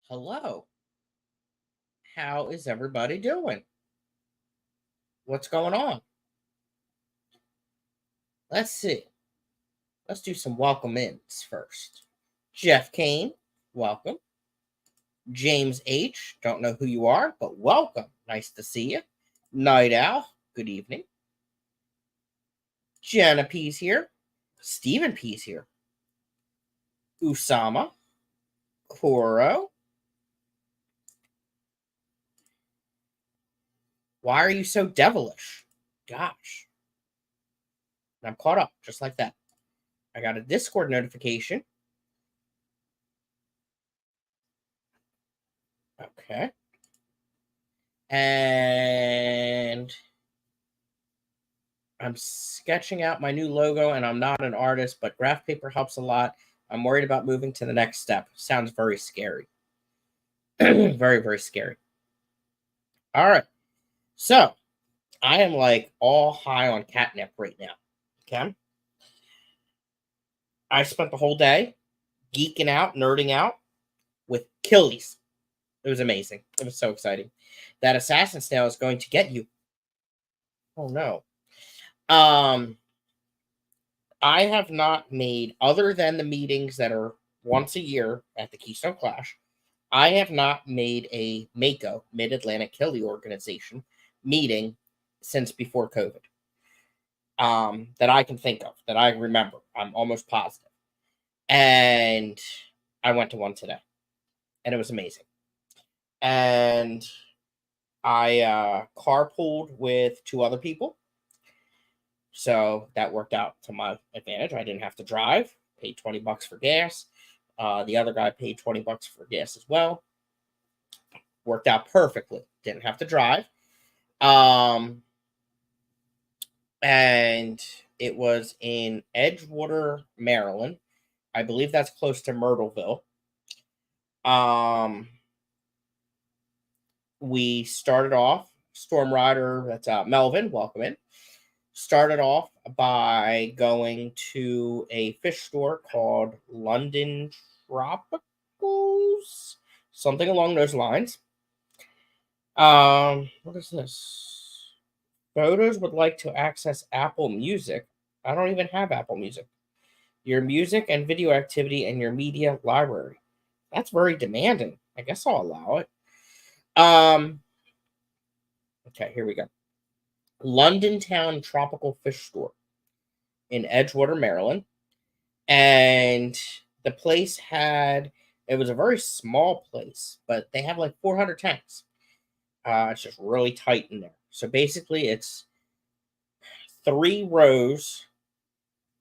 Hello. How is everybody doing? What's going on? Let's see. Let's do some welcome ins first. Jeff Kane, welcome. James H, don't know who you are, but welcome. Nice to see you. Night Owl, good evening. Jenna P's here. Stephen P's here. Usama. Koro. Why are you so devilish? Gosh. I'm caught up just like that. I got a Discord notification. Okay. And I'm sketching out my new logo, and I'm not an artist, but graph paper helps a lot. I'm worried about moving to the next step. Sounds very scary. Very, very scary. All right. So I am like all high on catnip right now. Okay. I spent the whole day geeking out, nerding out with Killifish. It was amazing. It was so exciting. That assassin snail is going to get you. Oh no. I have not made, other than the meetings that are once a year at the Keystone Clash, I have not made a MAKO, Mid-Atlantic Killie Organization, meeting since before COVID. That I can think of, that I remember. I'm almost positive. And I went to one today. And it was amazing. And I carpooled with 2 other people. So that worked out to my advantage. I didn't have to drive. Paid $20 for gas. The other guy paid $20 for gas as well. Worked out perfectly. Didn't have to drive. And it was in Edgewater, Maryland. I believe that's close to Myrtleville. We started off, Storm Rider, that's Melvin, welcome in. Started off by going to a fish store called London Tropicals, something along those lines. What is this? Photos would like to access Apple Music. I don't even have Apple Music. Your music and video activity and your media library. That's very demanding. I guess I'll allow it. Okay, here we go. London Town Tropical Fish Store in Edgewater, Maryland. And the place it was a very small place, but they have like 400 tanks. It's just really tight in there. So basically it's 3 rows,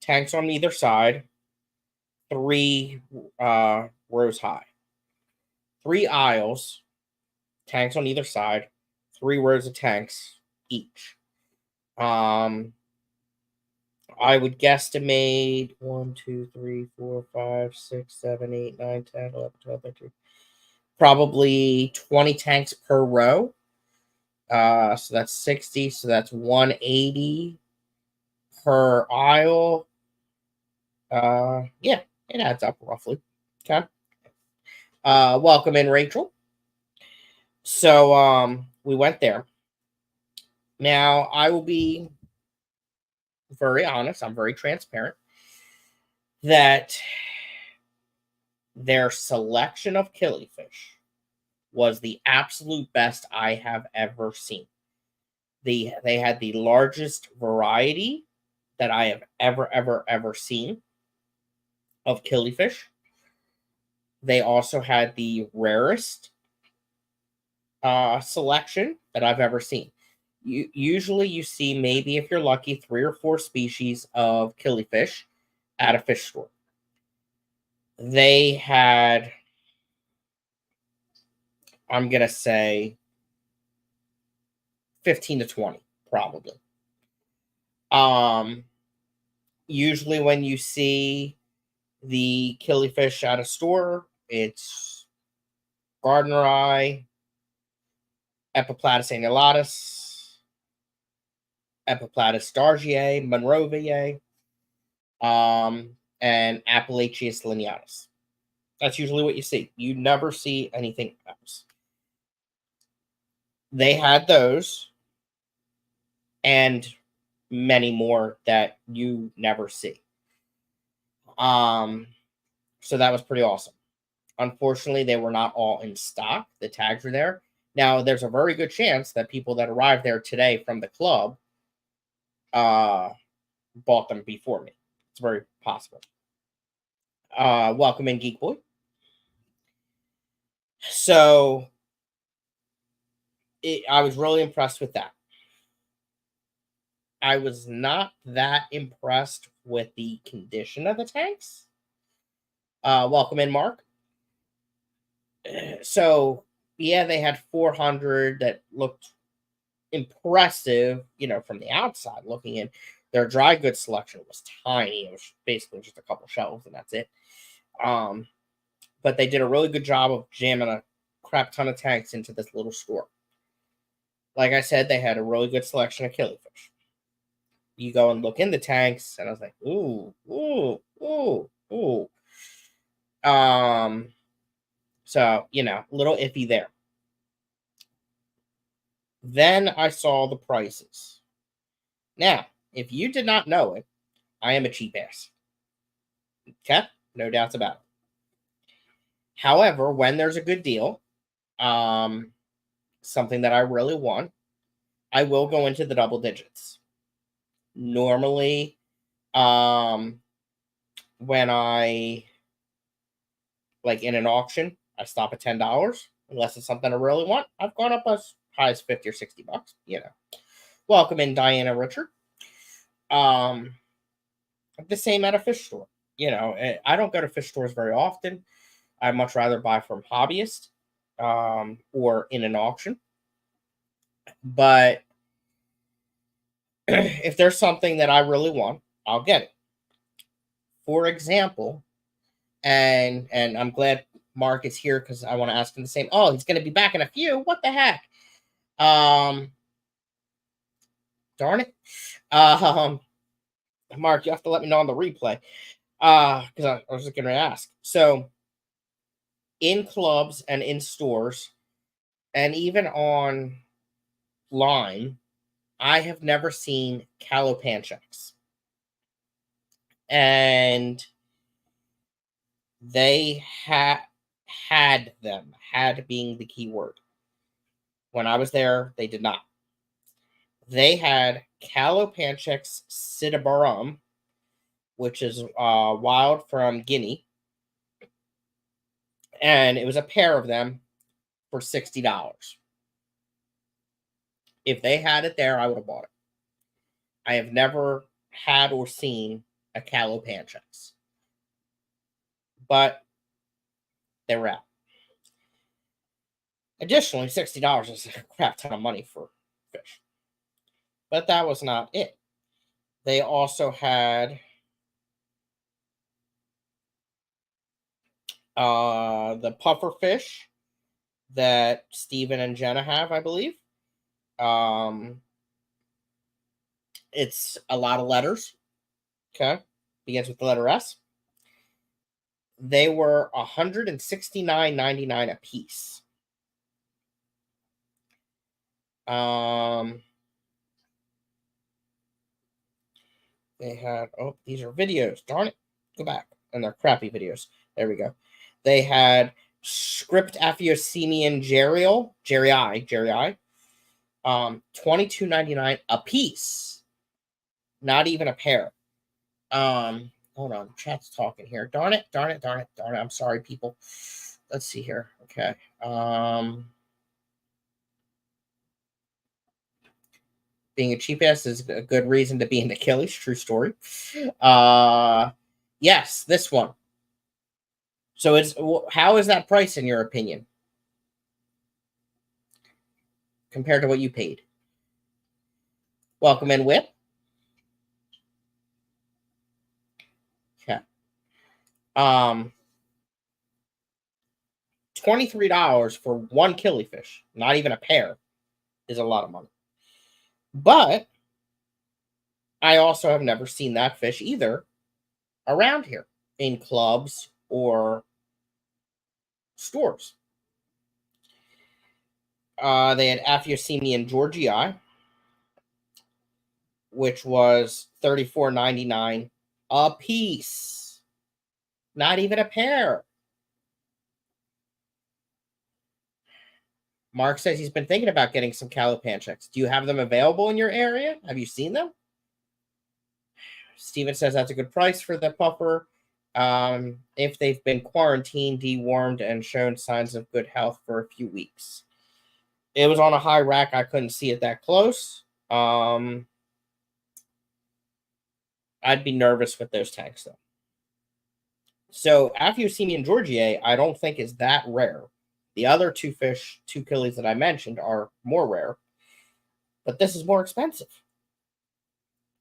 tanks on either side, 3 rows high. 3 aisles, tanks on either side, 3 rows of tanks each. I would guesstimate 1, 2, 3, 4, 5, 6, 7, 8, 9, 10, 11, 12, 13. Probably 20 tanks per row. So that's 60. So that's 180 per aisle. Yeah, it adds up roughly. Okay. Welcome in, Rachel. So we went there. Now, I will be very honest. I'm very transparent that their selection of killifish was the absolute best I have ever seen. They had the largest variety that I have ever seen of killifish. They also had the rarest selection that I've ever seen. Usually you see, maybe if you're lucky, 3 or 4 species of killifish at a fish store. They had, I'm going to say, 15 to 20, probably. Usually when you see the killifish at a store, it's gardener eye, Epiplatus annulatus, Epiplatus dargier, Monrovier, and Apelachius lineatus. That's usually what you see. You never see anything else. They had those and many more that you never see. So that was pretty awesome. Unfortunately, they were not all in stock. The tags were there. Now, there's a very good chance that people that arrived there today from the club bought them before me. It's very possible. Welcome in, Geek Boy. So, I was really impressed with that. I was not that impressed with the condition of the tanks. Welcome in, Mark. So, yeah, they had 400 that looked impressive, from the outside looking in. Their dry goods selection was tiny. It was basically just a couple shelves, and that's it. But they did a really good job of jamming a crap ton of tanks into this little store. Like I said, they had a really good selection of killifish. You go and look in the tanks, and I was like, ooh. So, a little iffy there. Then I saw the prices. Now, if you did not know it, I am a cheap ass. Okay? No doubts about it. However, when there's a good deal, something that I really want, I will go into the double digits. Normally, when I, like in an auction, I stop at $10, unless it's something I really want. I've gone up as high as 50 or 60 bucks, Welcome in, Diana Richard. The same at a fish store. I don't go to fish stores very often. I'd much rather buy from hobbyists or in an auction. But if there's something that I really want, I'll get it. For example, and I'm glad Mark is here because I want to ask him the same. Oh, he's going to be back in a few. What the heck? Darn it. Mark, you have to let me know on the replay. Because I was just going to ask. So, in clubs and in stores, and even online, I have never seen calopanchecs. And they had them, had being the key word. When I was there, they did not. They had Calopanchex sidibarum, which is wild from Guinea. And it was a pair of them for $60. If they had it there, I would have bought it. I have never had or seen a Calopanchex. But they were out. Additionally, $60 is a crap ton of money for fish. But that was not it. They also had the puffer fish that Steven and Jenna have, I believe. It's a lot of letters. Okay. Begins with the letter S. They were $169.99 a piece. They had, these are videos. Darn it. Go back. And they're crappy videos. There we go. They had script Aphyosemian Jerry, $22.99 a piece. Not even a pair. Hold on, chat's talking here. Darn it. I'm sorry, people. Let's see here. Okay. Being a cheap ass is a good reason to be in the Killifish. True story. Yes, this one. So how is that price in your opinion compared to what you paid? Welcome in, Whip. Okay. $23 for one Killifish, not even a pair, is a lot of money. But I also have never seen that fish either around here in clubs or stores. They had Aphyosemian Georgii, which was $34.99 a piece. Not even a pair. Mark says he's been thinking about getting some Calopanchecs. Do you have them available in your area? Have you seen them? Steven says that's a good price for the puffer. If they've been quarantined, dewormed, and shown signs of good health for a few weeks. It was on a high rack. I couldn't see it that close. I'd be nervous with those tanks, though. So Aphyosemian Georgii, I don't think is that rare. The other two killies that I mentioned are more rare. But this is more expensive.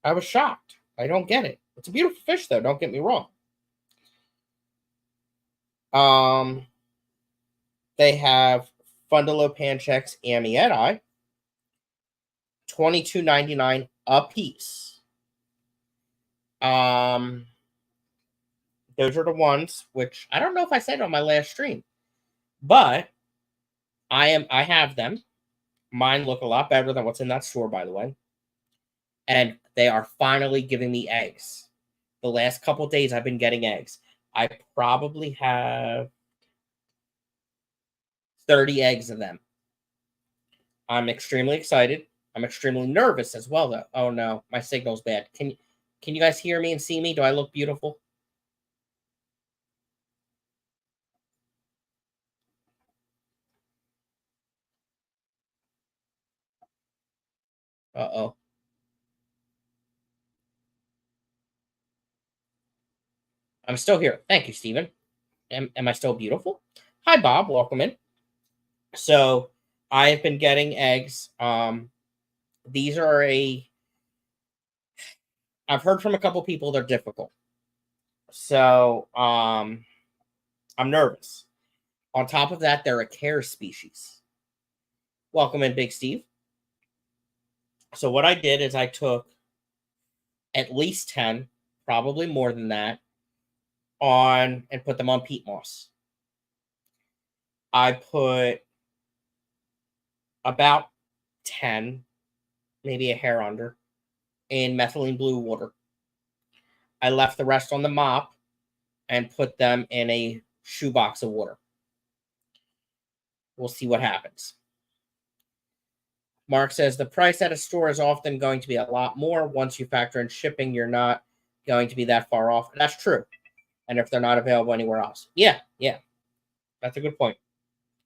I was shocked. I don't get it. It's a beautiful fish, though. Don't get me wrong. They have Fundulopanchex amieti, $22.99 a piece. Those are the ones which I don't know if I said on my last stream, but I have them. Mine look a lot better than what's in that store, by the way. And they are finally giving me eggs. The last couple days I've been getting eggs. I probably have 30 eggs of them. I'm extremely excited. I'm extremely nervous as well, though. Oh no, my signal's bad. Can you guys hear me and see me? Do I look beautiful? Uh-oh. I'm still here. Thank you, Steven. Am I still beautiful? Hi, Bob. Welcome in. So I have been getting eggs. These are I've heard from a couple people they're difficult. So I'm nervous. On top of that, they're a care species. Welcome in, Big Steve. So what I did is I took at least 10, probably more than that, and put them on peat moss. I put about 10, maybe a hair under, in methylene blue water. I left the rest on the mop and put them in a shoebox of water. We'll see what happens. Mark says the price at a store is often going to be a lot more. Once you factor in shipping, you're not going to be that far off. That's true. And if they're not available anywhere else. Yeah. That's a good point.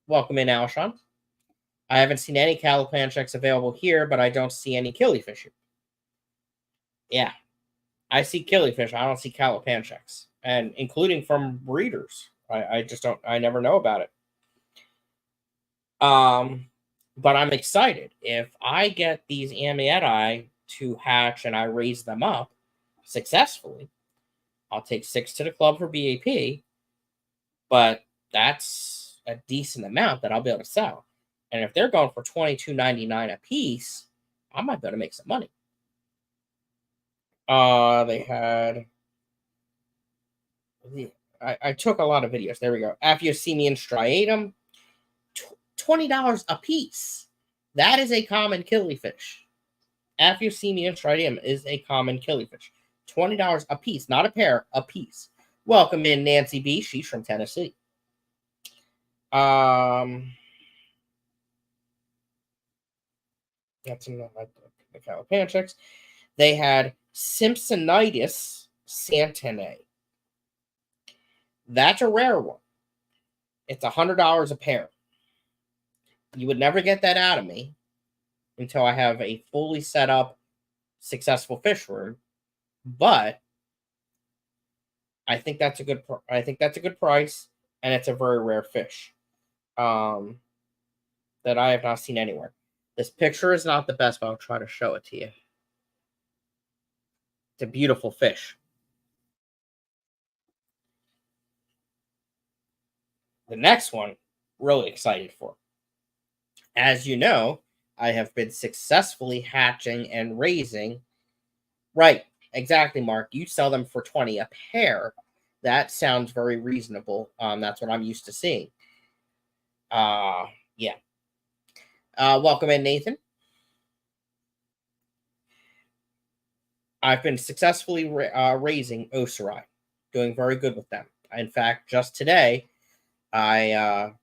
Welcome in, Alshon. I haven't seen any Calopanchecs available here, but I don't see any Killifish here. Yeah. I see Killifish. I don't see Calopanchecs. And including from breeders. I just don't, I never know about it. But I'm excited. If I get these amieti to hatch and I raise them up successfully, I'll take 6 to the club for BAP, but that's a decent amount that I'll be able to sell. And if they're going for $22.99 a piece, I might be able to make some money. They had... I took a lot of videos. There we go. Aphyosemian striatum, $20 a piece. That is a common killifish. Aphyosemian striatum is a common killifish. $20 a piece, not a pair, a piece. Welcome in, Nancy B. She's from Tennessee. That's enough. The Killifish. They had Simpsonitis Santanae. That's a rare one. It's $100 a pair. You would never get that out of me until I have a fully set up, successful fish room. But I think that's a good. I think that's a good price, and it's a very rare fish that I have not seen anywhere. This picture is not the best, but I'll try to show it to you. It's a beautiful fish. The next one, really excited for. As you know, I have been successfully hatching and raising. Right, exactly, Mark. You sell them for 20 a pair. That sounds very reasonable. That's what I'm used to seeing. Yeah. Welcome in, Nathan. I've been successfully raising Osiri, doing very good with them. In fact, just today, I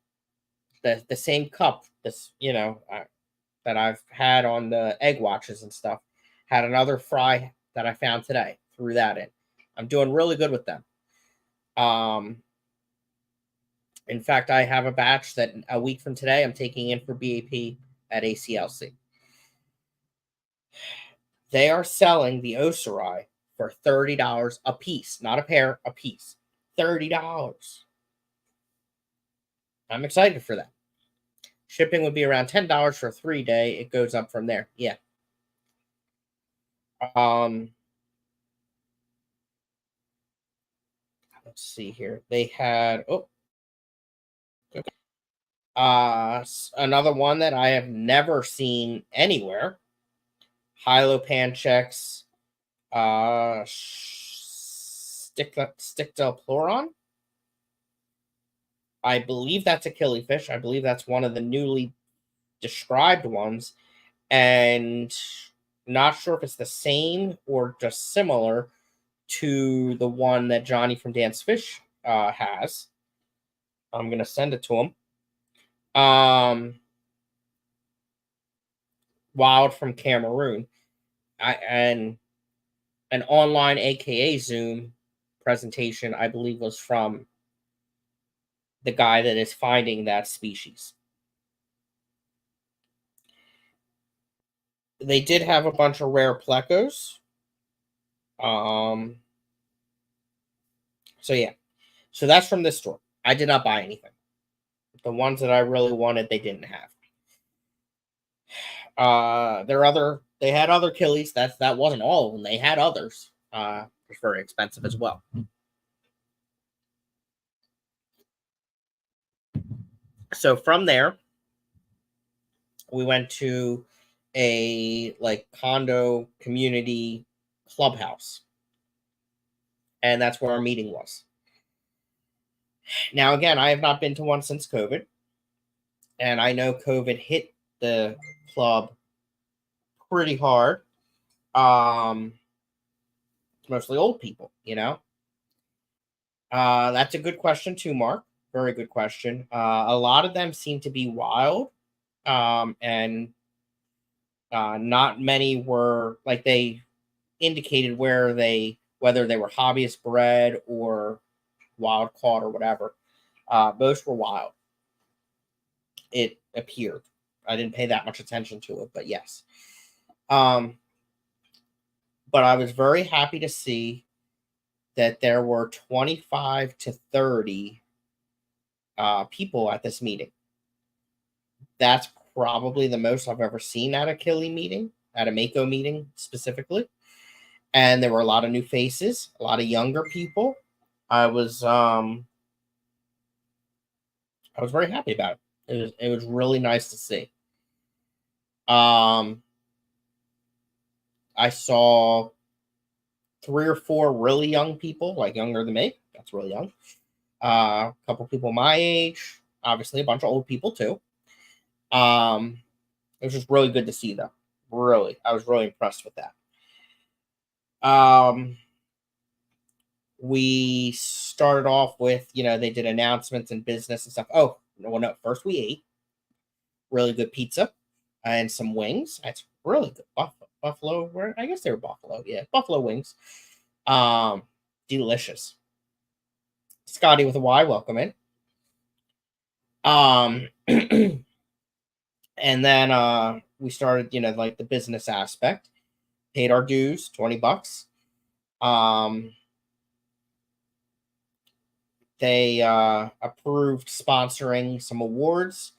the same cup that I've had on the egg watches and stuff had another fry that I found today. Threw that in. I'm doing really good with them. In fact, I have a batch that a week from today I'm taking in for BAP at ACLC. They are selling the Osiri for $30 a piece, not a pair, a piece. $30. I'm excited for that. Shipping would be around $10 for a 3-day. It goes up from there. Yeah. Let's see here. They had another one that I have never seen anywhere. Hylopanchex Stictoploron. I believe that's a killifish. I believe that's one of the newly described ones, and not sure if it's the same or just similar to the one that Johnny from Dance Fish has. I'm gonna send it to him. Wild from Cameroon. And an online AKA Zoom presentation, I believe, was from the guy that is finding that species. They did have a bunch of rare plecos. So yeah. So that's from this store. I did not buy anything. The ones that I really wanted, they didn't have. They had other killies. That wasn't all of them. They had others. It's very expensive as well. So from there, we went to a condo community clubhouse, and that's where our meeting was. Now, again, I have not been to one since COVID, and I know COVID hit the club pretty hard. Mostly old people, That's a good question too, Mark. Very good question. A lot of them seem to be wild, and not many were they indicated whether they were hobbyist bred or wild caught or whatever. Most were wild. It appeared. I didn't pay that much attention to it, but yes. But I was very happy to see that there were 25 to 30 people at this meeting. That's probably the most I've ever seen at a Killy meeting, at a Mako meeting specifically. And there were a lot of new faces, a lot of younger people. I was very happy about it. It was really nice to see. I saw 3 or 4 really young people, younger than me. That's really young. A couple people my age, obviously a bunch of old people too. It was just really good to see them. Really, I was really impressed with that. We started off with, they did announcements and business and stuff. Oh, well, no, first we ate really good pizza and some wings. That's really good. Buffalo, where I guess they were buffalo. Yeah, buffalo wings. Um, delicious. Scotty with a Y, welcome in. And then we started, like the business aspect, paid our dues, $20. They approved sponsoring some awards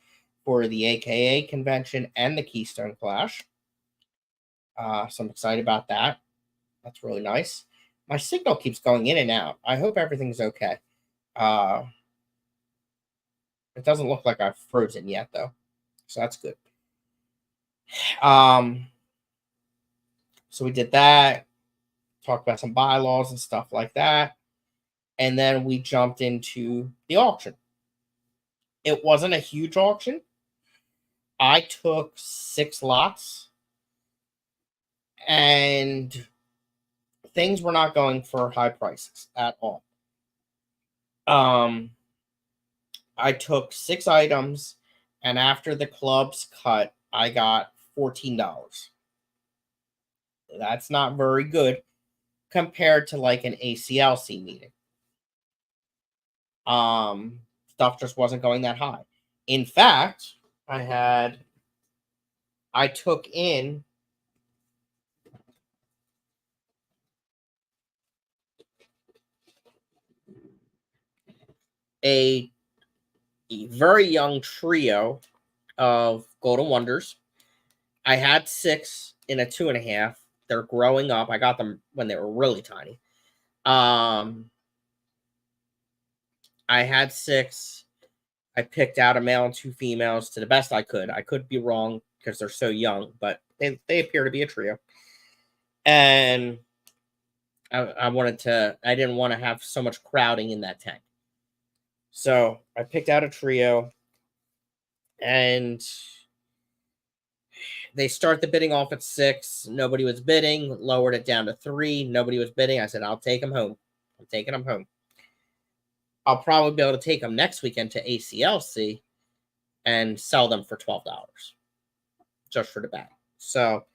for the AKA convention and the Keystone Clash. So I'm excited about that. That's really nice. My signal keeps going in and out. I hope everything's okay. It doesn't look like I've frozen yet, though. So that's good. So we did that. Talked about some bylaws and stuff like that. And then we jumped into the auction. It wasn't a huge auction. I took 6 lots. And things were not going for high prices at all. I took 6 items, and after the club's cut, I got $14. That's not very good compared to like an ACLC meeting. Stuff just wasn't going that high. In fact, I took in a very young trio of Golden Wonders. I had 6 in a 2.5. They're growing up. I got them when they were really tiny. I had 6. I picked out a male and 2 females to the best I could. I could be wrong because they're so young, but they appear to be a trio. And I didn't want to have so much crowding in that tank. So I picked out a trio, and they start the bidding off at 6. Nobody was bidding. Lowered it down to 3. Nobody was bidding. I said, I'll take them home. I'm taking them home. I'll probably be able to take them next weekend to ACLC and sell them for $12 just for the bag. So,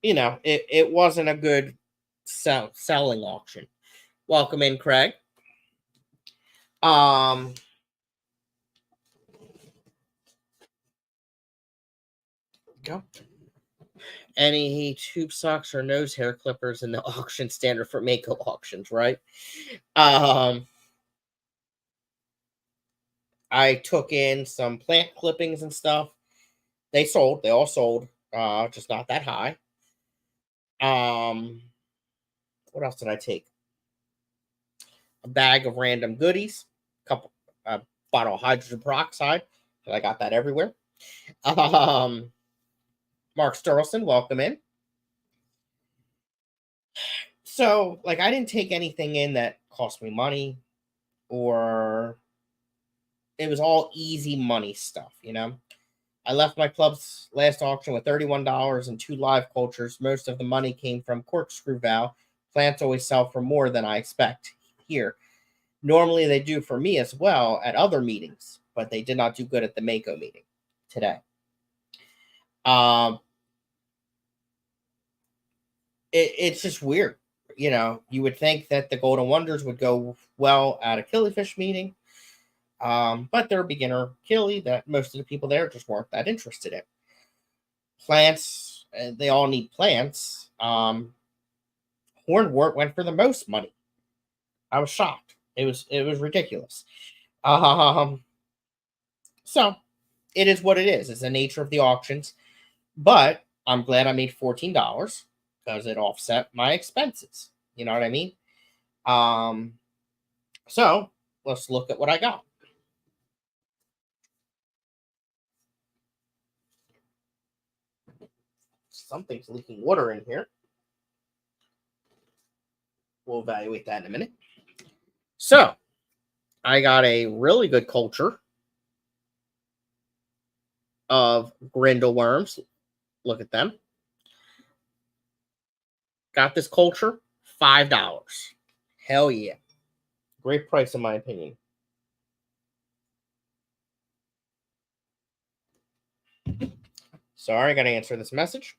it wasn't a good selling auction. Welcome in, Craig. Go. Any tube socks or nose hair clippers in the auction standard for Mako auctions, right? I took in some plant clippings and stuff. They sold. They all sold. Just not that high. What else did I take? A bag of random goodies. A bottle of hydrogen peroxide. I got that everywhere. Mark Sturleson, welcome in. So, like, I didn't take anything in that cost me money, or it was all easy money stuff, I left my club's last auction with $31 and 2 live cultures. Most of the money came from Corkscrew Vow. Plants always sell for more than I expect here. Normally they do for me as well at other meetings, but they did not do good at the Mako meeting today. It's just weird. You would think that the Golden Wonders would go well at a Killifish meeting. But they're beginner killie that most of the people there just weren't that interested in. Plants, they all need plants. Hornwort went for the most money. I was shocked. It was ridiculous. So it is what it is. It's the nature of the auctions. But I'm glad I made $14 because it offset my expenses. You know what I mean? So let's look at what I got. Something's leaking water in here. We'll evaluate that in a minute. So, I got a really good culture of grindle worms. Look at them. Got this culture, $5. Hell yeah. Great price in my opinion. Sorry, I got to answer this message.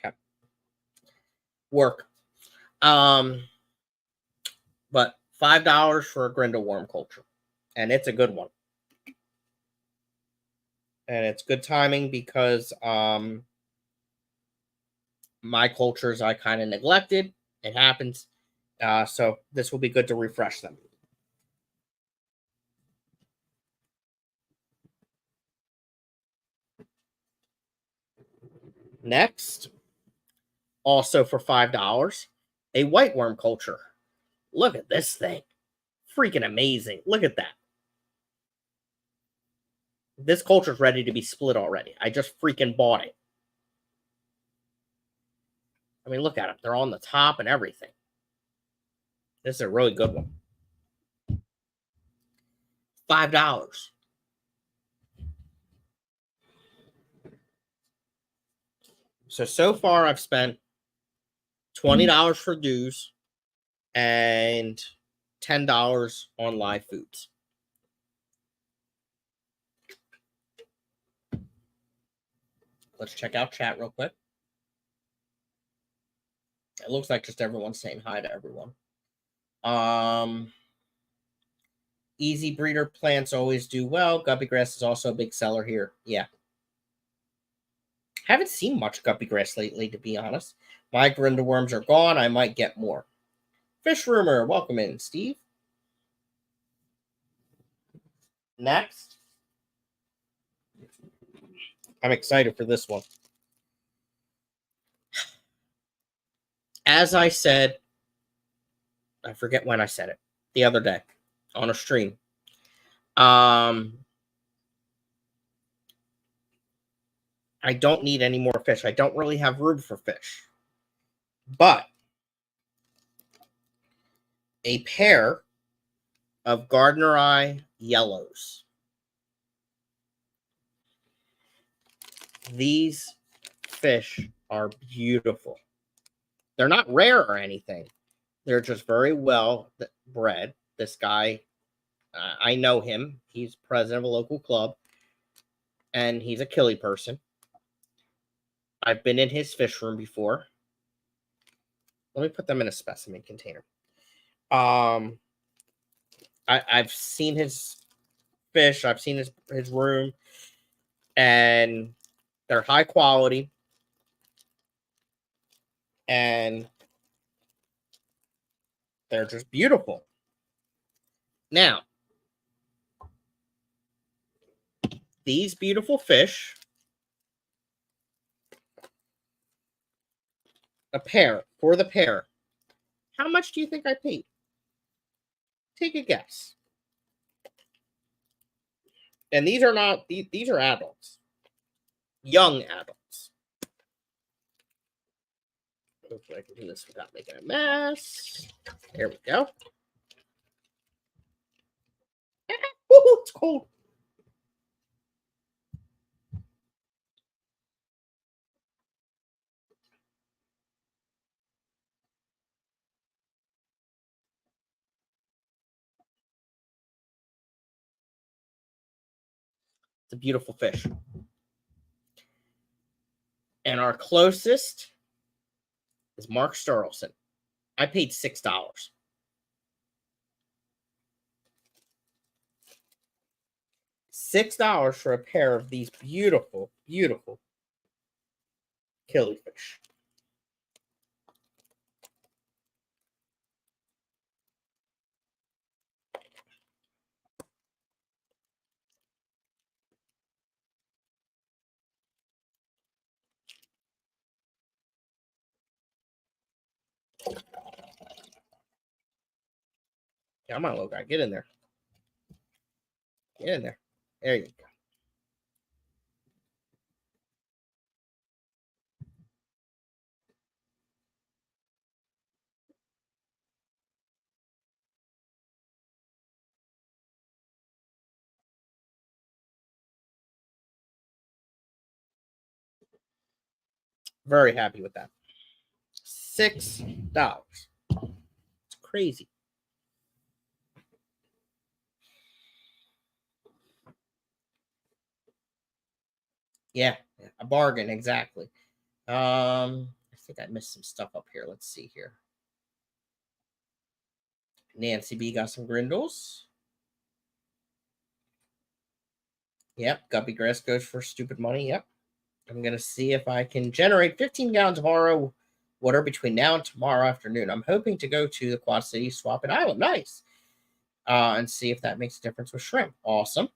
Okay. Work. But $5 for a Grindelworm culture. And it's a good one. And it's good timing because my cultures I kind of neglected. It happens. So this will be good to refresh them. Next, also for $5, a white worm culture. Look at this thing. Freaking amazing. Look at that. This culture's ready to be split already. I just freaking bought it. I mean, look at them. They're on the top and everything. This is a really good one. $5. So far I've spent $20 for dues and $10 on live foods. Let's check out chat real quick. It looks like just everyone's saying hi to everyone. Easy breeder plants always do well. Guppy grass is also a big seller here. Yeah. Haven't seen much guppy grass lately, to be honest. My Grindelworms are gone. I might get more. Fish Rumor, welcome in, Steve. Next. I'm excited for this one. As I said, I forget when I said it, the other day on a stream. I don't need any more fish. I don't really have room for fish. But a pair of Gardner Eye yellows. These fish are beautiful. They're not rare or anything. They're just very well bred. This guy, I know him. He's president of a local club, and he's a killie person. I've been in his fish room before. Let me put them in a specimen container. I've seen his fish. I've seen his room, and they're high quality, and they're just beautiful. Now, these beautiful fish, a pair, for the pair, how much do you think I paid? Take a guess. And these are not, these are adults. Young adults. Hopefully I can do this without making a mess. There we go. Woo-hoo, it's cold. It's a beautiful fish. And our closest is Mark Sterlson. I paid $6. $6 for a pair of these beautiful, beautiful killifish. Come on, little guy. Get in there. Get in there. There you go. Very happy with that. $6. It's crazy. Yeah, a bargain, exactly. I think I missed some stuff up here. Let's see here. Nancy B got some Grindles. Yep, Guppy Grass goes for stupid money. Yep. I'm going to see if I can generate 15 gallons of RO water between now and tomorrow afternoon. I'm hoping to go to the Quad City Swap and Island. Nice. And see if that makes a difference with shrimp. Awesome.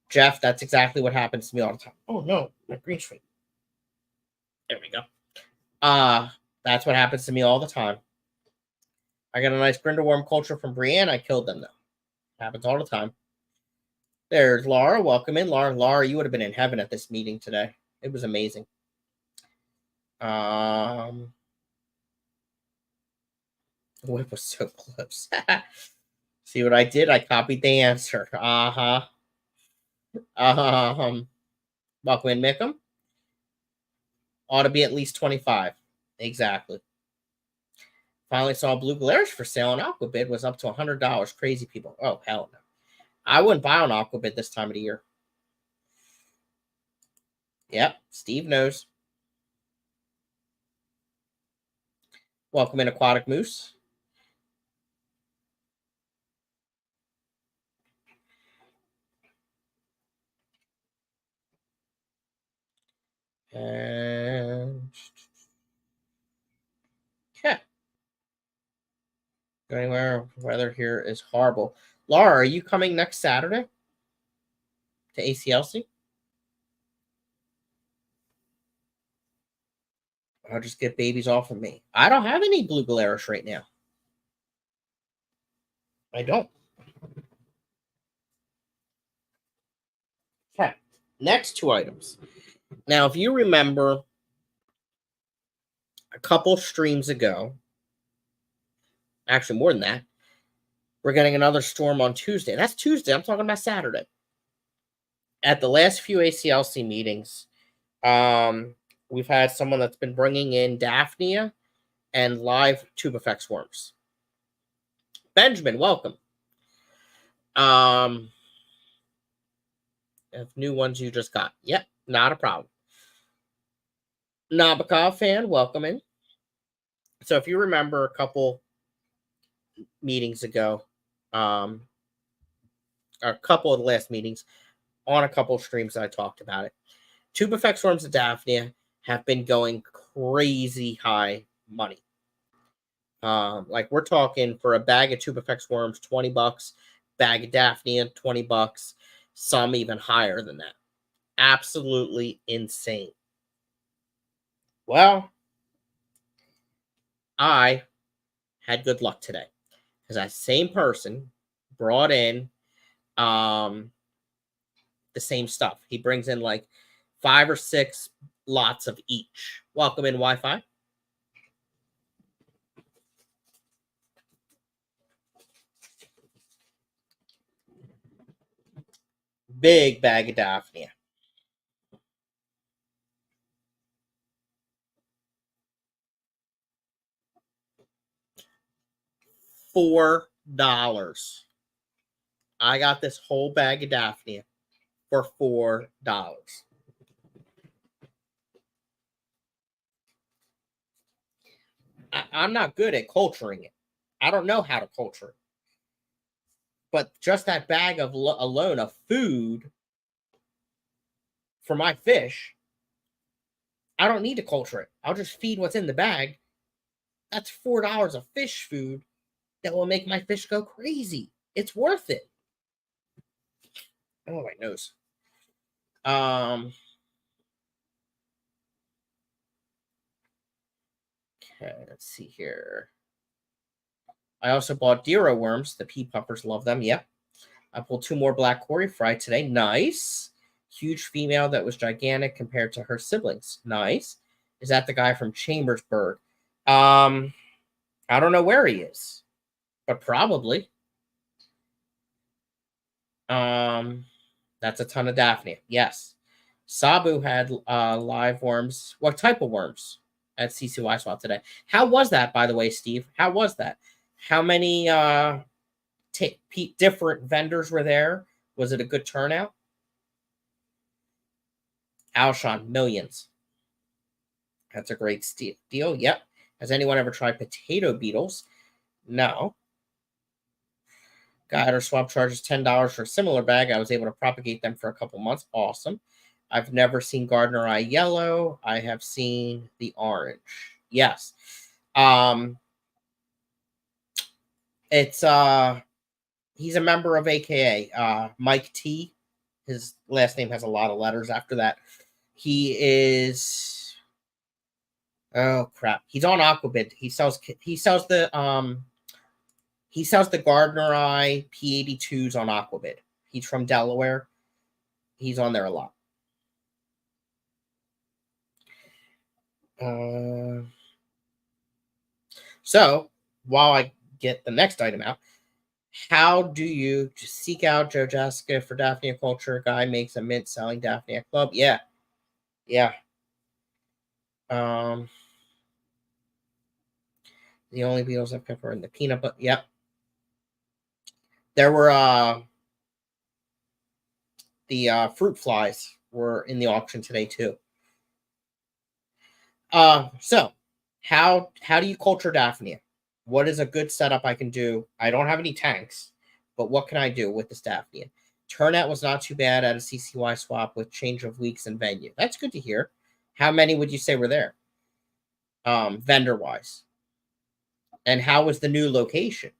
Jeff, that's exactly what happens to me all the time. Oh, no, my green shrimp. There we go. That's what happens to me all the time. I got a nice Grindelworm culture from Brienne. I killed them, though. Happens all the time. There's Laura. Welcome in, Laura. Laura, you would have been in heaven at this meeting today. It was amazing. It was so close. See what I did? I copied the answer. Welcome in, Mickham. Ought to be at least 25. Exactly. Finally saw Blue Galarish for sale on Aquabid. Was up to $100. Crazy people. Oh, hell no. I wouldn't buy on Aquabid this time of the year. Yep, Steve knows. Welcome in, Aquatic Moose. And yeah. Go anywhere. Weather here is horrible. Laura, are you coming next Saturday to ACLC? I'll just get babies off of me. I don't have any Blue Galarish right now. I don't. Okay. Next two items. Now, if you remember a couple streams ago, actually more than that, we're getting another storm on Tuesday. That's Tuesday. I'm talking about Saturday. At the last few ACLC meetings, we've had someone that's been bringing in Daphnia and live Tubifex worms. Benjamin, welcome. Of new ones you just got. Yep, not a problem. Nabokov fan, welcome in. So if you remember a couple meetings ago, a couple of the last meetings, on a couple of streams I talked about it. Tubifex worms of Daphnia have been going crazy high money. Like we're talking for a bag of Tubifex worms, $20, bag of Daphnia, $20, some even higher than that. Absolutely insane. Well, I had good luck today because that same person brought in the same stuff. He brings in like 5 or 6 lots of each. Welcome in, Wi-Fi. Big bag of Daphnia. $4. I got this whole bag of Daphnia for $4. I'm not good at culturing it. I don't know how to culture it. But just that bag of alone of food for my fish, I don't need to culture it. I'll just feed what's in the bag. That's $4 of fish food that will make my fish go crazy. It's worth it. Oh, my nose. Okay, let's see here. I also bought Dero worms. The pea puffers love them. Yep. I pulled 2 more black Cory fry today. Nice. Huge female that was gigantic compared to her siblings. Nice. Is that the guy from Chambersburg? I don't know where he is, but probably. That's a ton of Daphnia. Yes. Sabu had live worms. What type of worms at CCY Swap today? How was that, by the way, Steve? How was that? How many different vendors were there? Was it a good turnout? Alshon, millions. That's a great deal. Yep. Has anyone ever tried potato beetles? No. Guide or swap charges $10 for a similar bag. I was able to propagate them for a couple months. Awesome. I've never seen Gardener Eye yellow. I have seen the orange. Yes. It's he's a member of AKA Mike T. His last name has a lot of letters after that. He is oh crap. He's on Aquabid. He sells the Gardener Eye P82s on Aquabid. He's from Delaware. He's on there a lot. So while I get the next item out, how do you seek out Joe Jessica for Daphnia culture? Guy makes a mint selling Daphnia club. Yeah. The only beetles I've kept are in the peanut butter. Yep. There were the fruit flies were in the auction today too. So how do you culture Daphnia? What is a good setup I can do? I don't have any tanks, but what can I do with this Daphnia? Turnout was not too bad at a CCY swap with change of weeks and venue. That's good to hear. How many would you say were there? Vendor wise. And how was the new location?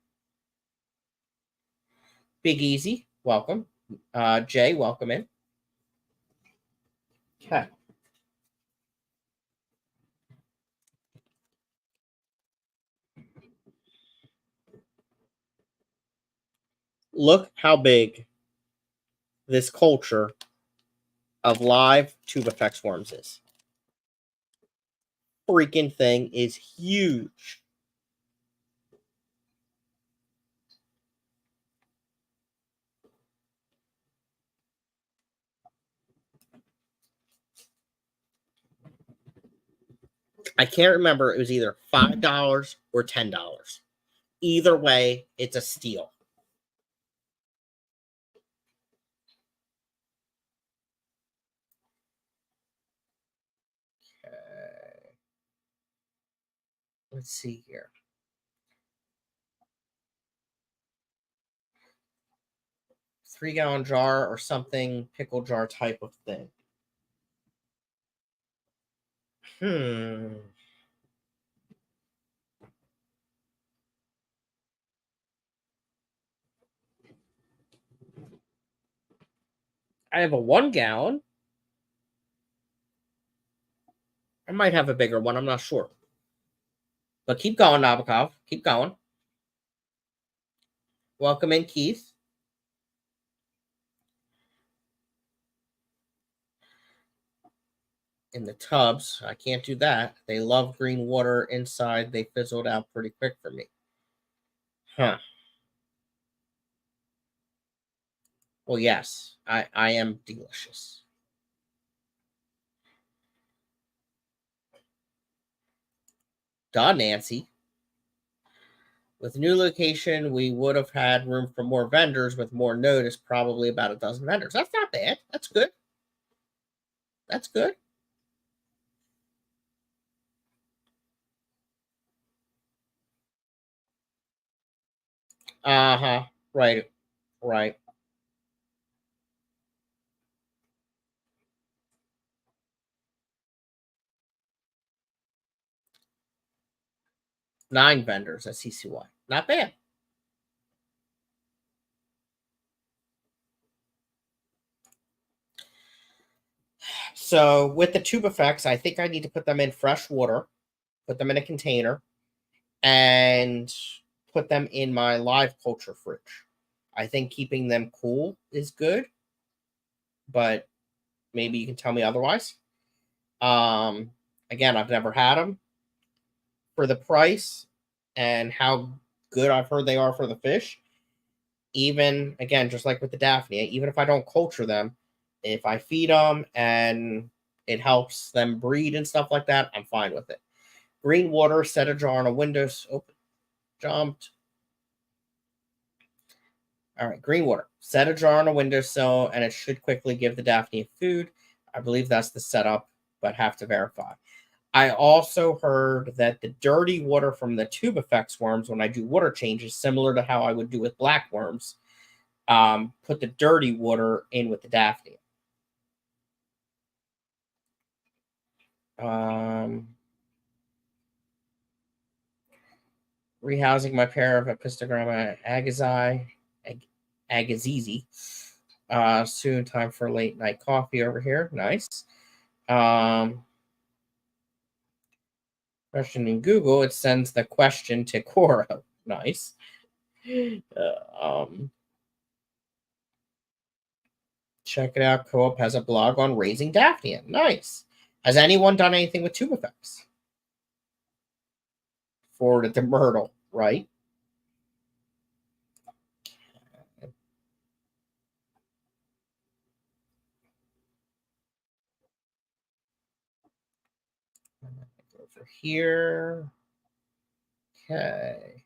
Big Easy, welcome. Jay, welcome in. Okay. Look how big this culture of live Tubifex worms is. Freaking thing is huge. I can't remember. It was either $5 or $10. Either way, it's a steal. Okay. Let's see here. 3-gallon jar or something, pickle jar type of thing. I have a 1-gallon. I might have a bigger one. I'm not sure. But keep going, Nabokov. Keep going. Welcome in, Keith. In the tubs, I can't do that. They love green water inside. They fizzled out pretty quick for me. Huh. Well, yes, I am delicious. Duh, Nancy. With new location, we would have had room for more vendors with more notice, probably about a dozen vendors. That's not bad. That's good. That's good. Uh-huh. Right. 9 vendors at CCY. Not bad. So with the Tubifex, I think I need to put them in fresh water, put them in a container, and put them in my live culture fridge. I think keeping them cool is good, but maybe you can tell me otherwise. Again, I've never had them. For the price and how good I've heard they are for the fish, even again, just like with the Daphnia, even if I don't culture them, If I feed them and it helps them breed and stuff like that, I'm fine with it. Green water, set a jar on a window. Open, jumped. All right, green water. Set a jar on a windowsill, and it should quickly give the Daphnia food. I believe that's the setup, but have to verify. I also heard that the dirty water from the tube effects worms, when I do water changes, similar to how I would do with black worms, put the dirty water in with the Daphnia. Rehousing my pair of Epistogramma agazizi. Soon time for late night coffee over here. Nice. Question in Google, it sends the question to Quora. Nice. Check it out. Co-op has a blog on raising Daphnia. Nice. Has anyone done anything with tube effects? Forwarded to Myrtle, right? Over here. Okay.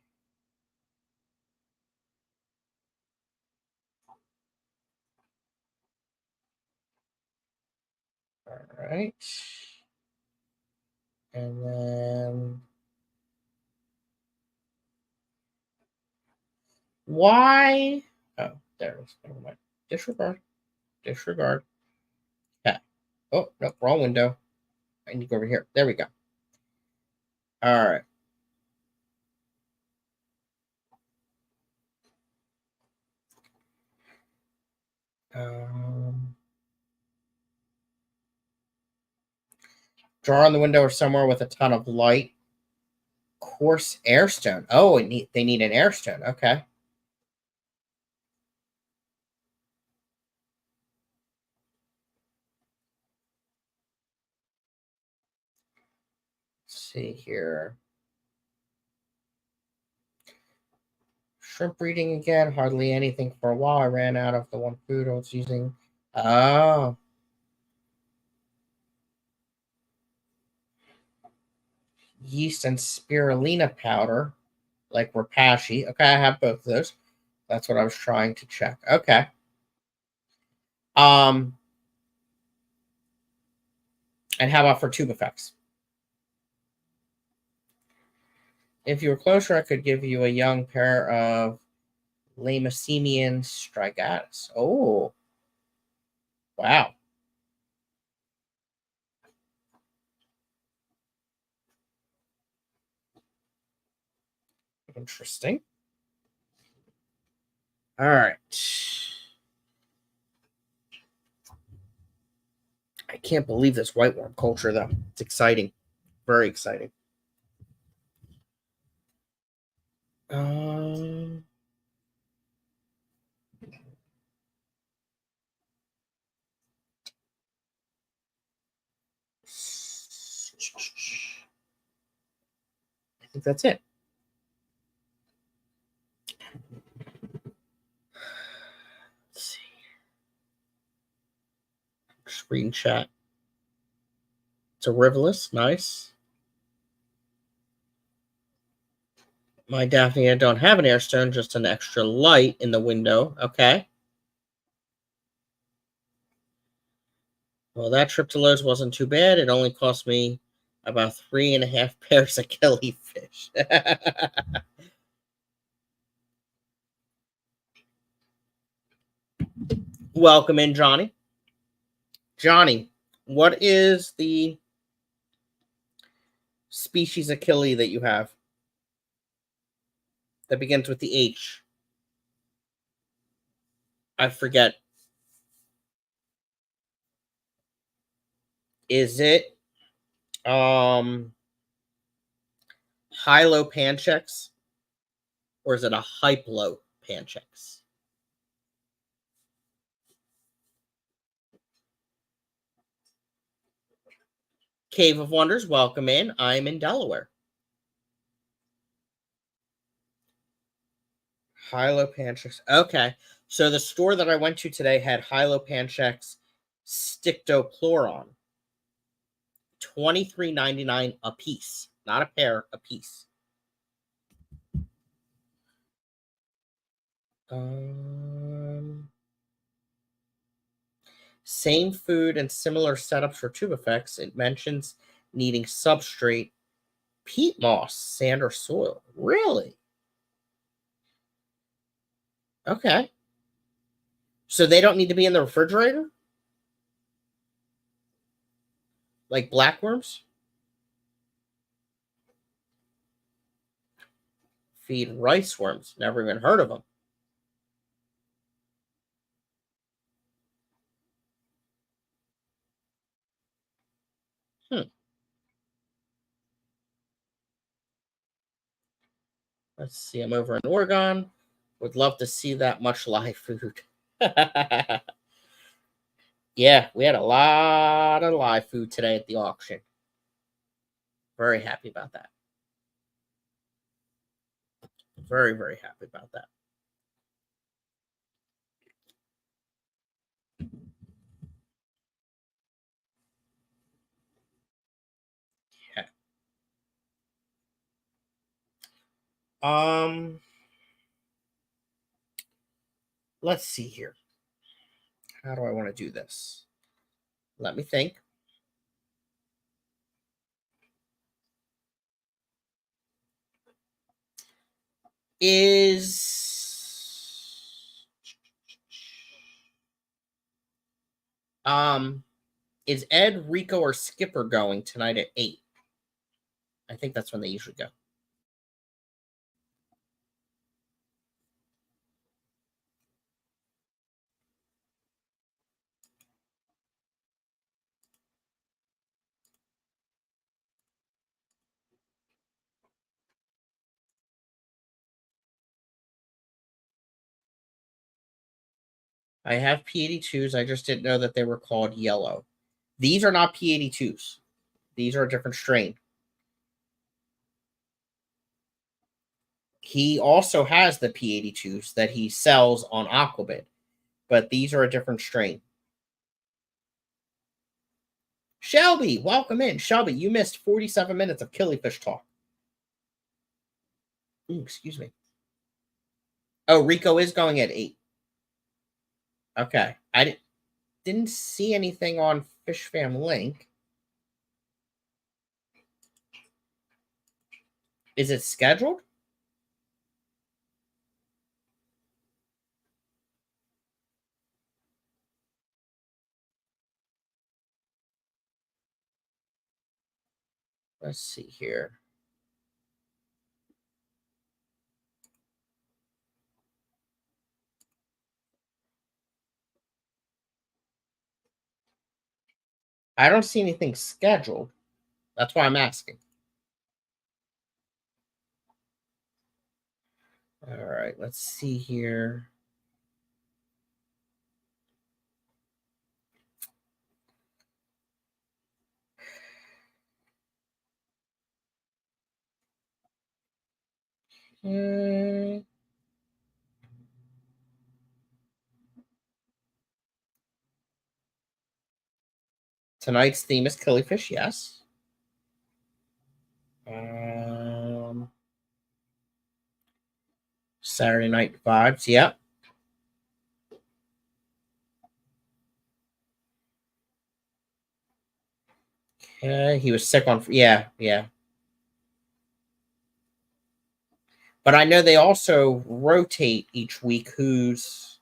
All right. And then why? Oh, there it is. Never mind. Disregard. Disregard. Okay. Oh, no, wrong window. I need to go over here. There we go. All right. Jar on the window or somewhere with a ton of light. Coarse airstone. Oh, they need an airstone. Okay. Let's see here. Shrimp breeding again. Hardly anything for a while. I ran out of the one food I was using. Oh. Yeast and spirulina powder, like Rapashi. Okay, I have both of those. That's what I was trying to check. Okay. And how about for tube effects? If you were closer, I could give you a young pair of Lamacemian strigatus. Oh, wow. Interesting. All right. I can't believe this white worm culture, though. It's exciting. Very exciting. Um, I think that's it. Let's see. Screen chat. It's a Rivolus. Nice. My Daphnia don't have an airstone, just an extra light in the window. Okay. Well, that trip to Lowe's wasn't too bad. It only cost me about 3.5 pairs of Killifish. Welcome in, Johnny. Johnny, what is the species of Killy that you have that begins with the H? I forget. Is it Hylopanchex or is it a Hyplopanchex? Cave of Wonders, welcome in. I'm in Delaware. Hylopanchex. Okay. So the store that I went to today had Hylopanchex Stictochloron. $23.99 a piece. Not a pair, a piece. Same food and similar setups for tube effects. It mentions needing substrate, peat moss, sand, or soil. Really? Okay. So they don't need to be in the refrigerator? Like blackworms? Feed rice worms. Never even heard of them. Let's see. I'm over in Oregon. Would love to see that much live food. Yeah, we had a lot of live food today at the auction. Very happy about that. Very, very happy about that. Yeah. Let's see here. How do I want to do this? Let me think. Um is Ed, Rico, or Skipper going tonight at 8? I think that's when they usually go. I have P82s. I just didn't know that they were called yellow. These are not P82s. These are a different strain. He also has the P82s that he sells on Aquabid, but these are a different strain. Shelby, welcome in. Shelby, you missed 47 minutes of Killifish talk. Ooh, excuse me. Oh, Rico is going at 8. Okay. I didn't see anything on Fish Fam Link. Is it scheduled? Let's see here. I don't see anything scheduled. That's why I'm asking. All right, let's see here. Tonight's theme is Killifish, yes. Saturday night vibes, yep. He was sick on, yeah. But I know they also rotate each week who's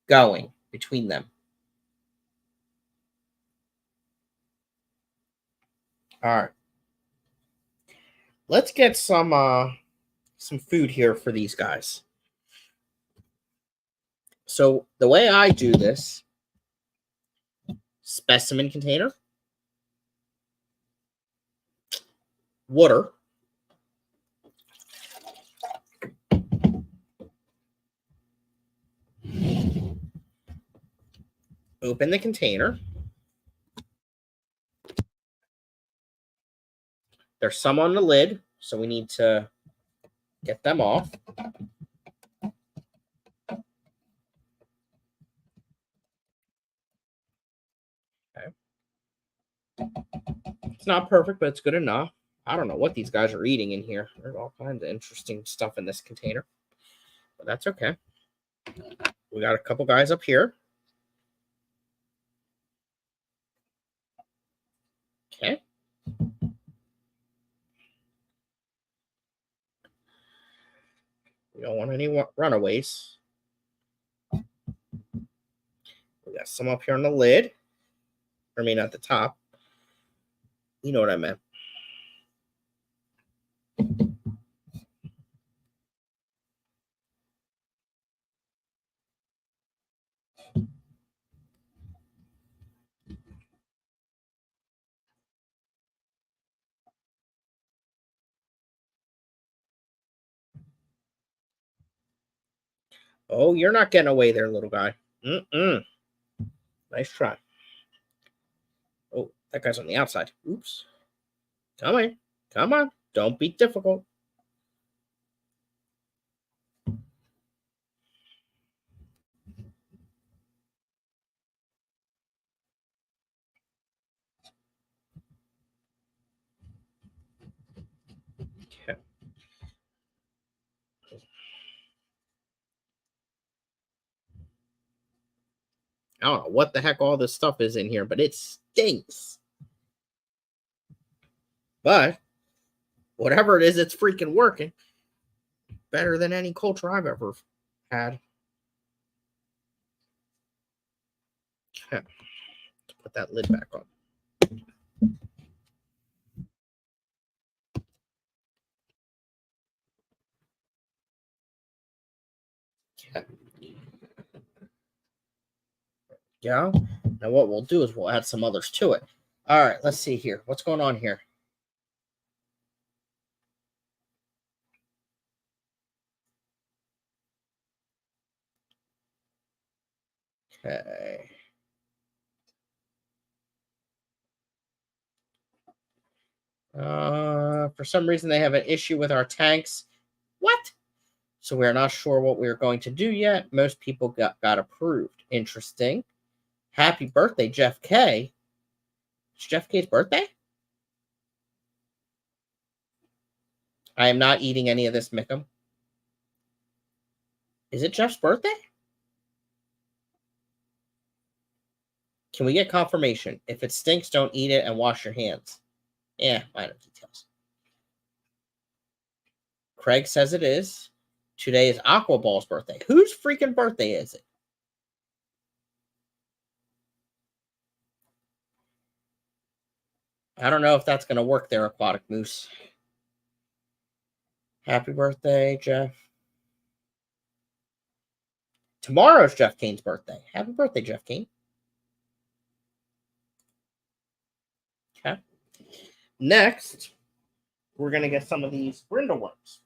going between them. All right. Let's get some food here for these guys. So the way I do this, specimen container, water, open the container. There's some on the lid, so we need to get them off. Okay. It's not perfect, but it's good enough. I don't know what these guys are eating in here. There's all kinds of interesting stuff in this container, but that's okay. We got a couple guys up here. Okay. We don't want any runaways. We got some up here on the lid. I mean, at the top. You know what I meant. Oh, you're not getting away there, little guy. Mm-mm. Nice try. Oh, that guy's on the outside. Oops. Come on. Come on. Don't be difficult. Okay. I don't know what the heck all this stuff is in here, but it stinks. But whatever it is, it's freaking working. Better than any culture I've ever had. Okay. Let's put that lid back on. Okay. Yeah. Now what we'll do is we'll add some others to it. All right, let's see here. What's going on here? Okay. For some reason they have an issue with our tanks. What? So we're not sure what we're going to do yet. Most people got approved. Interesting. Happy birthday, Jeff K. It's Jeff K's birthday? I am not eating any of this, Mickham. Is it Jeff's birthday? Can we get confirmation? If it stinks, don't eat it and wash your hands. Yeah, minor details. Craig says it is. Today is Aquaball's birthday. Whose freaking birthday is it? I don't know if that's going to work there, Aquatic Moose. Happy birthday, Jeff. Tomorrow's Jeff Kane's birthday. Happy birthday, Jeff Kane. Okay. Next, we're going to get some of these brindleworms.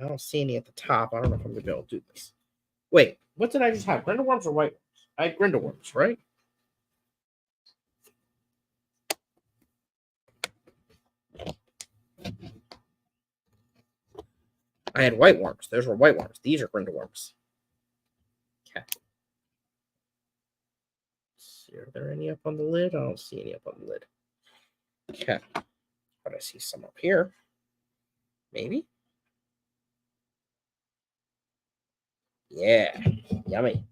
I don't see any at the top. I don't know if I'm going to be able to do this. Wait, what did I just have? Brindleworms or white worms? I had brindleworms, right? I had white worms. Those were white worms. These are brindleworms. Okay. Are there any up on the lid? I don't see any up on the lid. Okay. But I see some up here. Maybe. Yeah. Yummy.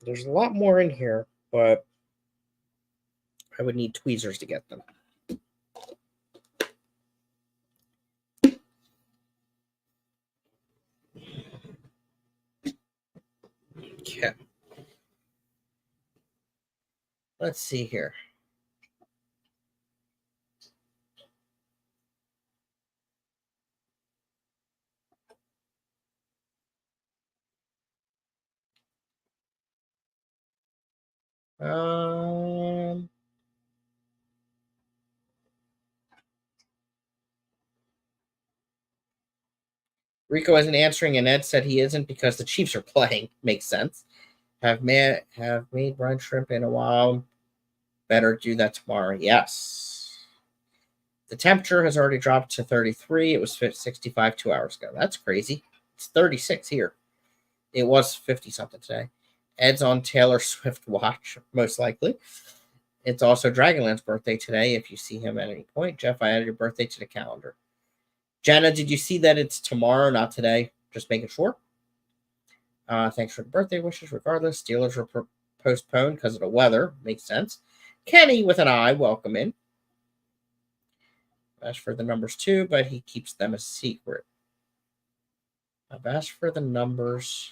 There's a lot more in here, but I would need tweezers to get them. Okay. Let's see here. Um, Rico isn't answering, and Ed said he isn't because the Chiefs are playing. Makes sense. Have made brunch shrimp in a while. Better do that tomorrow. Yes. The temperature has already dropped to 33. It was 65 2 hours ago. That's crazy. It's 36 here. It was 50 something today. Ed's on Taylor Swift watch, most likely. It's also Dragonland's birthday today. If you see him at any point, Jeff, I added your birthday to the calendar. Jenna, did you see that it's tomorrow, not today? Just making sure. Thanks for the birthday wishes. Regardless, Steelers were postponed because of the weather. Makes sense. Kenny with an I, welcome in. I've asked for the numbers too, but he keeps them a secret. I've asked for the numbers.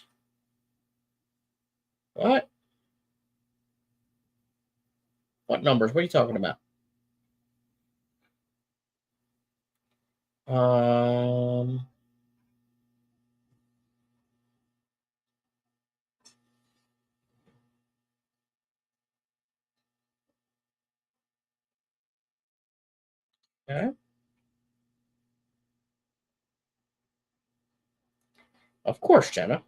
What? What numbers? What are you talking about? Okay. Of course, Jenna.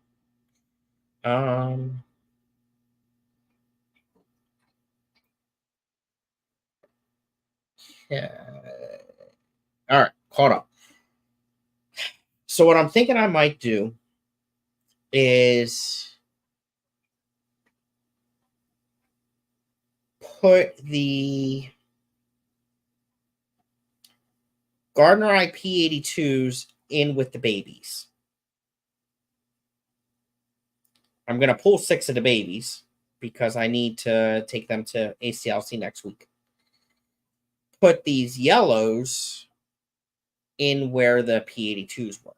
Yeah. All right, caught up. So what I'm thinking I might do is put the Gardner IP82s in with the babies. I'm going to pull 6 of the babies because I need to take them to ACLC next week. Put these yellows in where the P82s were.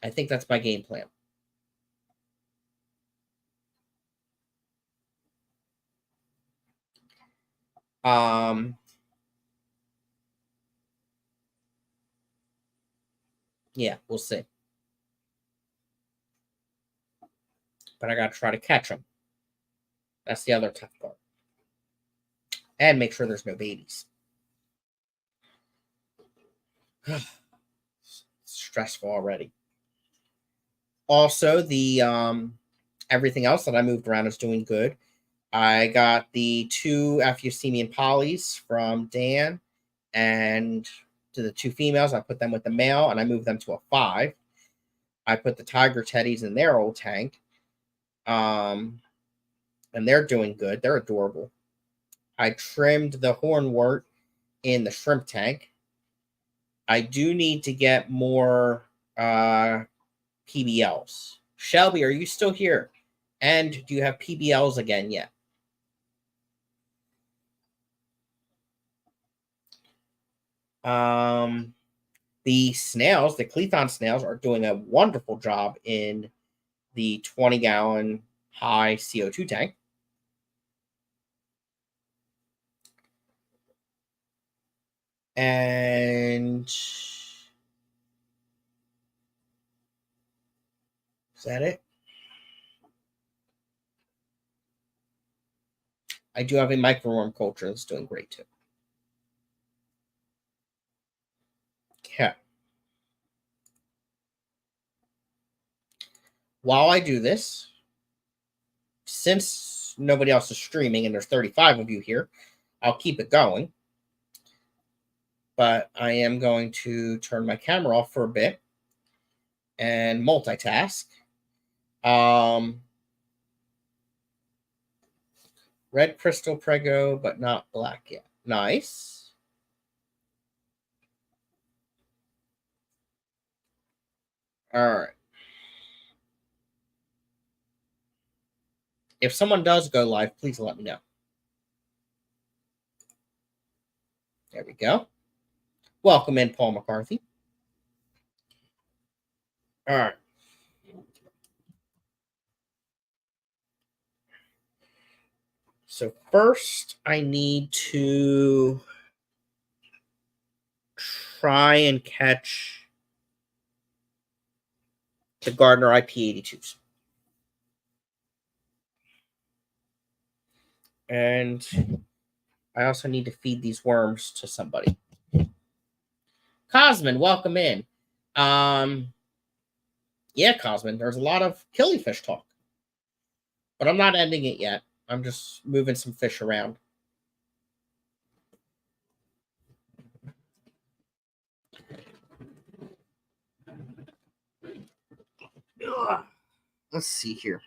I think that's my game plan. Yeah, we'll see. But I got to try to catch them. That's the other tough part. And make sure there's no babies. Stressful already. Also, the everything else that I moved around is doing good. I got the 2 Afusemian polys from Dan, and to the 2 females, I put them with the male, and I moved them to a 5. I put the tiger teddies in their old tank, and they're doing good. They're adorable. I trimmed the hornwort in the shrimp tank. I do need to get more PBLs. Shelby, are you still here? And do you have PBLs again yet? The snails, the Clethon snails, are doing a wonderful job in the 20-gallon high CO2 tank. And is that it? I do have a microworm culture that's doing great too. Okay. While I do this, since nobody else is streaming and there's 35 of you here, I'll keep it going. But I am going to turn my camera off for a bit and multitask. Red crystal prego, but not black yet. Nice. All right. If someone does go live, please let me know. There we go. Welcome in, Paul McCarthy. All right. So first, I need to try and catch the Gardner IP82s. And I also need to feed these worms to somebody. Cosman, welcome in. Yeah, Cosman, there's a lot of Killifish talk, but I'm not ending it yet. I'm just moving some fish around. Ugh. Let's see here.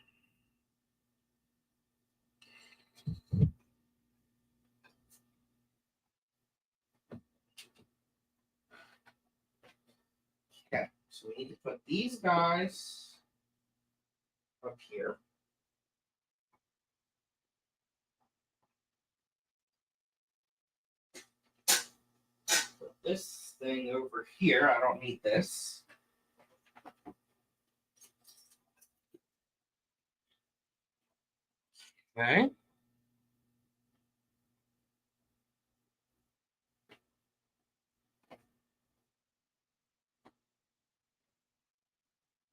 Okay, so we need to put these guys up here. Put this thing over here. I don't need this. Okay.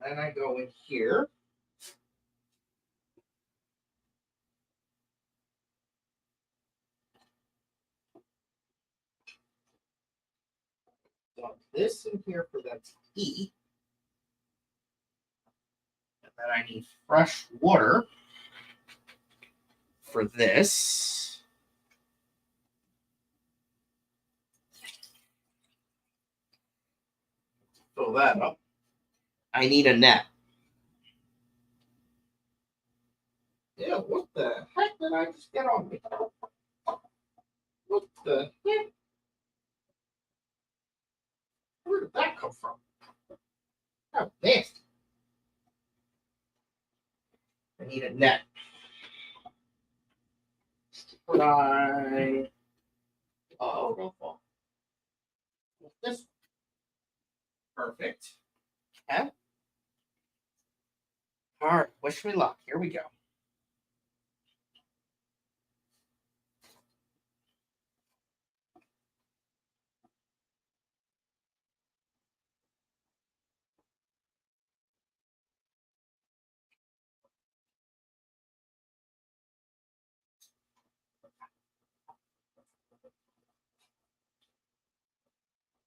Then I go in here. Dump this in here for them to eat. And then I need fresh water for this. Fill that up. I need a net. Yeah, what the heck did I just get on me? What the heck? Where did that come from? How nasty. I need a net. Right. Oh, don't fall. This. Perfect. Okay. All right. Wish me luck. Here we go.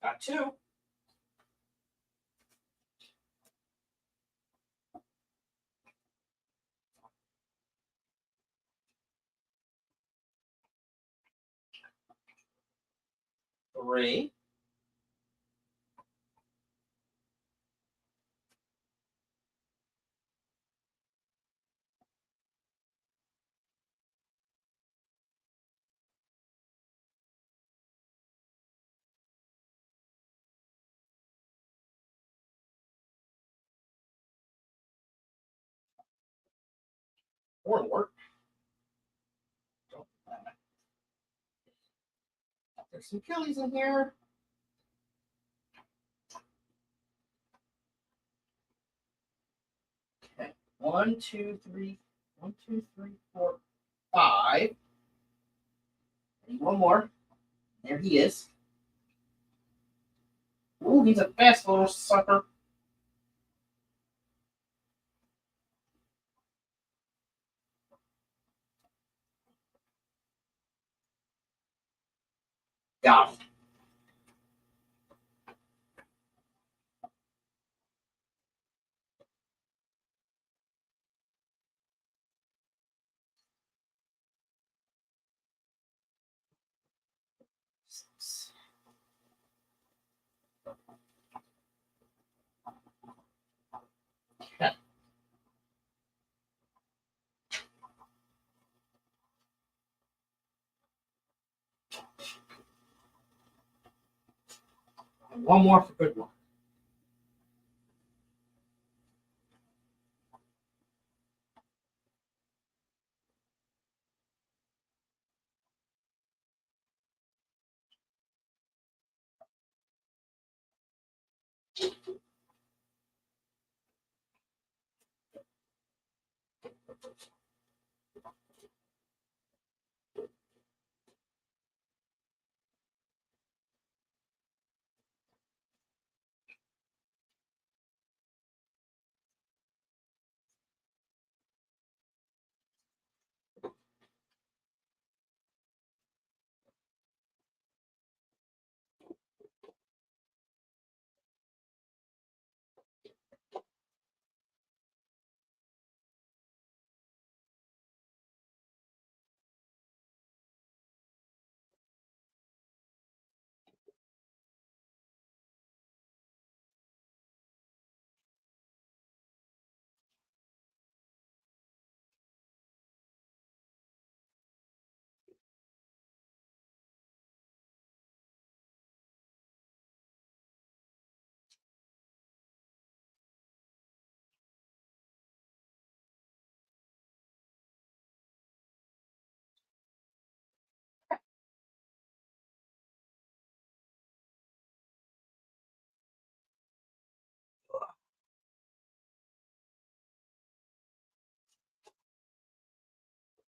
Got two. Three. Four more. There's some killies in here. Okay. 1, 2, 3. 1, 2, 3, 4, 5. And one more. There he is. Ooh, he's a fast little sucker. Got him. Okay. And one more for good luck.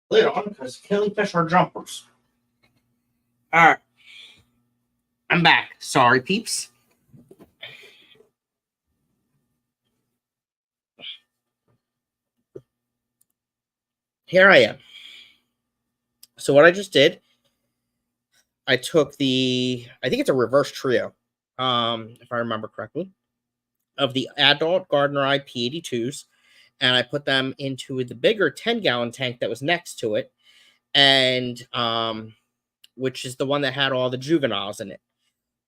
lid on because killifish are jumpers. All right. I'm back. Sorry, peeps. Here I am. So what I just did, I took I think it's a reverse trio, if I remember correctly, of the adult Gardner Eye P82s, and I put them into the bigger 10-gallon tank that was next to it, and which is the one that had all the juveniles in it.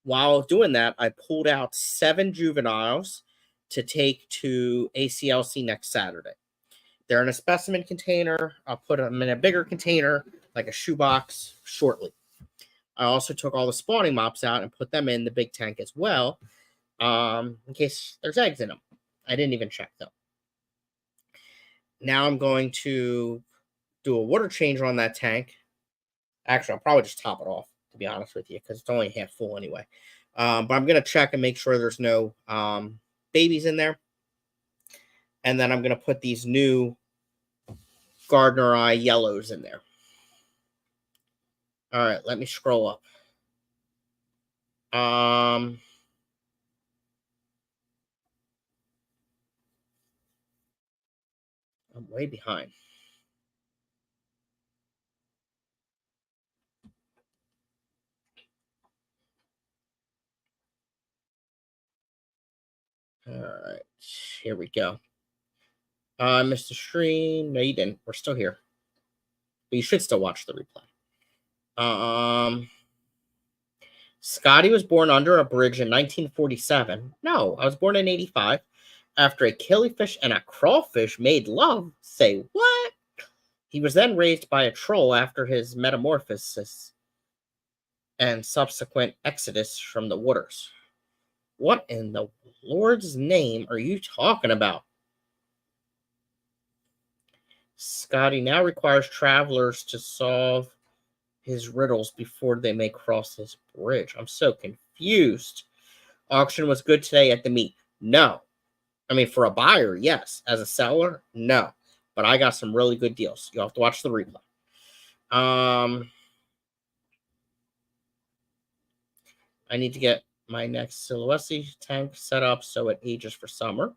While doing that, I pulled out 7 juveniles to take to ACLC next Saturday. They're in a specimen container. I'll put them in a bigger container, like a shoebox, shortly. I also took all the spawning mops out and put them in the big tank as well, in case there's eggs in them. I didn't even check, though. Now I'm going to do a water change on that tank. Actually, I'll probably just top it off, to be honest with you, because it's only half full anyway. But I'm going to check and make sure there's no babies in there. And then I'm going to put these new Gardner Eye yellows in there. All right, let me scroll up. I'm way behind. All right, here we go. Missed the stream. No, you didn't. We're still here. But you should still watch the replay. Scotty was born under a bridge in 1947. No, I was born in 85. After a killifish and a crawfish made love. Say what? He was then raised by a troll after his metamorphosis and subsequent exodus from the waters. What in the Lord's name are you talking about? Scotty now requires travelers to solve his riddles before they may cross his bridge. I'm so confused. Auction was good today at the meet. No. I mean, for a buyer, yes. As a seller, no. But I got some really good deals. You'll have to watch the replay. I need to get my next Silhouette tank set up so it ages for summer.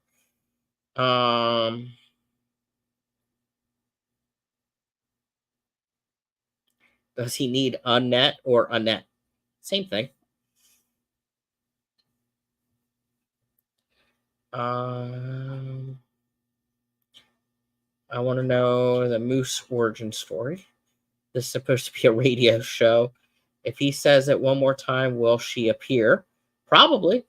Does he need a net or a net? Same thing. I want to know the moose origin story. This is supposed to be a radio show. If he says it one more time, will she appear? Probably.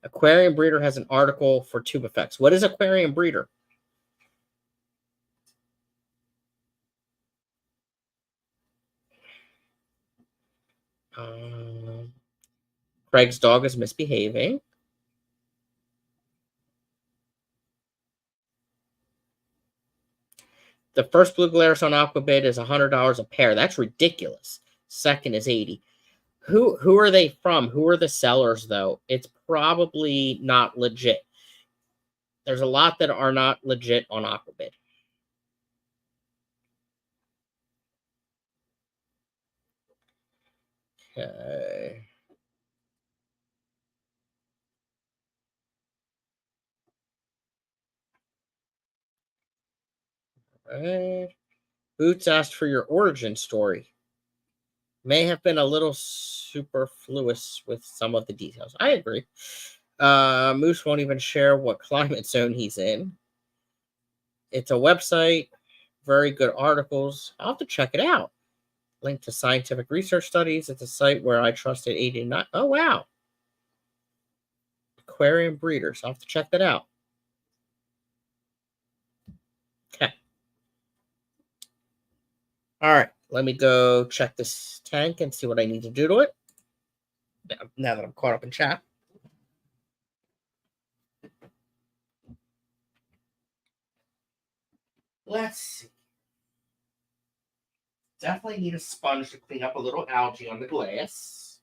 Aquarium Breeder has an article for tube effects. What is Aquarium Breeder? Craig's dog is misbehaving. The first blue Glarus on Aquabid is $100 a pair. That's ridiculous. Second is $80. Who are they from? Who are the sellers, though? It's probably not legit. There's a lot that are not legit on Aquabid. Okay. Boots asked for your origin story. May have been a little superfluous with some of the details. I agree. Moose won't even share what climate zone he's in. It's a website, very good articles. I'll have to check it out. Link to scientific research studies. It's a site where I trusted 89. Oh, wow. Aquarium Breeders. I'll have to check that out. Okay. All right. Let me go check this tank and see what I need to do to it. Now that I'm caught up in chat. Let's see. Definitely need a sponge to clean up a little algae on the glass.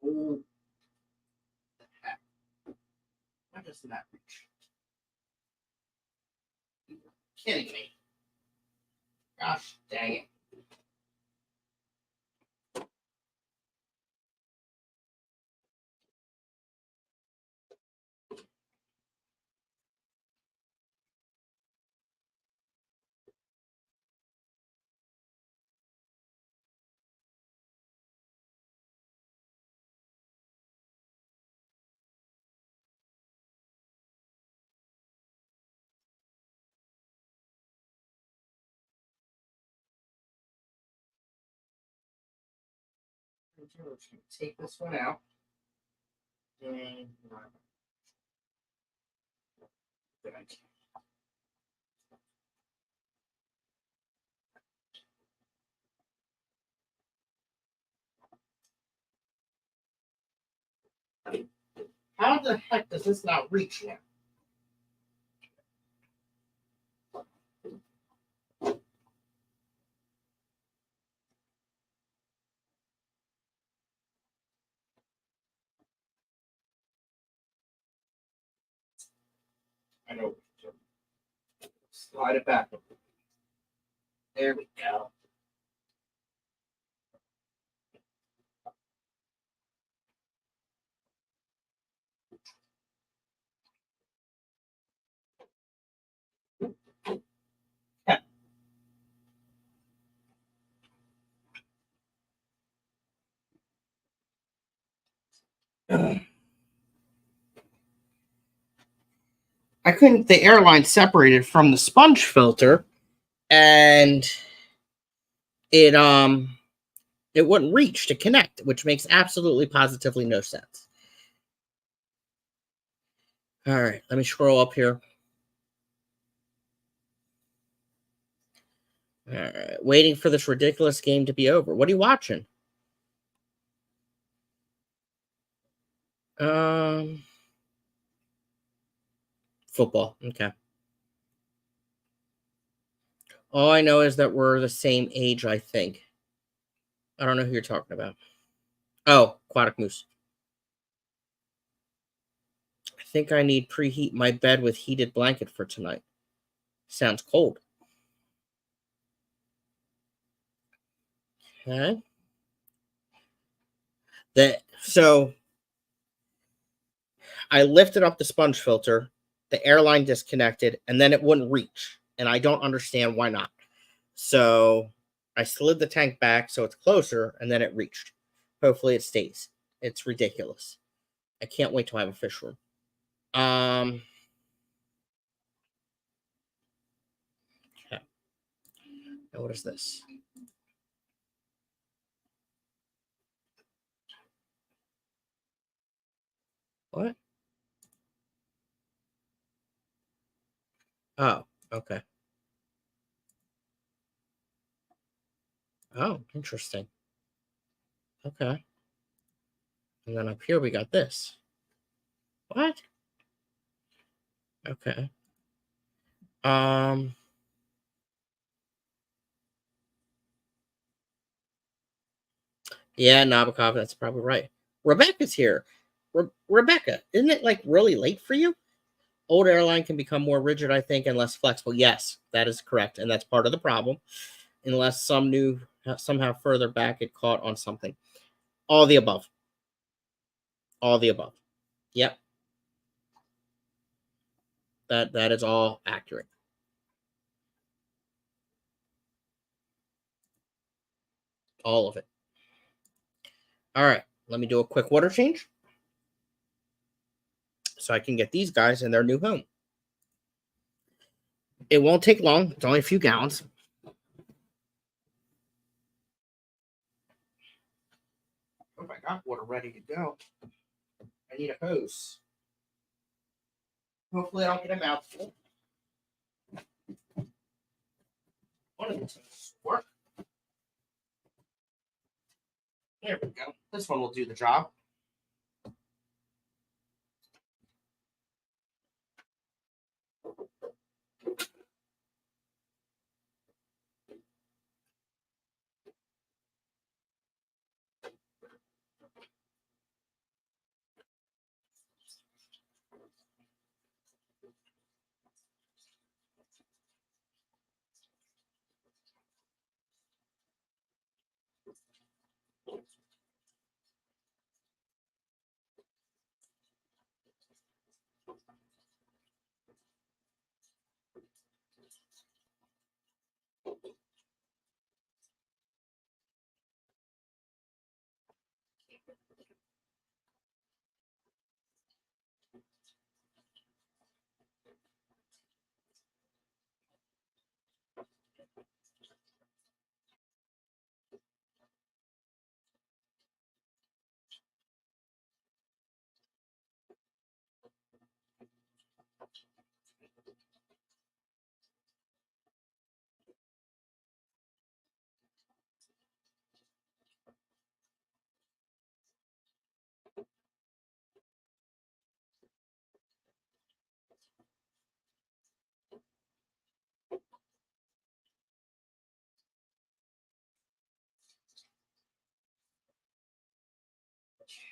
Ooh, the heck? Why doesn't that reach? You're kidding me. Gosh dang it. We're just going to take this one out. And good idea. How the heck does this not reach now? I know. Slide it back. There we go. I couldn't. The airline separated from the sponge filter, and it wouldn't reach to connect, which makes absolutely positively no sense. All right, let me scroll up here. All right, waiting for this ridiculous game to be over. What are you watching? Football. Okay. All I know is that we're the same age, I think. I don't know who you're talking about. Oh, Aquatic Moose. I think I need preheat my bed with heated blanket for tonight. Sounds cold. Okay. So I lifted up the sponge filter, the airline disconnected, and then it wouldn't reach. And I don't understand why not. So I slid the tank back so it's closer, and then it reached. Hopefully it stays. It's ridiculous. I can't wait till I have a fish room. Okay. Now what is this? What? Oh, okay. Oh, interesting. Okay. And then up here we got this. What? Okay. Yeah, Nabokov, that's probably right. Rebecca's here. Rebecca, isn't it like really late for you? Old airline can become more rigid, I think, and less flexible. Yes, that is correct, and that's part of the problem. Unless some new somehow further back it caught on something. All the above. All the above. Yep. That is all accurate. All of it. All right. Let me do a quick water change so I can get these guys in their new home. It won't take long. It's only a few gallons. Oh, I got water ready to go. I need a hose. Hopefully, I don't get a mouthful. One of these work. There we go. This one will do the job.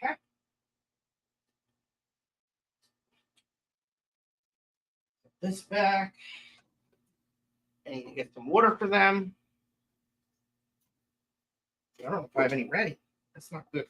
Okay. Put this back. I need to get some water for them. I don't know if I have any ready. That's not good.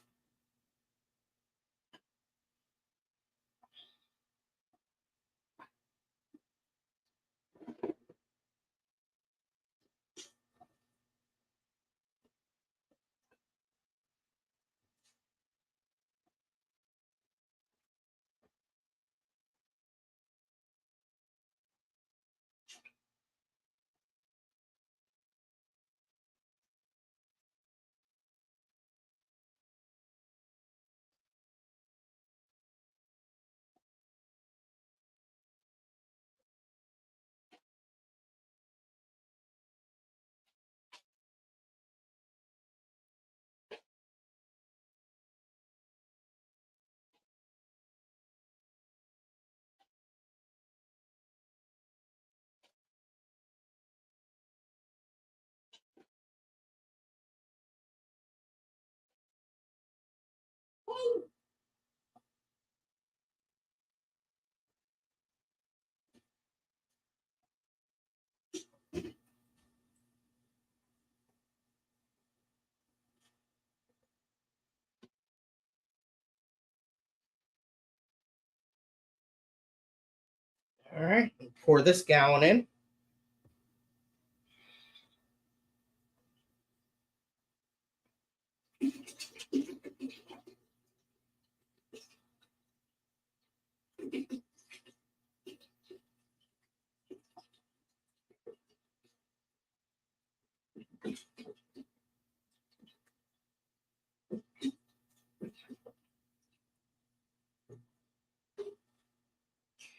All right. Pour this gallon in.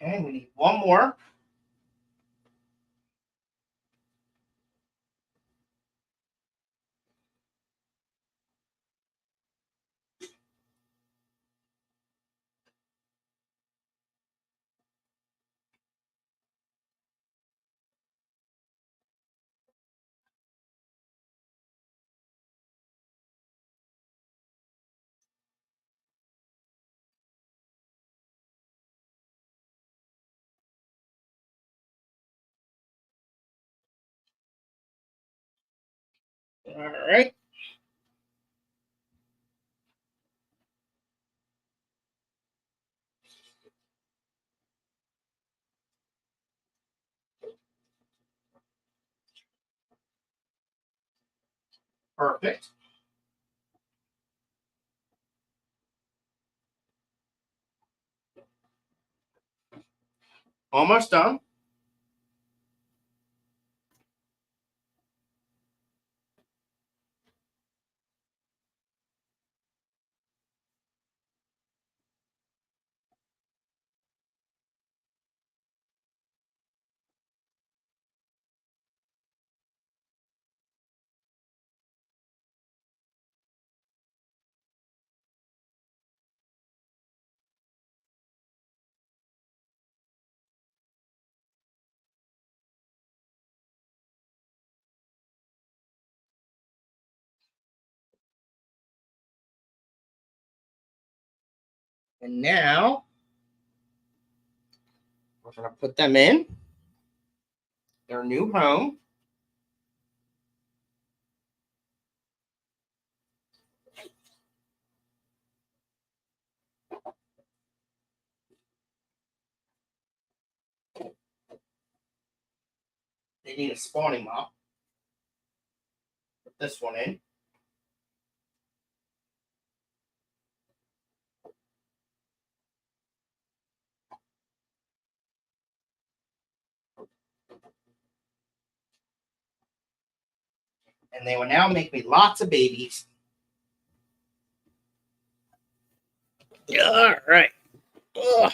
Okay, we need one more. All right. Perfect. Almost done. And now we're going to put them in their new home. They need a spawning mop. Put this one in. And they will now make me lots of babies. All right. Ugh.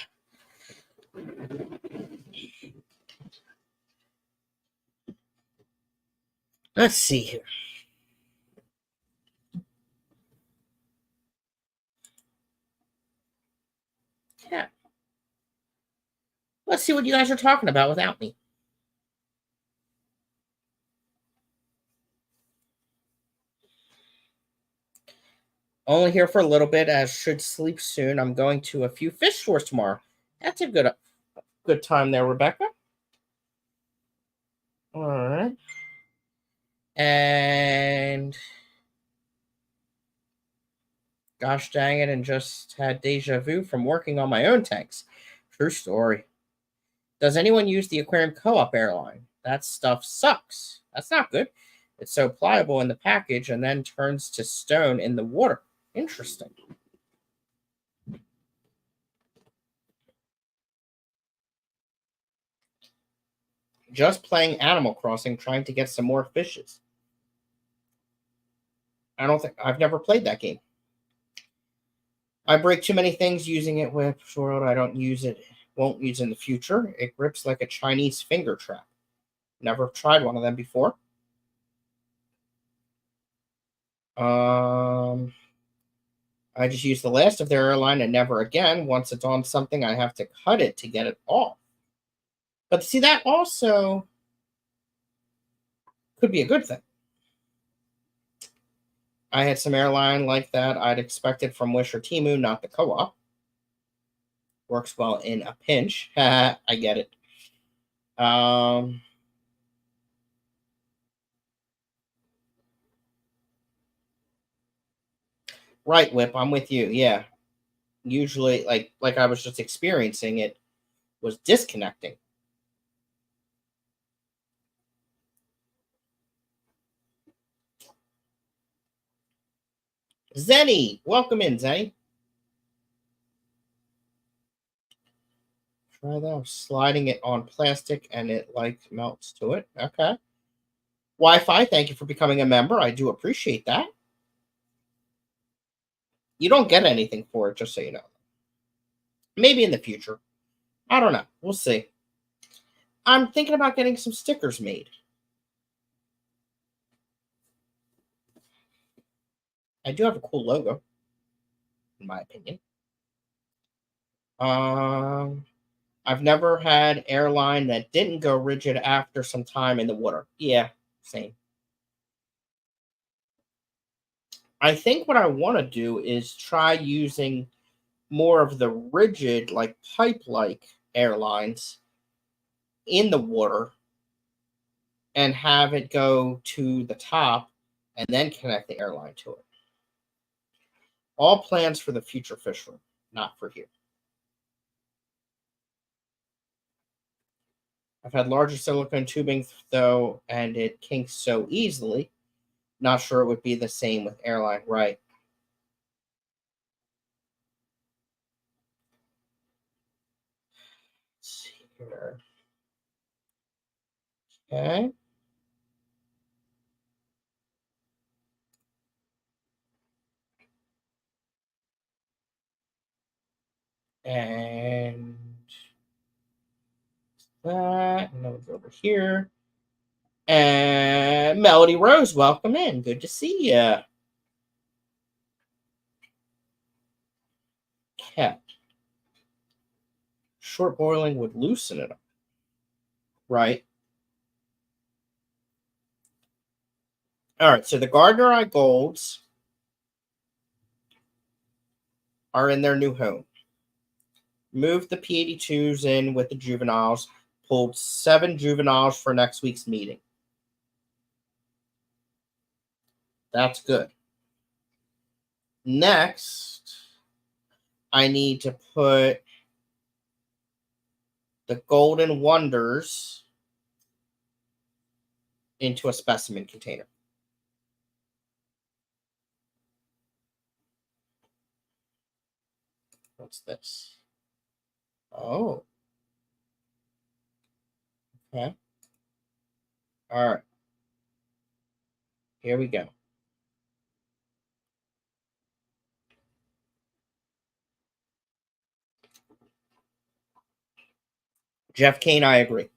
Let's see here. Yeah. Let's see what you guys are talking about without me. Only here for a little bit, as should sleep soon. I'm going to a few fish stores tomorrow. That's a good time there, Rebecca. All right. And gosh dang it, and just had deja vu from working on my own tanks. True story. Does anyone use the Aquarium Co-op airline? That stuff sucks. That's not good. It's so pliable in the package and then turns to stone in the water. Interesting. Just playing Animal Crossing, trying to get some more fishes. I've never played that game. I break too many things using it with Sword. I don't use it, won't use in the future. It grips like a Chinese finger trap. Never tried one of them before. I just use the last of their airline and never again. Once it's on something, I have to cut it to get it off. But see, that also could be a good thing. I had some airline like that I'd expected from Wish or Temu, not the co-op. Works well in a pinch. I get it. Right, Whip, I'm with you. Yeah. Usually, like I was just experiencing it, was disconnecting. Zenny, welcome in, Zenny. Try that. Sliding it on plastic and it melts to it. Okay. Wi-Fi, thank you for becoming a member. I do appreciate that. You don't get anything for it, just so you know. Maybe in the future. I don't know. We'll see. I'm thinking about getting some stickers made. I do have a cool logo, in my opinion. I've never had airline that didn't go rigid after some time in the water. Yeah, same. I think what I want to do is try using more of the rigid, like pipe-like airlines in the water and have it go to the top and then connect the airline to it. All plans for the future fish room, not for here. I've had larger silicone tubing though, and it kinks so easily. Not sure it would be the same with airline, right? Let's see here. Okay. And that, and then we'll go over here. And Melody Rose, welcome in. Good to see you. Cat. Short boiling would loosen it up. Right. All right. So the Gardner Eye Golds are in their new home. Moved the P82s in with the juveniles. Pulled 7 juveniles for next week's meeting. That's good. Next, I need to put the Golden Wonders into a specimen container. What's this? Oh. Okay. All right. Here we go. Jeff Kane, I agree.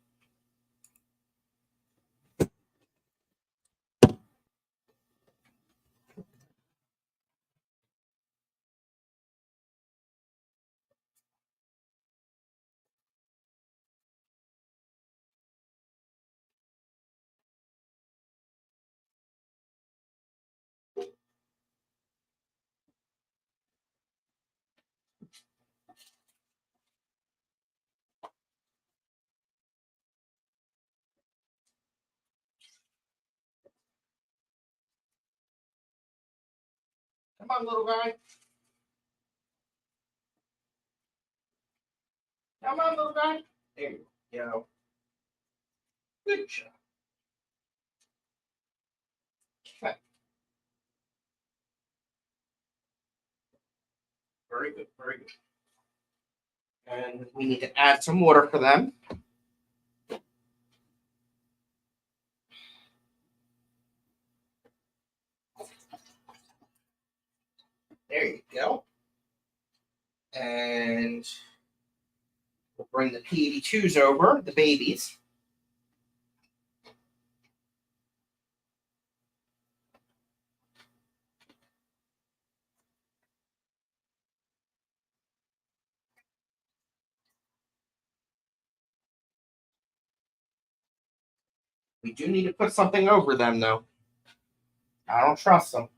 Come on, little guy. Come on, little guy. There you go. Good job. Okay. Very good, very good. And we need to add some water for them. There you go. And we'll bring the P82s over, the babies. We do need to put something over them, though. I don't trust them.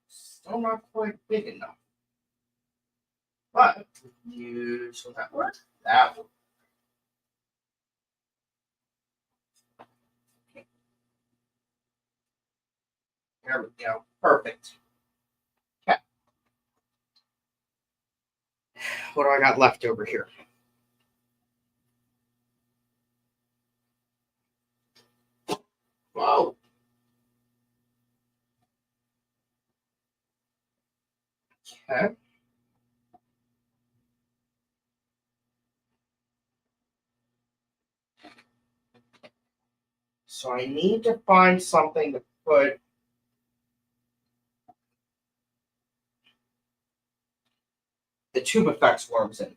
Still not quite big enough. But use will that work? That will. There we go. Perfect. Okay. What do I got left over here? Whoa. Okay. So I need to find something to put the tube effects worms in.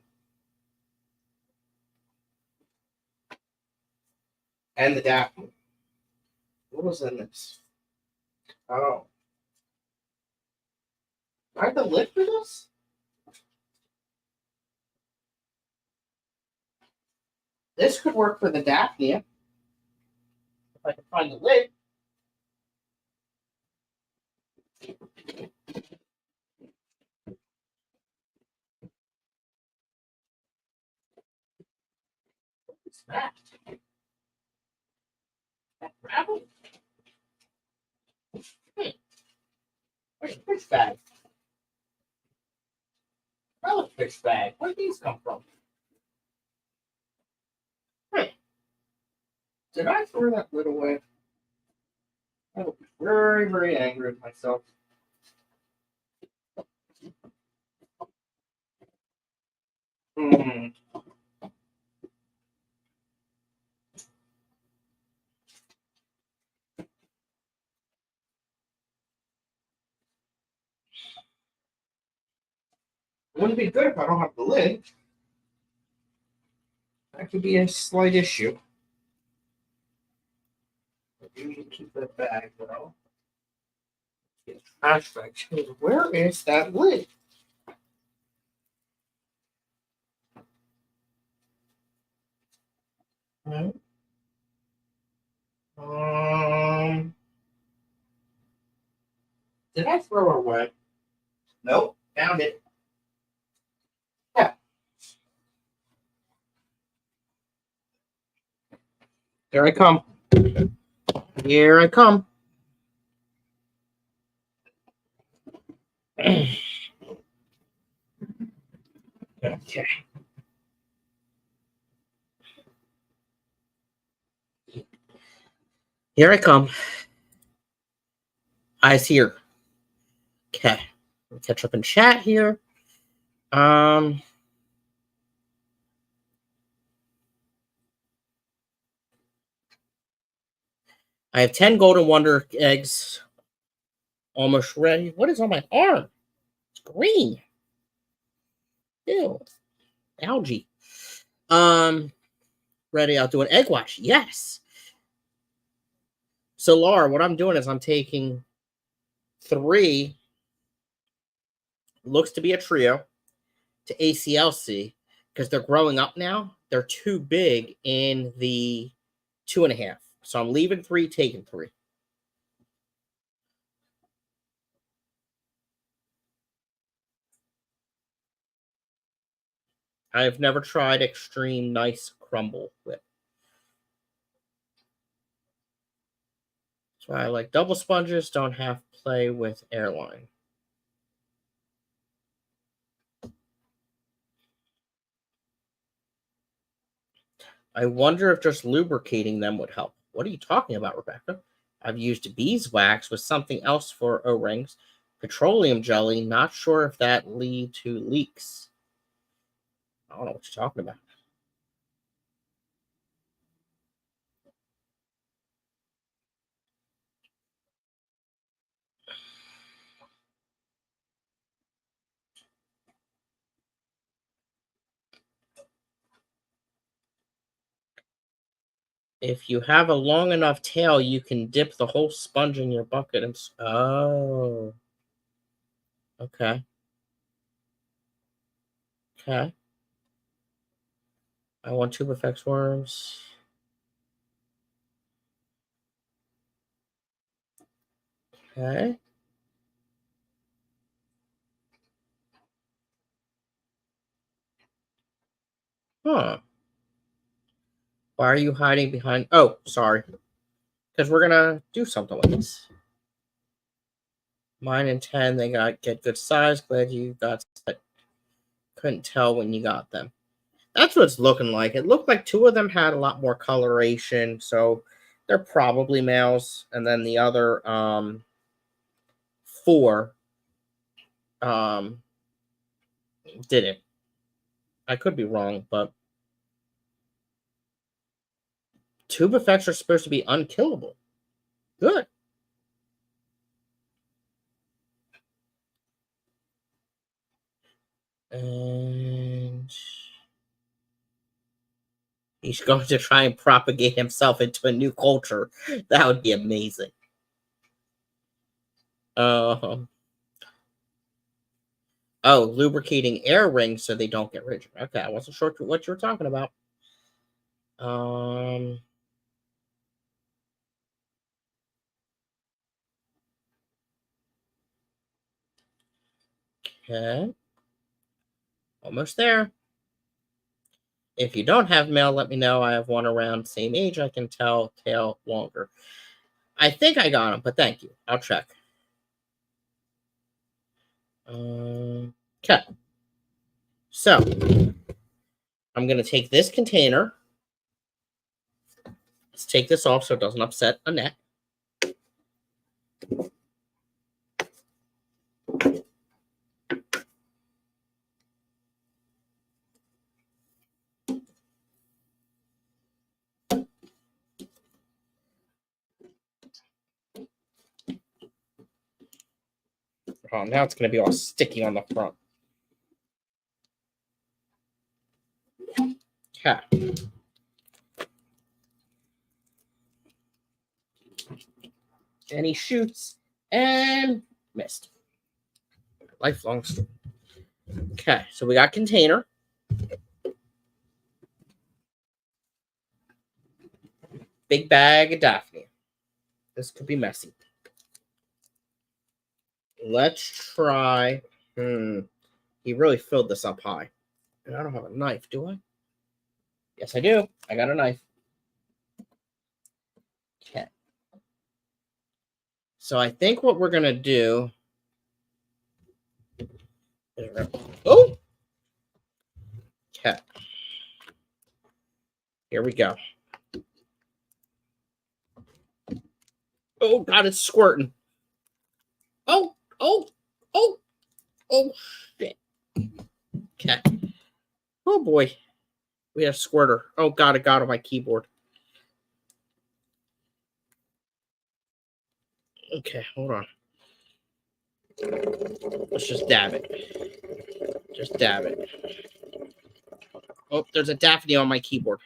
And the Daphne. What was in this? Oh. I have the lid for this? This could work for the Daphne. If I can find the lid. What's that? That gravel? Where's the fish bag? Relic fish bag. Where did these come from? Did I throw that lid away? I will be very, very angry with myself. Hmm. It wouldn't be good if I don't have the lid. That could be a slight issue. I do need to keep that bag, though. Get a trash bag. Where is that lid? Hmm. Did I throw it away? Nope. Found it. Yeah. Here I come. Here I come. Okay. Here I come. Eyes here. Okay. Catch up in chat here. I have 10 Golden Wonder eggs almost ready. What is on my arm? It's green. Ew. Algae. Ready. I'll do an egg wash. Yes. So, Laura, what I'm doing is I'm taking 3, looks to be a trio, to ACLC because they're growing up now. They're too big in the 2.5. So I'm leaving 3, taking 3. I've never tried extreme nice crumble whip. That's why I like double sponges. Don't have to play with airline. I wonder if just lubricating them would help. What are you talking about, Rebecca? I've used beeswax with something else for O-rings. Petroleum jelly. Not sure if that lead to leaks. I don't know what you're talking about. If you have a long enough tail, you can dip the whole sponge in your bucket and... Oh. Okay. Okay. I want tube effects worms. Okay. Huh. Why are you hiding behind... Oh, sorry. Because we're going to do something with this. Mine and 10, they get good size. Glad you got set. Couldn't tell when you got them. That's what it's looking like. It looked like 2 of them had a lot more coloration, so they're probably males. And then the other 4 didn't. I could be wrong, but tube effects are supposed to be unkillable. Good. And he's going to try and propagate himself into a new culture. That would be amazing. Oh, lubricating air rings so they don't get rigid. Okay, I wasn't sure what you were talking about. Okay. Almost there. If you don't have male, let me know. I have one around same age. I can tell tail longer. I think I got him, but thank you. I'll check. Okay. So I'm going to take this container. Let's take this off so it doesn't upset Annette. Oh, now it's going to be all sticky on the front. Okay. And he shoots and missed. Lifelong story. Okay, so we got container. Big bag of Daphne. This could be messy. Let's try. He really filled this up high. And I don't have a knife, do I? Yes, I do. I got a knife. Okay. So I think what we're going to do. Oh! Okay. Here we go. Oh, God, it's squirting. Oh, shit. Okay. Oh, boy. We have Squirter. Oh, God, it got on my keyboard. Okay, hold on. Let's just dab it. Just dab it. Oh, there's a Daphne on my keyboard.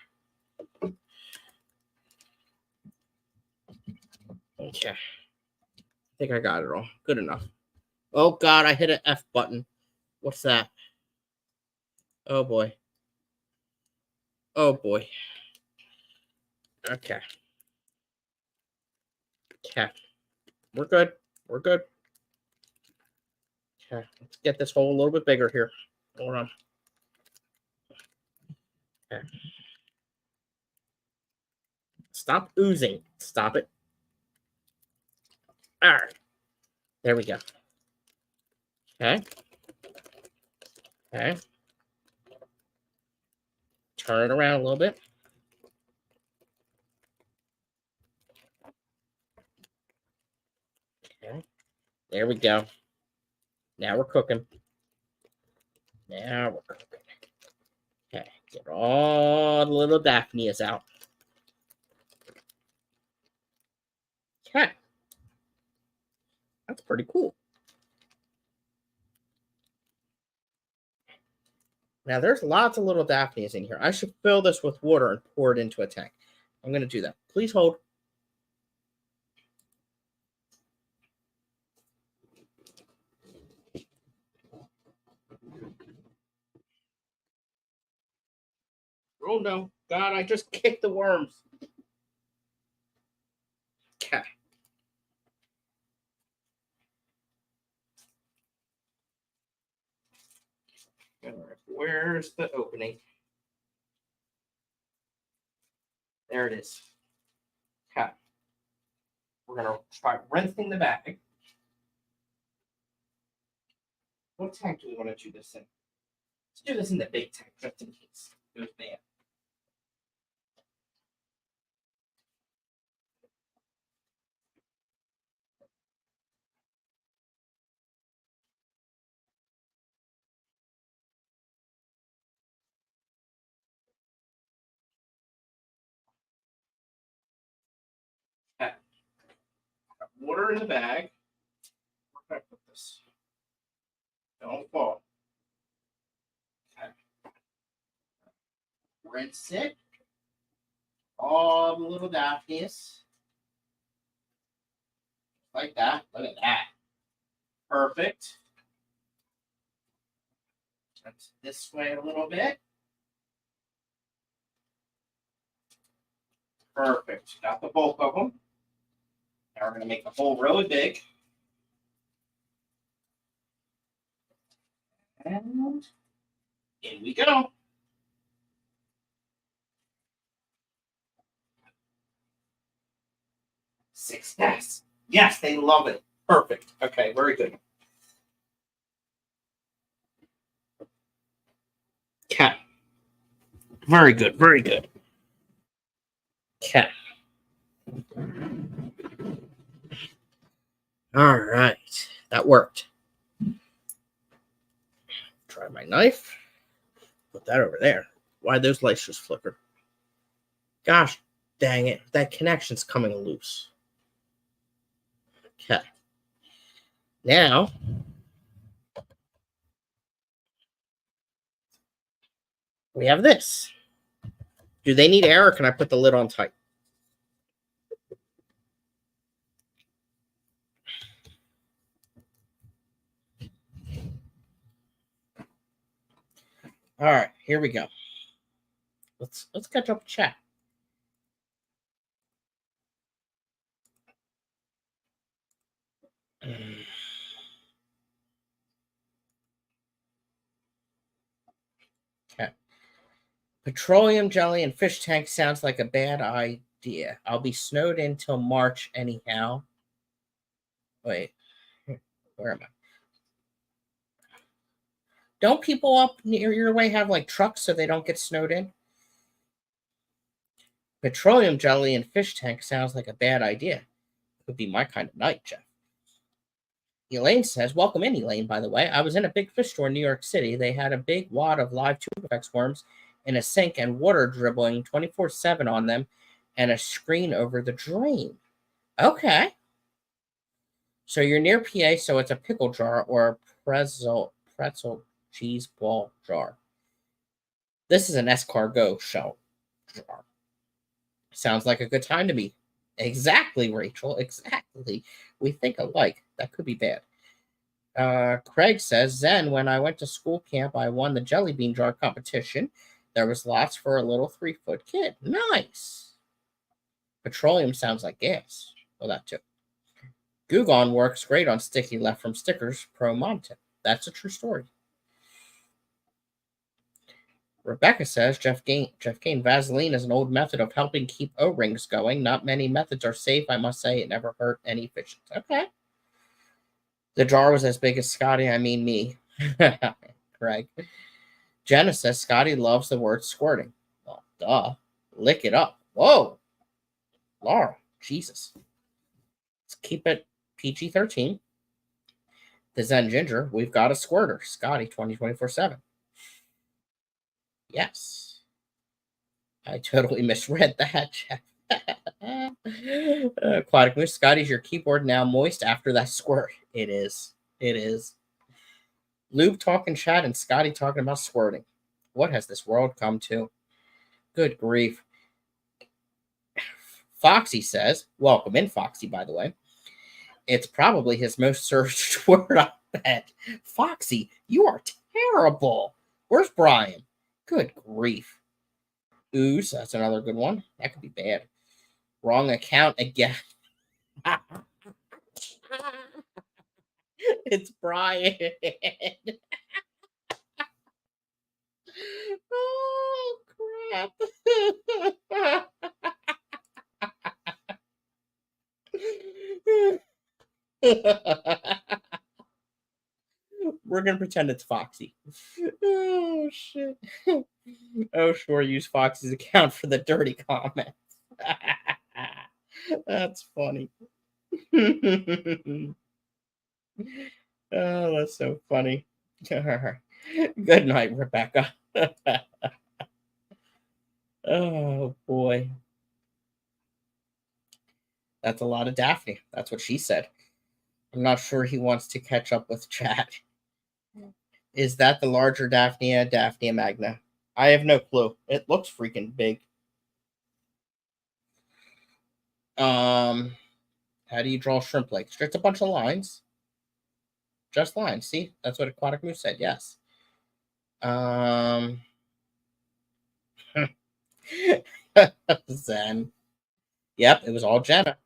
Okay. I think I got it all. Good enough. Oh, God, I hit an F button. What's that? Oh, boy. Oh, boy. Okay. Okay. We're good. We're good. Okay. Let's get this hole a little bit bigger here. Hold on. Okay. Stop oozing. Stop it. All right. There we go. Okay. Okay. Turn it around a little bit. Okay. There we go. Now we're cooking. Now we're cooking. Okay. Get all the little Daphnias out. Okay. That's pretty cool. Now there's lots of little Daphnias in here. I should fill this with water and pour it into a tank. I'm going to do that. Please hold. Oh no. God, I just kicked the worms. Okay. All right. Where's the opening? There it is. Okay. We're going to try rinsing the bag. What tank do we want to do this in? Let's do this in the big tank, just in case it goes bad. Okay. Got water in the bag. Where can I put this? Don't fall. Okay. Rinse it. All the little Daphnes. Like that. Look at that. Perfect. Turn it this way a little bit. Perfect. Got the bulk of them. Now we're going to make the hole really big. And in we go. Success. Yes, they love it. Perfect. Okay, very good. Okay. Very good. Very good. Okay. All right. That worked. Try my knife. Put that over there. Why those lights just flicker? Gosh dang it. That connection's coming loose. Okay. Now, we have this. Do they need air or can I put the lid on tight? All right, here we go. Let's catch up chat. Okay. Petroleum jelly and fish tank sounds like a bad idea. I'll be snowed in till March anyhow. Wait, where am I? Don't people up near your way have like trucks so they don't get snowed in? Petroleum jelly and fish tank sounds like a bad idea. Could be my kind of night, Jeff. Elaine says, welcome in, Elaine, by the way. I was in a big fish store in New York City. They had a big wad of live tubifex worms in a sink and water dribbling 24/7 on them and a screen over the drain. Okay. So you're near PA, so it's a pickle jar or a pretzel cheese ball jar. This is an escargot shell jar. Sounds like a good time to me. Exactly, Rachel. Exactly. We think alike. That could be bad. Craig says, Zen, when I went to school camp, I won the jelly bean jar competition. There was lots for a little 3-foot kid. Nice. Petroleum sounds like gas. Well, that too. Gugon works great on sticky left from stickers. Pro mom tip. That's a true story. Rebecca says Jeff Kane Vaseline is an old method of helping keep O-rings going. Not many methods are safe. I must say it never hurt any fishes. Okay. The jar was as big as Scotty. I mean me. Craig. Jenna says Scotty loves the word squirting. Well, duh. Lick it up. Whoa. Laura. Jesus. Let's keep it PG-13. The Zen Ginger. We've got a squirter. Scotty 2024/7. Yes. I totally misread that, Jeff. Aquatic Moose. Scotty's your keyboard now moist after that squirt. It is. It is. Lube talking chat and Scotty talking about squirting. What has this world come to? Good grief. Foxy says, welcome in, Foxy, by the way. It's probably his most searched word, I bet. Foxy, you are terrible. Where's Brian? Good grief. Ooze, that's another good one. That could be bad. Wrong account again. It's Brian. Oh, crap. We're going to pretend it's Foxy. Oh, shit. Oh, sure. Use Foxy's account for the dirty comments. That's funny. Oh, that's so funny. Good night, Rebecca. Oh, boy. That's a lot of Daphne. That's what she said. I'm not sure he wants to catch up with chat. Is that the larger Daphnia, Daphnia magna? I have no clue. It looks freaking big. How do you draw shrimp legs? Just a bunch of lines. Just lines. See, that's what Aquatic Moose said. Yes. Zen. Yep, it was all Jenna.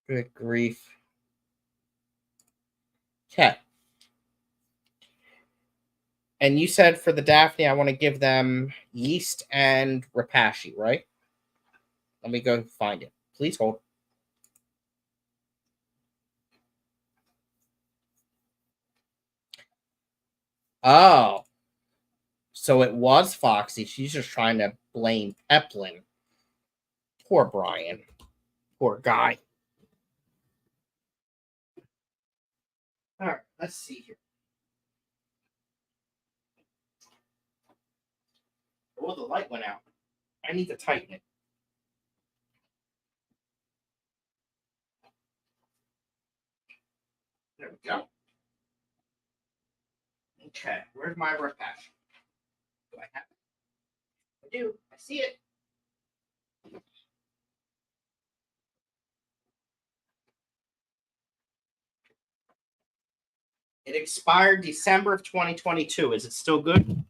Good grief. Okay. And you said for the Daphne, I want to give them yeast and rapashi, right? Let me go find it. Please hold. Oh. So it was Foxy. She's just trying to blame Peplin. Poor Brian. Poor guy. All right, let's see here. Oh, the light went out. I need to tighten it. There we go. Okay, where's my rapashi? Do I have it? I do. I see it. It expired December of 2022. Is it still good?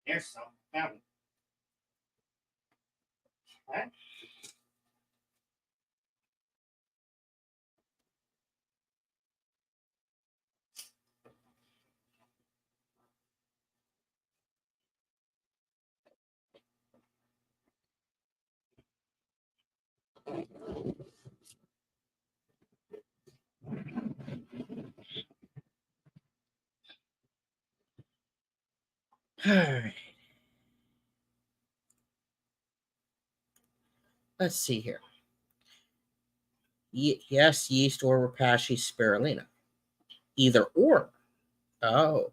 There's some. Found it. Okay. All right. Let's see here. Yes, yeast or Rapace spirulina. Either or. Oh.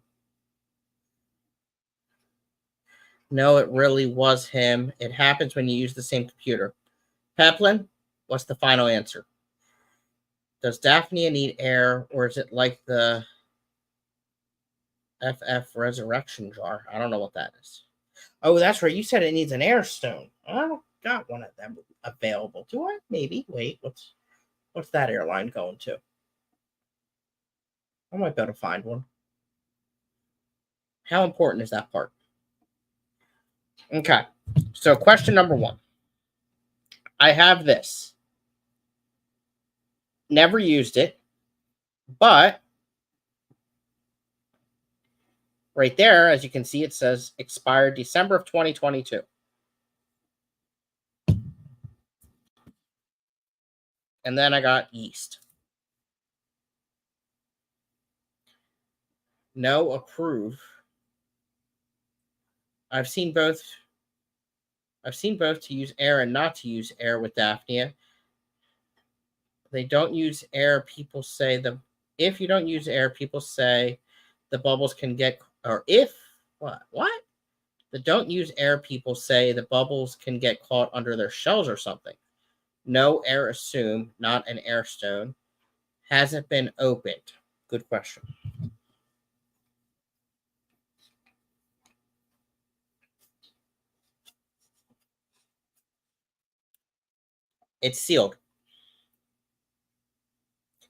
No, it really was him. It happens when you use the same computer. Peplin, what's the final answer? Does Daphnia need air, or is it like the FF resurrection jar? I don't know what that is. Oh, that's right. You said it needs an air stone. I don't got one of them available. Do I? Maybe. Wait, what's that airline going to? I might be able to find one. How important is that part? Okay. So question number 1. I have this. Never used it, but right there, as you can see, it says expired December of 2022. And then I got yeast. No, approve. I've seen both. I've seen both to use air and not to use air with Daphnia. They don't use air. People say if you don't use air, people say the bubbles can get, or if what? The don't use air people say the bubbles can get caught under their shells or something. No air assumed, not an air stone. Hasn't been opened. Good question. It's sealed.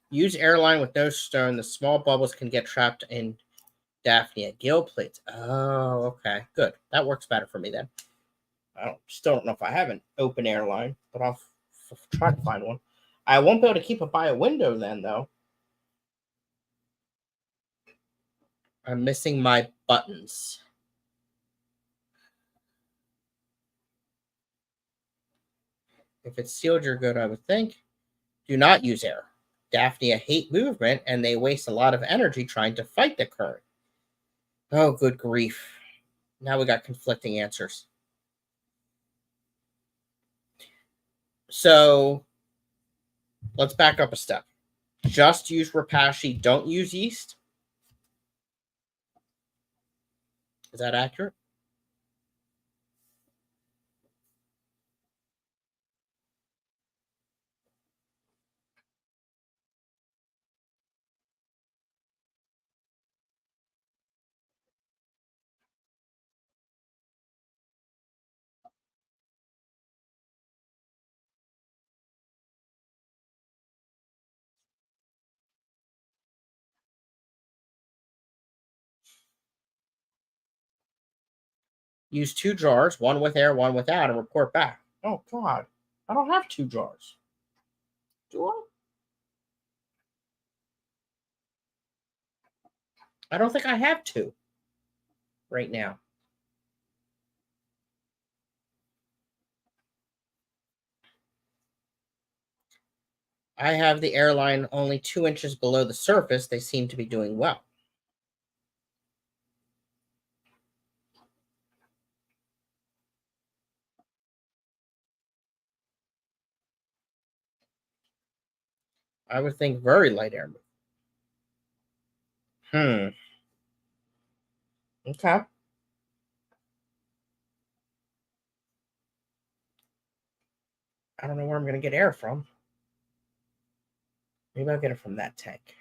Use airline with no stone. The small bubbles can get trapped in Daphnia gill plates. Oh, okay. Good. That works better for me then. Still don't know if I have an open airline, but I'll try to find one. I won't be able to keep it by a window then, though. I'm missing my buttons. If it's sealed, you're good, I would think. Do not use air. Daphnia hate movement, and they waste a lot of energy trying to fight the current. Oh, good grief. Now we got conflicting answers. So let's back up a step. Just use Rapace, don't use yeast. Is that accurate? Use 2 jars, one with air, one without, and report back. Oh, God. I don't have 2 jars. Do I? I don't think I have 2 right now. I have the airline only 2 inches below the surface. They seem to be doing well. I would think very light air. Okay. I don't know where I'm going to get air from. Maybe I'll get it from that tank.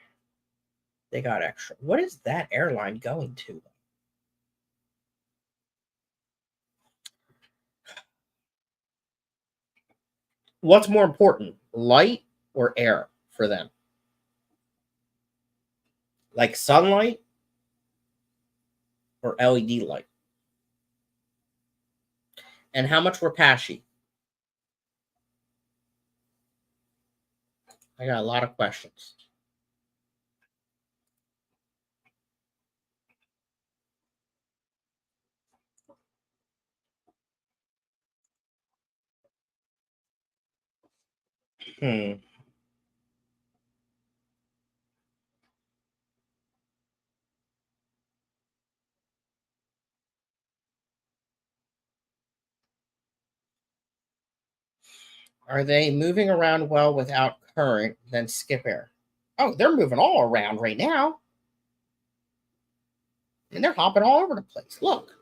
They got extra. What is that airline going to? What's more important, light or air for them? Like sunlight or LED light? And how much Rapace? I got a lot of questions. Hmm. Are they moving around well without current? Then skip air. Oh, they're moving all around right now. And they're hopping all over the place. Look.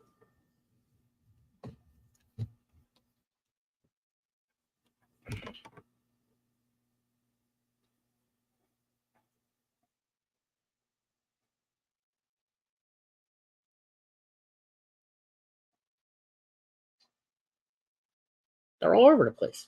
They're all over the place.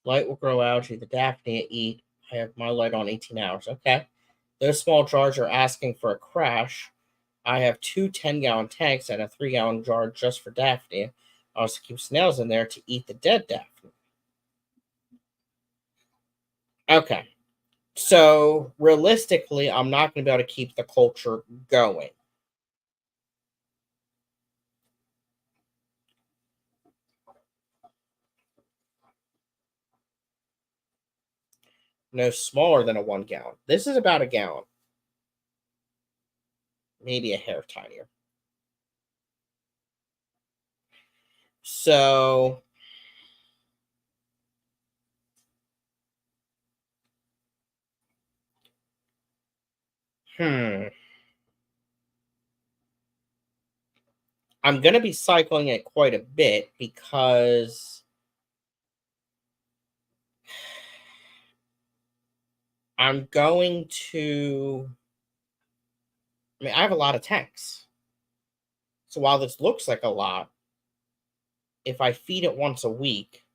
Light will grow algae. The Daphnia eat. I have my light on 18 hours. Okay. Those small jars are asking for a crash. I have two 10-gallon tanks and a 3-gallon jar just for Daphnia. I also keep snails in there to eat the dead Daphnia. Okay. So realistically, I'm not going to be able to keep the culture going. No smaller than a 1 gallon. This is about a gallon, maybe a hair tinier. So, I'm going to be cycling it quite a bit because I'm going to. I mean, I have a lot of tanks. So while this looks like a lot, if I feed it once a week,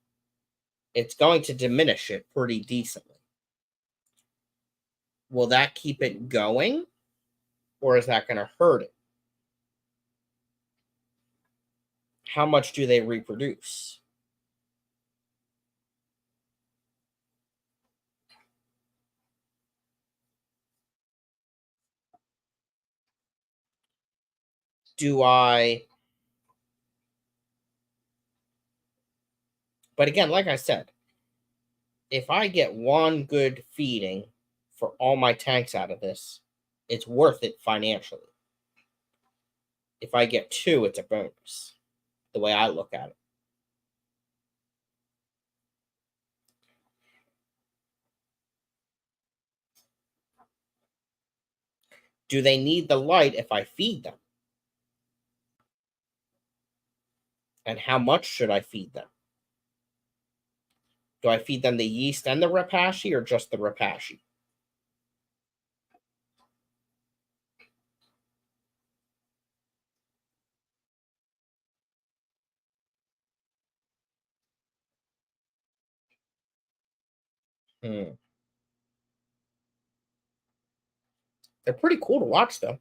it's going to diminish it pretty decently. Will that keep it going, or is that going to hurt it? How much do they reproduce? Do I. But again, like I said, if I get one good feeding for all my tanks out of this, it's worth it financially. If I get two, it's a bonus, the way I look at it. Do they need the light if I feed them? And how much should I feed them? Do I feed them the yeast and the rapashi or just the rapashi? Hmm. They're pretty cool to watch, though.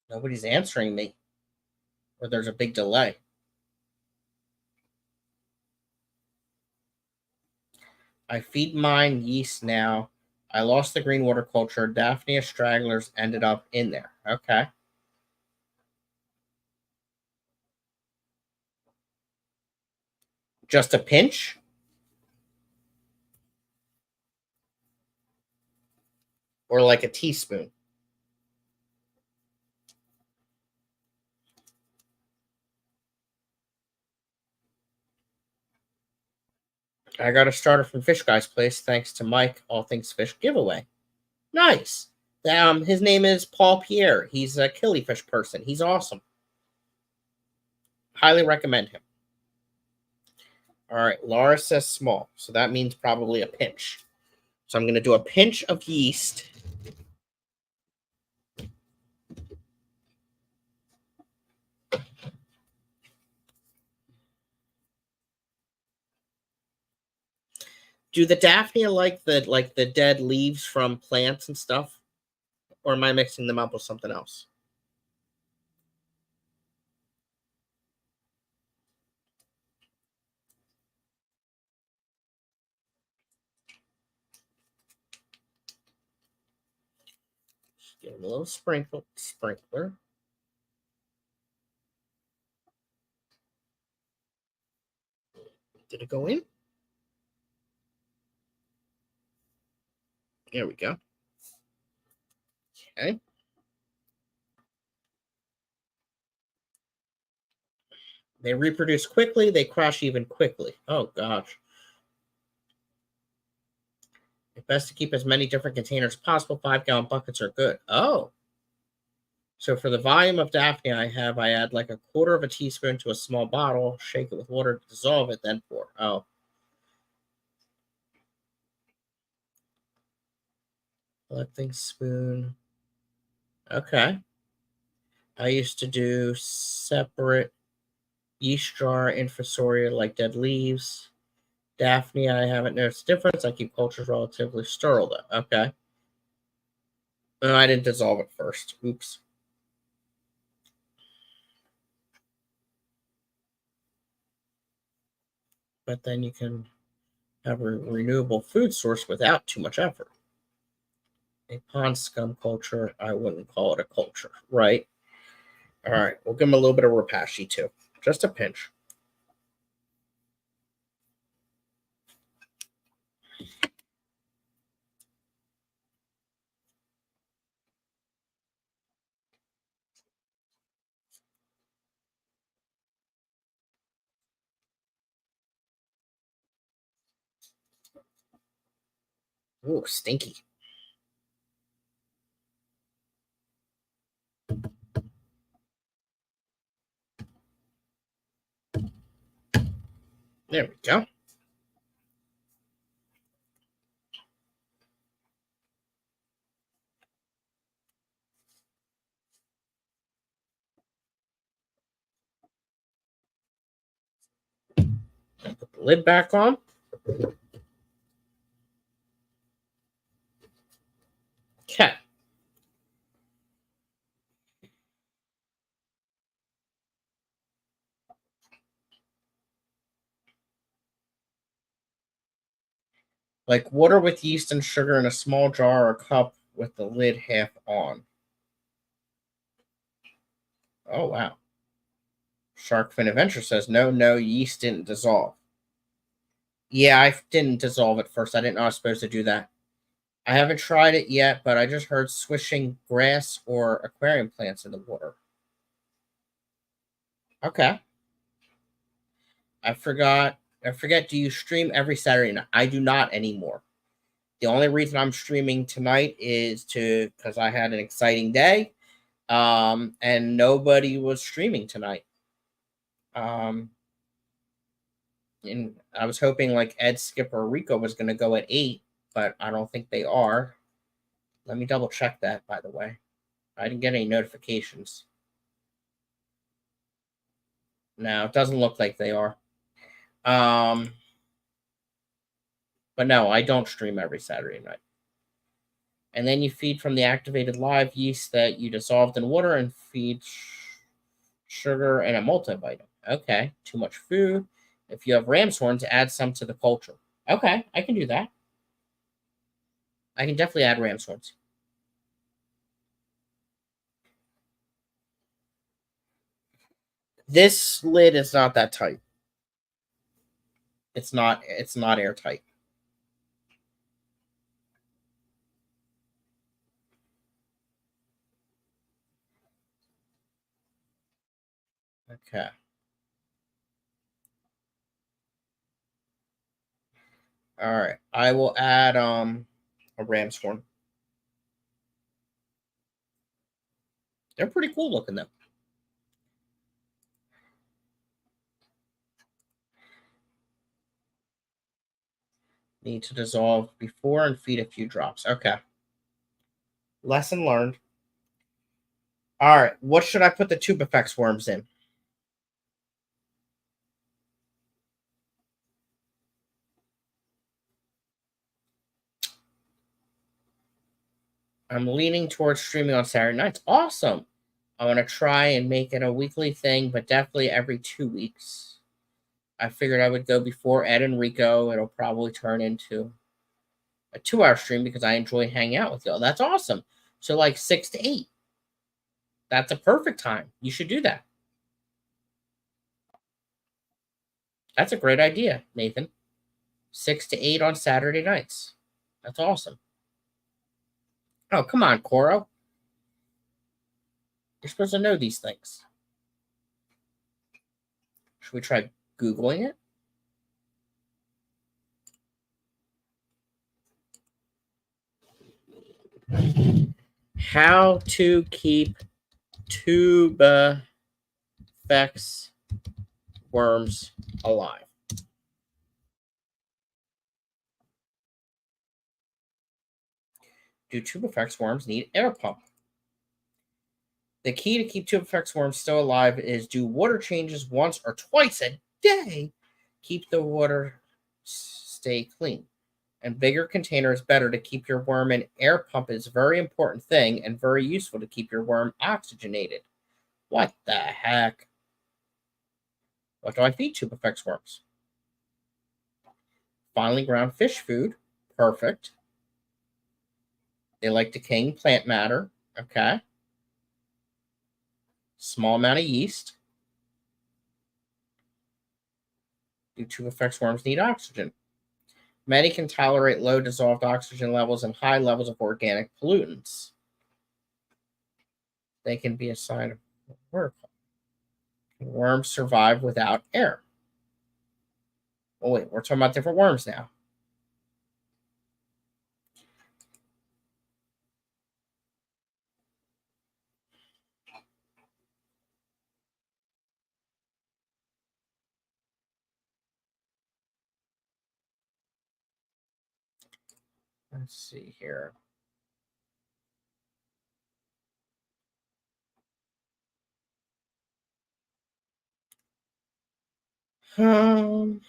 Nobody's answering me, or there's a big delay. I feed mine yeast now. I lost the green water culture. Daphnia stragglers ended up in there. Okay. Just a pinch? Or like a teaspoon? I got a starter from Fish Guy's Place thanks to Mike, All Things Fish giveaway. Nice. His name is Paul Pierre. He's a Killifish person. He's awesome. Highly recommend him. All right, Laura says small, so that means probably a pinch. So I'm going to do a pinch of yeast. Do the Daphnia like the dead leaves from plants and stuff? Or am I mixing them up with something else? Give them a little sprinkler. Did it go in? There we go. Okay. They reproduce quickly. They crash even quickly. Oh, gosh. It's best to keep as many different containers as possible. 5-gallon buckets are good. Oh. So for the volume of Daphne I add like a quarter of a teaspoon to a small bottle, shake it with water to dissolve it, then pour. Oh. Collecting spoon. Okay. I used to do separate yeast jar infusoria like dead leaves. Daphne, I haven't noticed a difference. I keep cultures relatively sterile though. Okay. No, I didn't dissolve it first. Oops. But then you can have a renewable food source without too much effort. A pond scum culture, I wouldn't call it a culture, right? All right, we'll give them a little bit of Rapashi too. Just a pinch. Ooh, stinky. There we go. Put the lid back on. Okay. Like water with yeast and sugar in a small jar or cup with the lid half on. Oh, wow. Sharkfin Adventure says, no, yeast didn't dissolve. Yeah, I didn't dissolve it first. I didn't know I was supposed to do that. I haven't tried it yet, but I just heard swishing grass or aquarium plants in the water. Okay. I forgot. I forget. Do you stream every Saturday night? I do not anymore. The only reason I'm streaming tonight is because I had an exciting day, and nobody was streaming tonight. And I was hoping like Ed, Skip, or Rico was going to go at 8, but I don't think they are. Let me double check that, by the way. I didn't get any notifications. No, it doesn't look like they are. But no, I don't stream every Saturday night. And then you feed from the activated live yeast that you dissolved in water and feed sugar and a multivitamin. Okay, too much food. If you have ram's horns, add some to the culture. Okay, I can do that. I can definitely add ram's horns. This lid is not that tight. It's not airtight. Okay. All right. I will add a ram's horn. They're pretty cool looking though. Need to dissolve before and feed a few drops. Okay. Lesson learned. All right. What should I put the tube effects worms in? I'm leaning towards streaming on Saturday nights. Awesome. I want to try and make it a weekly thing, but definitely every 2 weeks. I figured I would go before Ed and Rico. It'll probably turn into a 2 hour stream because I enjoy hanging out with y'all. That's awesome. So, like 6 to 8. That's a perfect time. You should do that. That's a great idea, Nathan. 6 to 8 on Saturday nights. That's awesome. Oh, come on, Coro. You're supposed to know these things. Should we try Googling it? How to keep tuba effects worms alive. Do tube effects worms need air pump? The key to keep tube effects worms still alive is do water changes once or twice a day. Keep the water stay clean. And bigger container is better to keep your worm in. Air pump is a very important thing and very useful to keep your worm oxygenated. What the heck? What do I feed tube effects worms? Finely ground fish food. Perfect. They like decaying plant matter. Okay. Small amount of yeast. Do tube effects worms need oxygen? Many can tolerate low dissolved oxygen levels and high levels of organic pollutants. They can be a sign of work. Worms survive without air. Oh, wait, we're talking about different worms now. Let's see here. Um,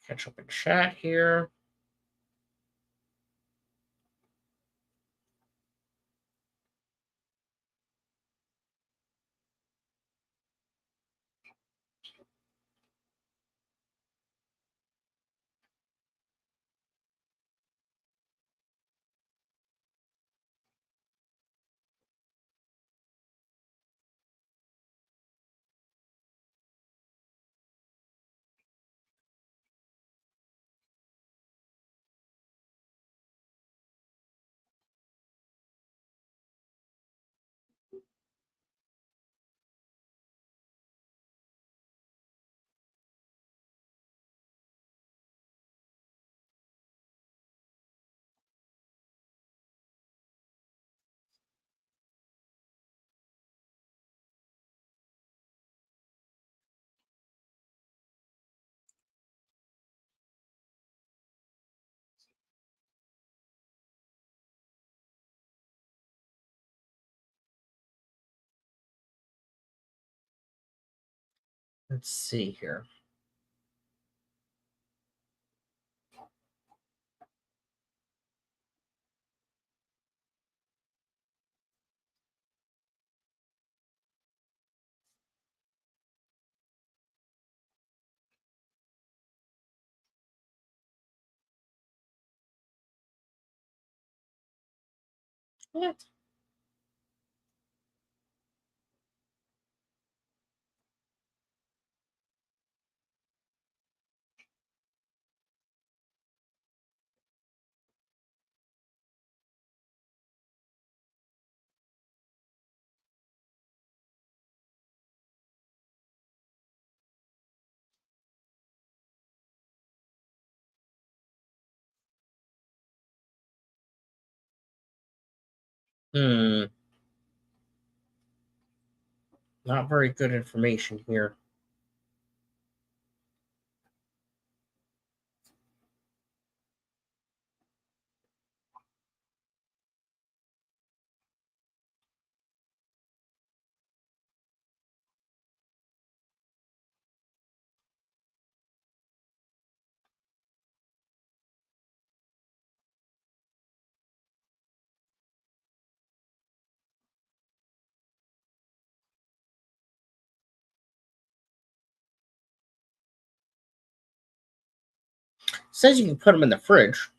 catch up in chat here. Let's see here. What? Hmm. Not very good information here. It says you can put them in the fridge.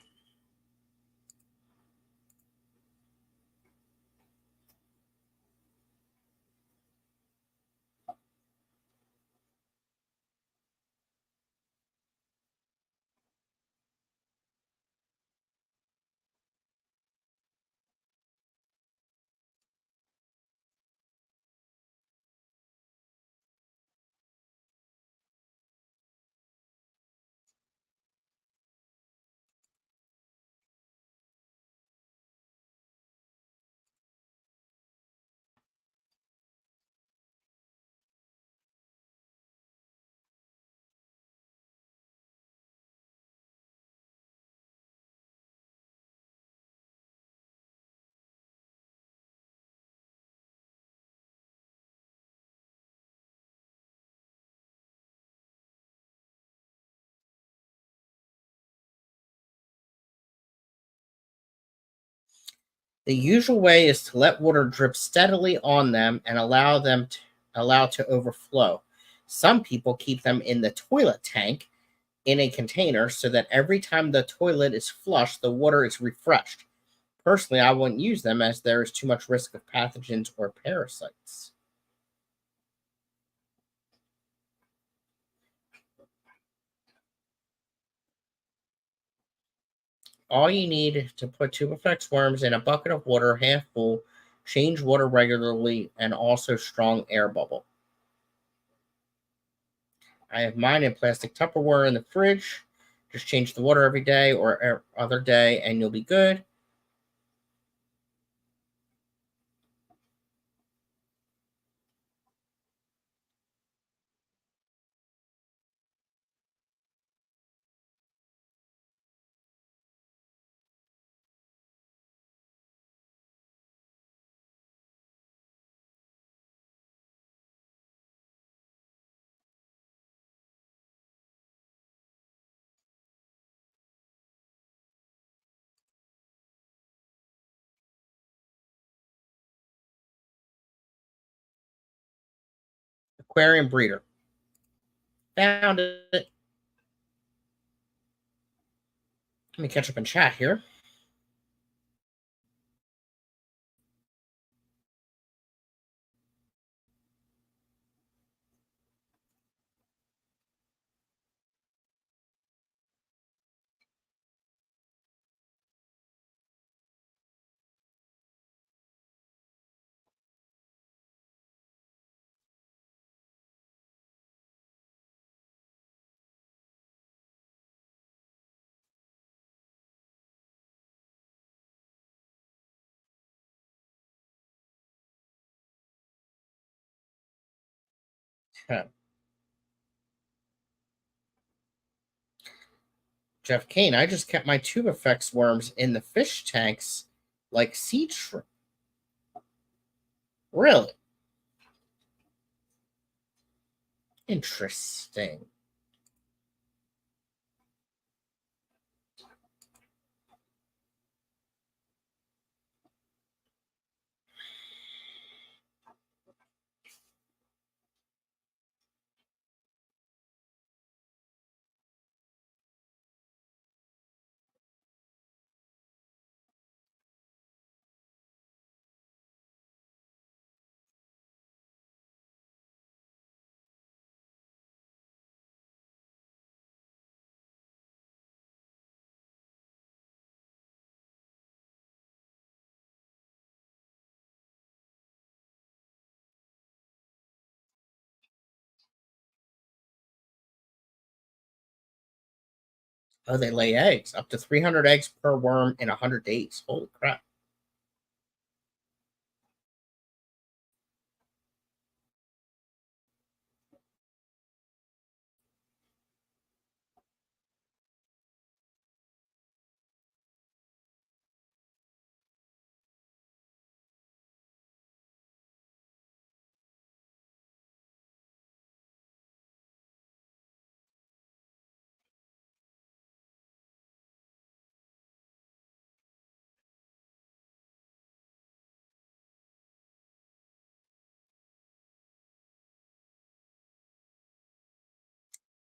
The usual way is to let water drip steadily on them and allow to overflow. Some people keep them in the toilet tank in a container so that every time the toilet is flushed, the water is refreshed. Personally, I wouldn't use them as there is too much risk of pathogens or parasites. All you need to put tubifex worms in a bucket of water half full, change water regularly, and also strong air bubble. I have mine in plastic Tupperware in the fridge. Just change the water every day or other day, and you'll be good. Aquarium breeder. Found it. Let me catch up in chat here. Huh. Jeff Kane, I just kept my tubifex worms in the fish tanks like sea shrimp. Really? Interesting. Oh, they lay eggs. Up to 300 eggs per worm in 100 days. Holy crap.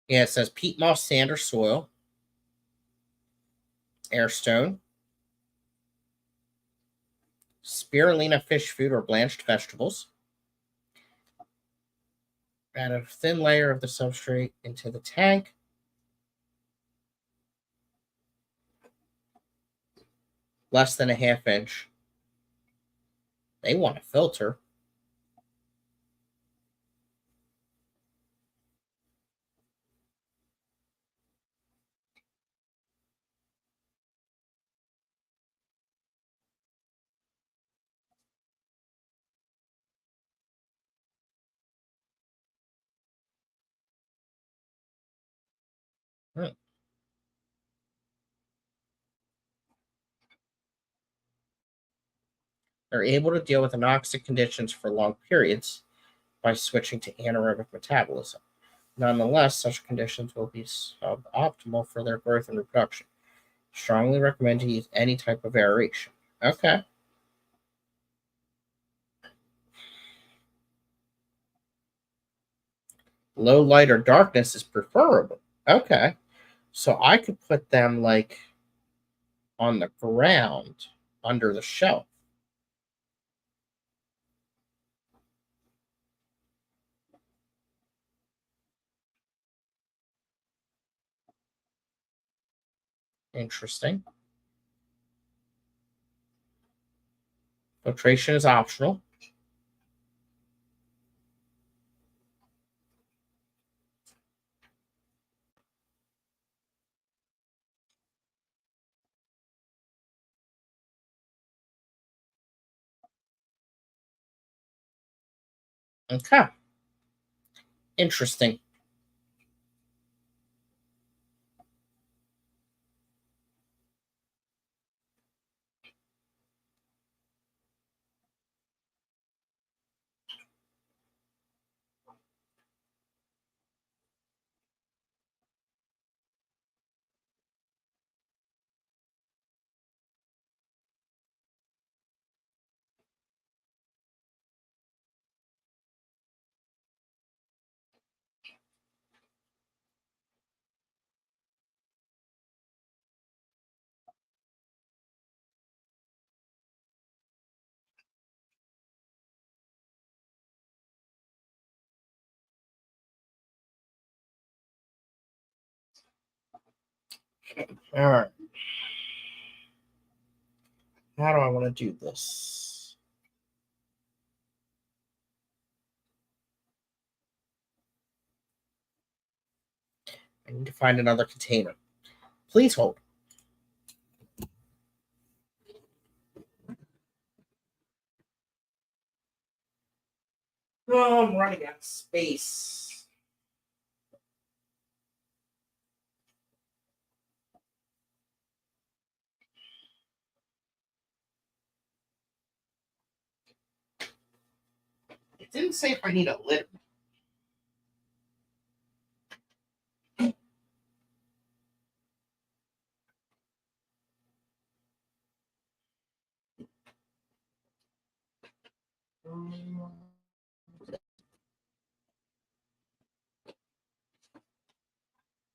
Yeah, it says peat moss, sand, or soil, airstone, spirulina fish food or blanched vegetables. Add a thin layer of the substrate into the tank. Less than a half inch. They want a filter. Hmm. They're able to deal with anoxic conditions for long periods by switching to anaerobic metabolism. Nonetheless, such conditions will be suboptimal for their growth and reproduction. Strongly recommend to use any type of aeration. Okay. Low light or darkness is preferable. Okay. So I could put them like on the ground under the shelf. Interesting. Filtration is optional. Okay. Interesting. All right. How do I want to do this? I need to find another container. Please hold. Oh, I'm running out of space. It didn't say if I need a lid.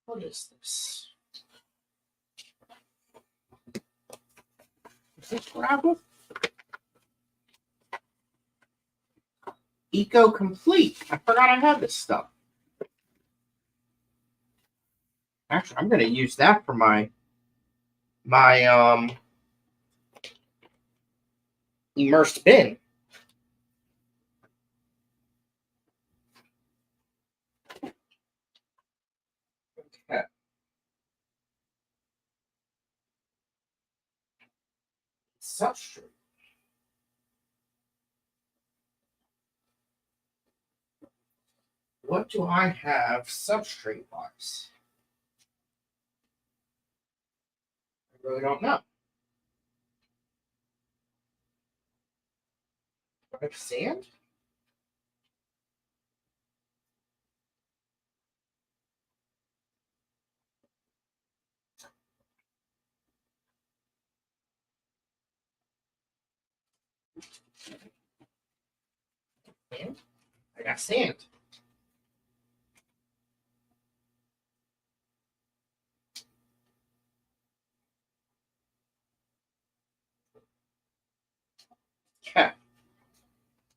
What is this? Is this gravel? Eco Complete. I forgot I had this stuff. Actually, I'm gonna use that for my immersed bin. Okay. Substrate. What do I have substrate wise? I really don't know. Do I have sand? Sand? I got sand. Okay.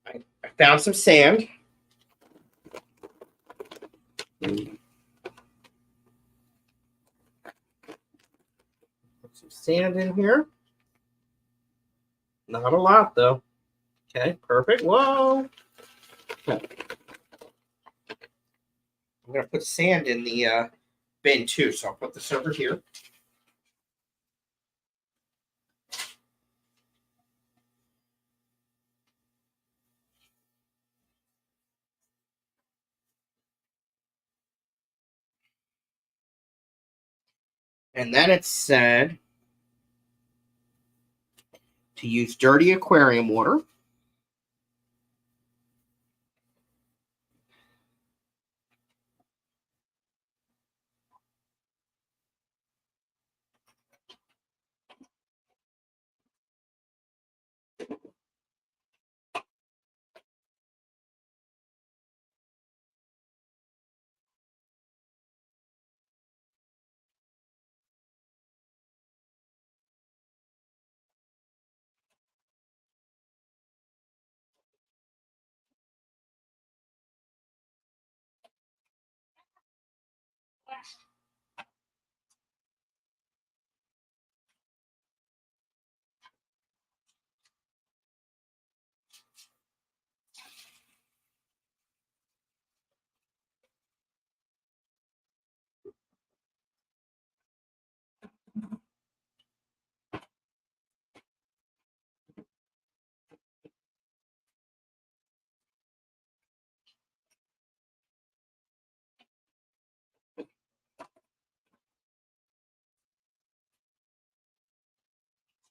I found some sand. Put some sand in here. Not a lot, though. Okay, perfect. Whoa. Okay. I'm going to put sand in the bin, too, so I'll put this over here. And then it said to use dirty aquarium water.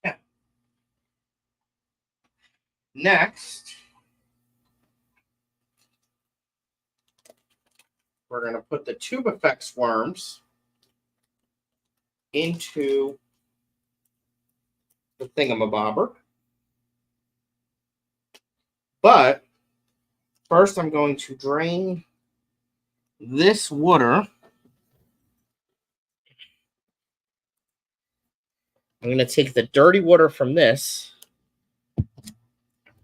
Yeah. Next, we're going to put the tube effects worms into the thingamabobber. But first, I'm going to drain this water. I'm going to take the dirty water from this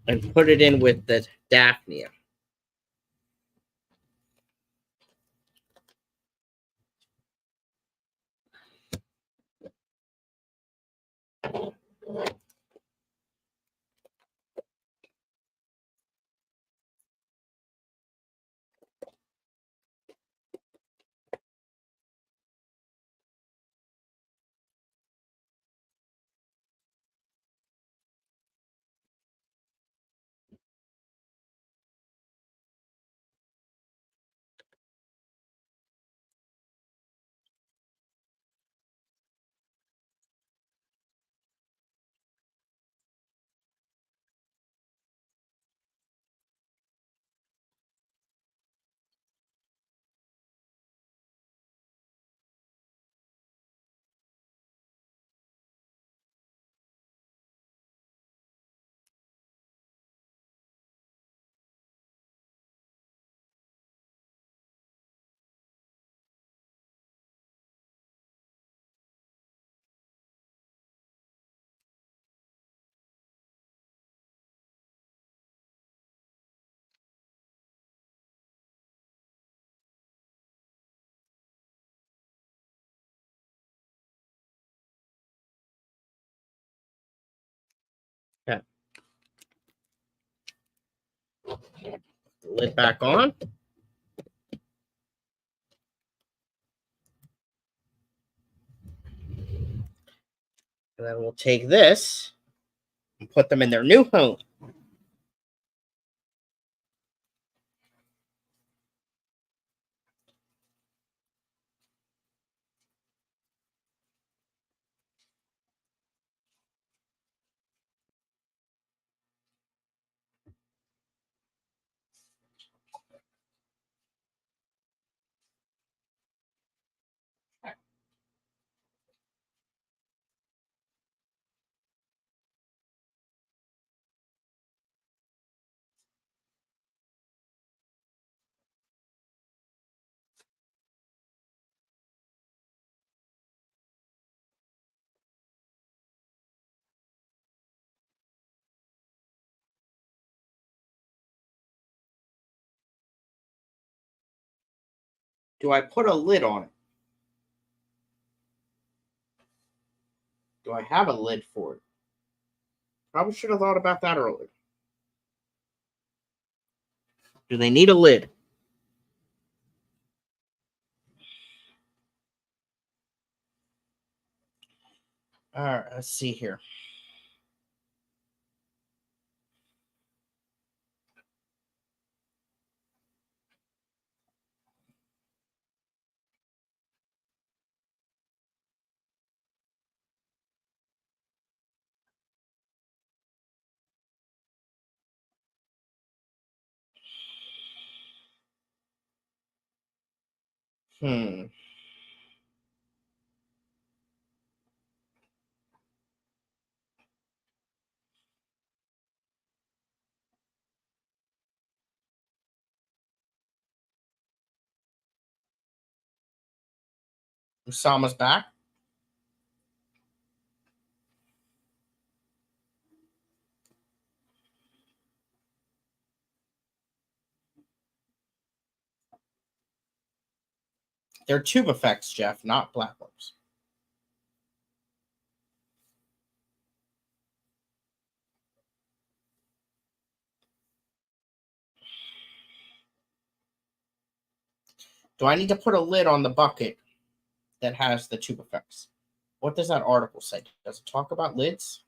and put it in with the Daphnia. Okay. The lid back on. And then we'll take this and put them in their new home. Do I put a lid on it? Do I have a lid for it? Probably should have thought about that earlier. Do they need a lid? All right, let's see here. Hmm. Usama's back. They're tube effects, Jeff, not platforms. Do I need to put a lid on the bucket that has the tube effects? What does that article say? Does it talk about lids?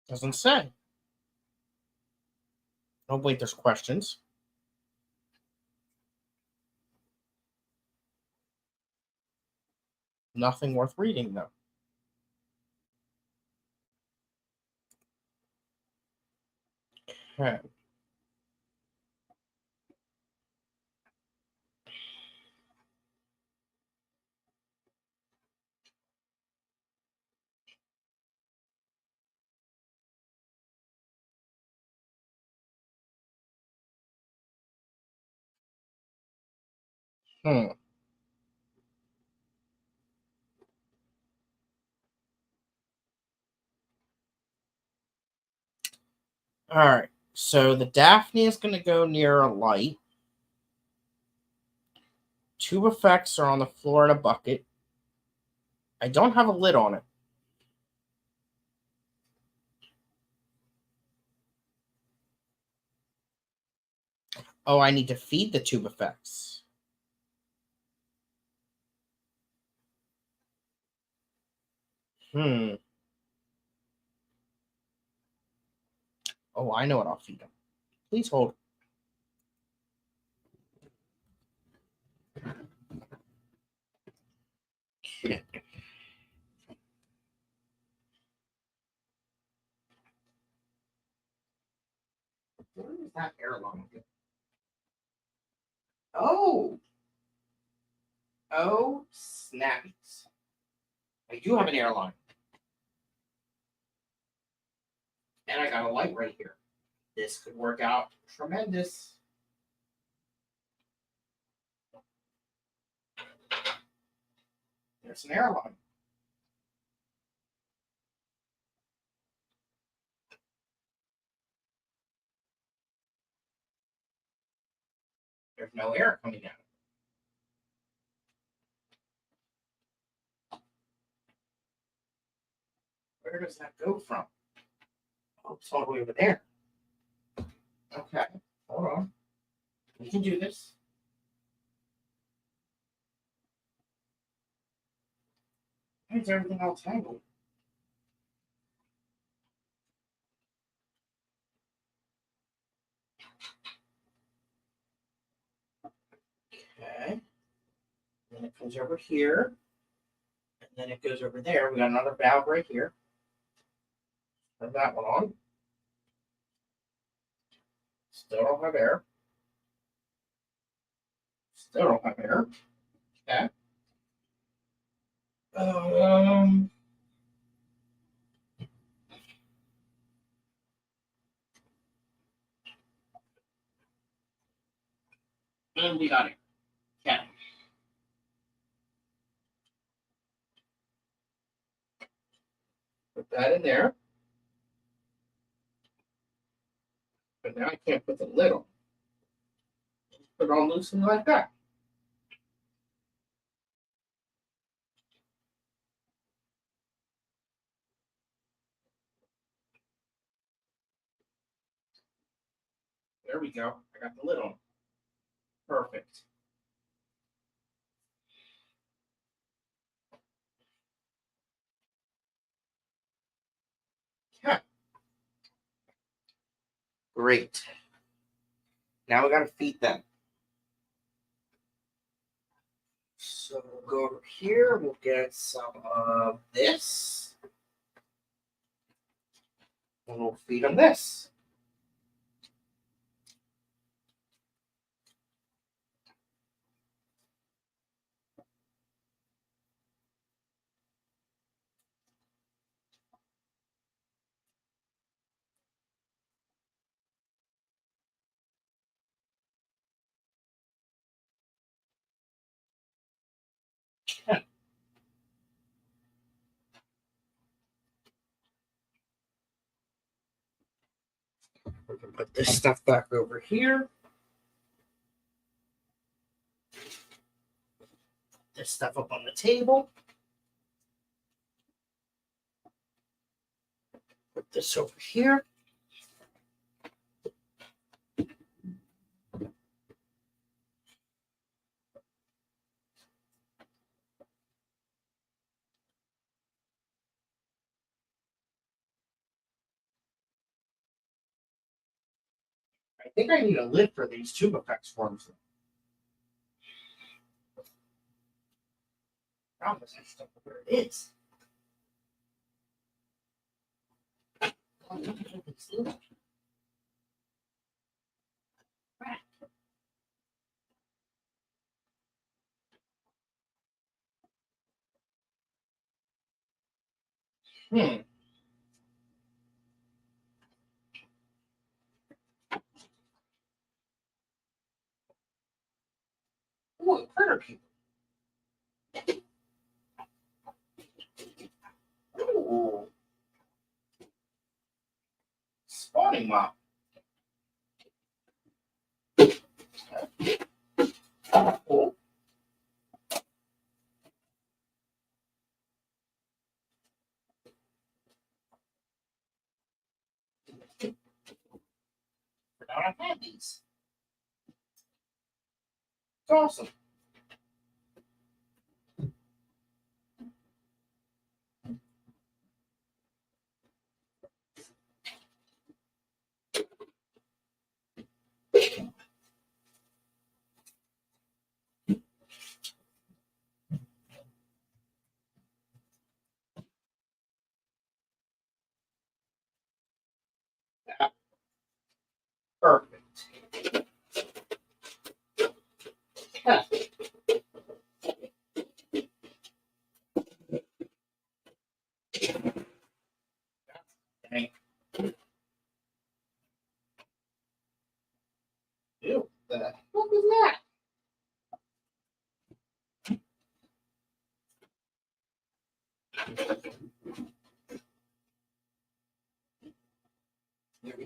Doesn't say. Oh, wait, there's questions. Nothing worth reading, though. Okay. Hmm. All right. So the Daphne is going to go near a light. Tube effects are on the floor in a bucket. I don't have a lid on it. Oh, I need to feed the tube effects. Hmm. Oh, I know what I'll feed them. Please hold. Where is that airline? Oh. Oh, snappies. I do have an airline. And I got a light right here. This could work out tremendous. There's an airline. There's no air coming out. Where does that go from? Oh, it's all the way over there. Okay, hold on. We can do this. Why is everything all tangled? Okay. Then it comes over here. And then it goes over there. We got another valve right here. Turn that one on. Still don't have air. Still don't have air. Okay. And we got it. Okay. Put that in there. But now I can't put the lid on. Put it on loosely like that. There we go. I got the lid on. Perfect. Yeah. Great. Now we got to feed them. So we'll go over here. We'll get some of this. And we'll feed them this. We can put this stuff back over here. Put this stuff up on the table. Put this over here. I think I need a lid for these tube effects forms. Problem is, I just don't know where it is. Hmm. Ooh, critter people. Ooh. Spawning mop. Cool. Forgot I had these. It's awesome. Perfect. Yeah.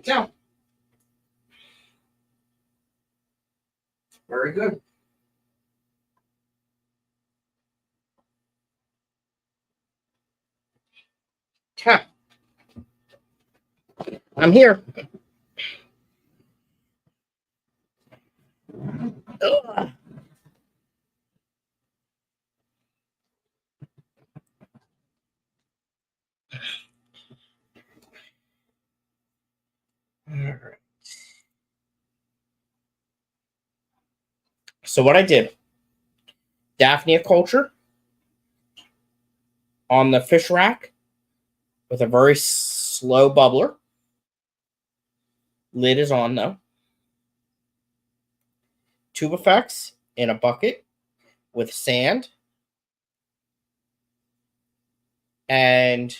So, very good. Huh. I'm here. Ugh. All right. So what I did, Daphnia culture on the fish rack with a very slow bubbler. Lid is on though. Tube effects in a bucket with sand and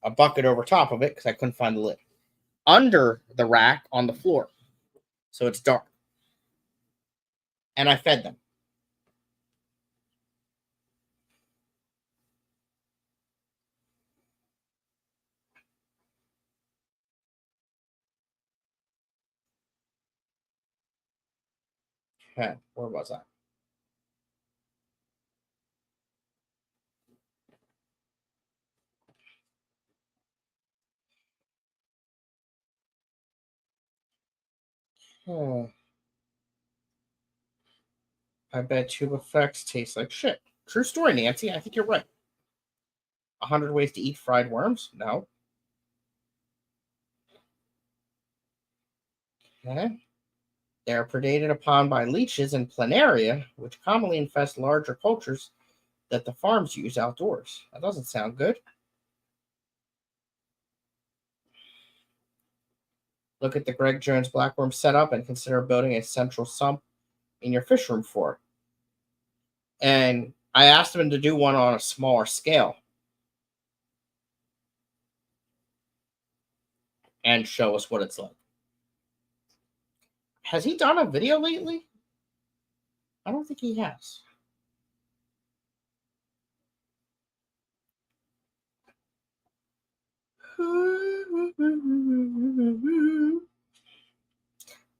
a bucket over top of it because I couldn't find the lid. Under the rack on the floor. So it's dark. And I fed them. Okay, where was I? Oh, I bet tube effects taste like shit. True story, Nancy. I think you're right. 100 ways to eat fried worms? No. Okay. They are predated upon by leeches and planaria, which commonly infest larger cultures that the farms use outdoors. That doesn't sound good. Look at the Greg Jones blackworm setup and consider building a central sump in your fish room for it. And I asked him to do one on a smaller scale and show us what it's like. Has he done a video lately? I don't think he has.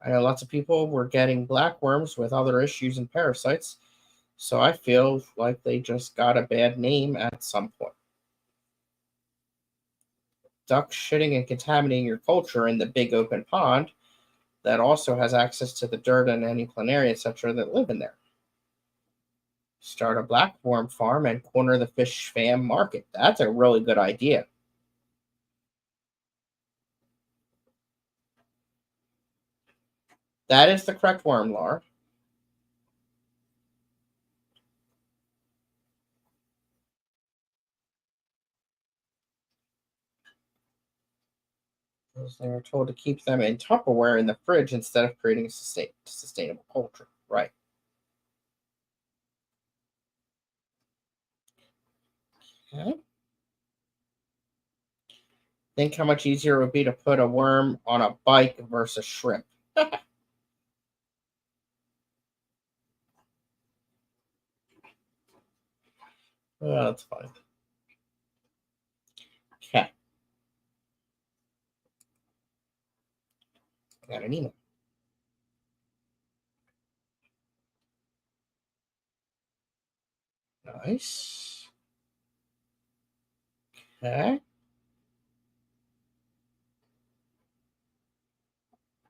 I know lots of people were getting blackworms with other issues and parasites, so I feel like they just got a bad name at some point. Duck shitting and contaminating your culture in the big open pond that also has access to the dirt and any planaria, etc., that live in there. Start a blackworm farm and corner the fish fam market. That's a really good idea. That is the correct worm, Laura. Because they were told to keep them in Tupperware in the fridge instead of creating a sustainable culture. Right. Okay. Think how much easier it would be to put a worm on a bike versus shrimp. Oh, that's fine. Okay. I got an email. Nice. Okay.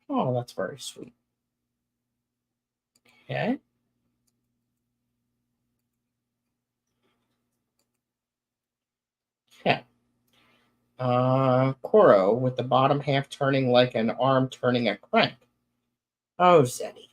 Oh, that's very sweet. Okay. Okay. Koro with the bottom half turning like an arm turning a crank. Oh, Zeddy.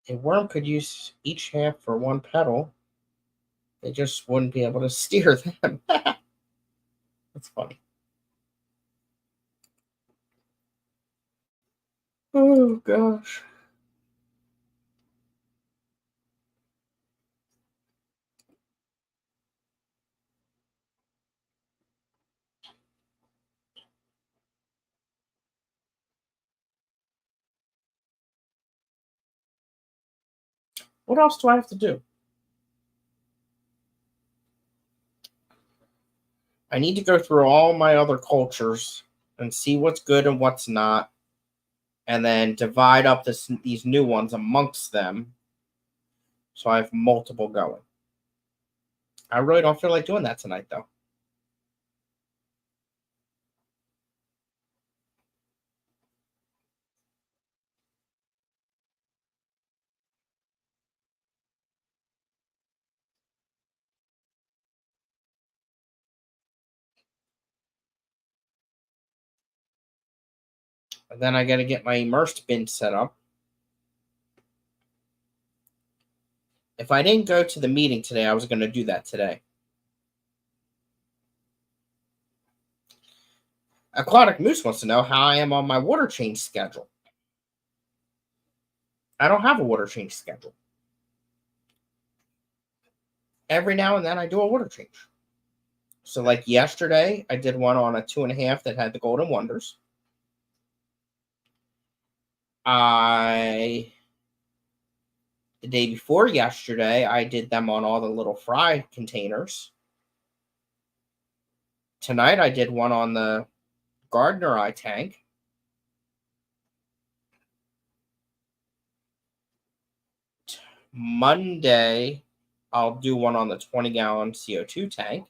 A worm could use each half for one pedal. They just wouldn't be able to steer them. That's funny. Oh, gosh. What else do I have to do? I need to go through all my other cultures and see what's good and what's not, and then divide up these new ones amongst them so I have multiple going. I really don't feel like doing that tonight, though. And then I got to get my immersed bin set up. If I didn't go to the meeting today, I was going to do that today. Aquatic Moose wants to know how I am on my water change schedule. I don't have a water change schedule. Every now and then I do a water change. So, like yesterday, I did one on a 2.5 that had the Golden Wonders. The day before yesterday, I did them on all the little fry containers. Tonight, I did one on the Gardner Eye tank. Monday, I'll do one on the 20-gallon CO2 tank.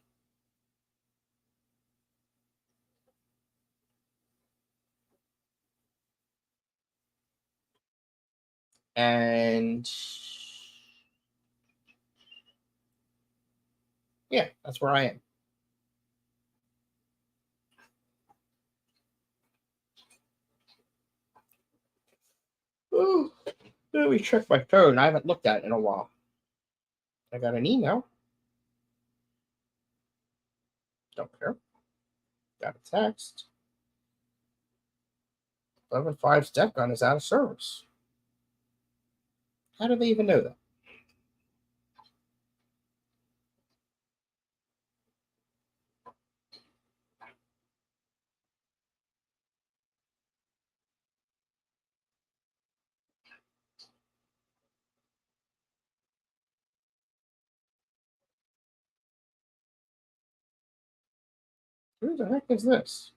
And yeah, that's where I am. Ooh, let me check my phone. I haven't looked at it in a while. I got an email. Don't care. Got a text. 11.5's deck gun is out of service. How do they even know that? Who the heck is this?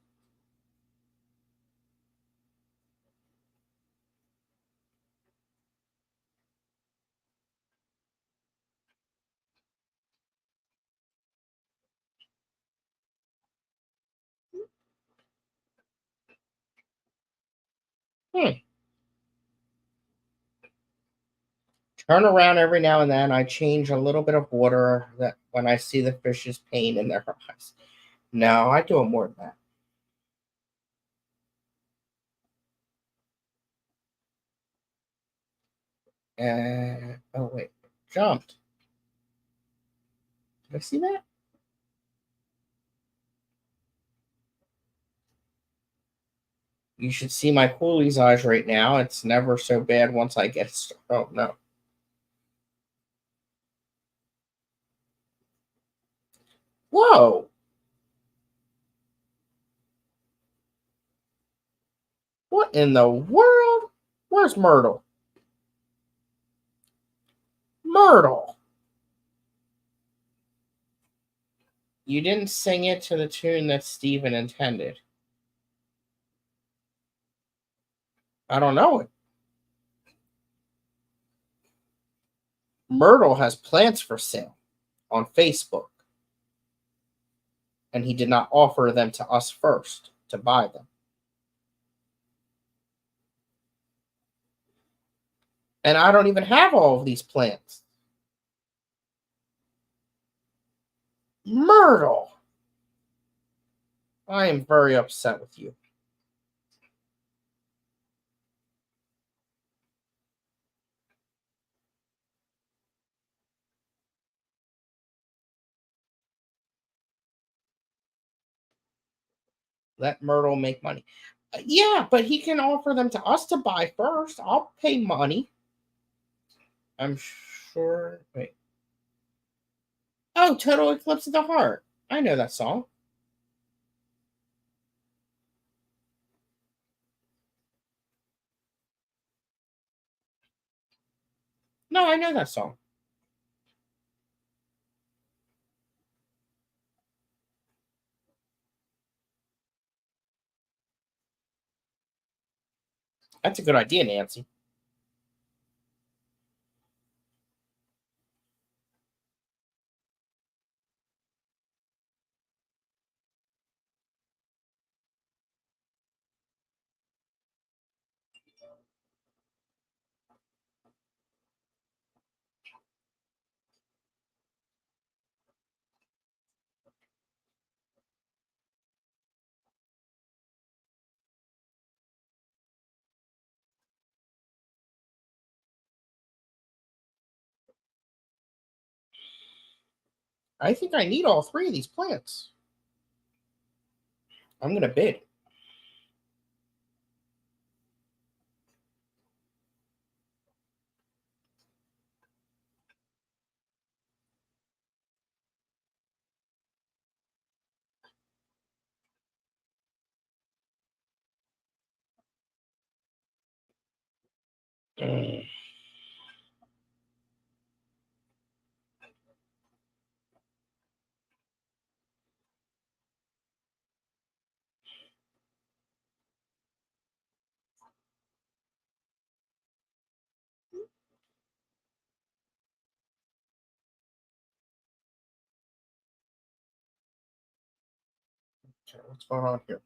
Turn around every now and then. I change a little bit of water that when I see the fish's pain in their eyes. No, I do it more than that. Oh wait, jumped. Did I see that? You should see my coolie's eyes right now. It's never so bad once I get started. Oh no. Whoa. What in the world? Where's Myrtle? Myrtle. You didn't sing it to the tune that Steven intended. I don't know it. Myrtle has plants for sale on Facebook, and he did not offer them to us first to buy them. And I don't even have all of these plants. Myrtle. I am very upset with you. Let Myrtle make money. Yeah, but he can offer them to us to buy first. I'll pay money. I'm sure. Wait. Oh, Total Eclipse of the Heart. I know that song. No, I know that song. That's a good idea, Nancy. I think I need all three of these plants. I'm going to bid. Mm. Okay, what's going on here?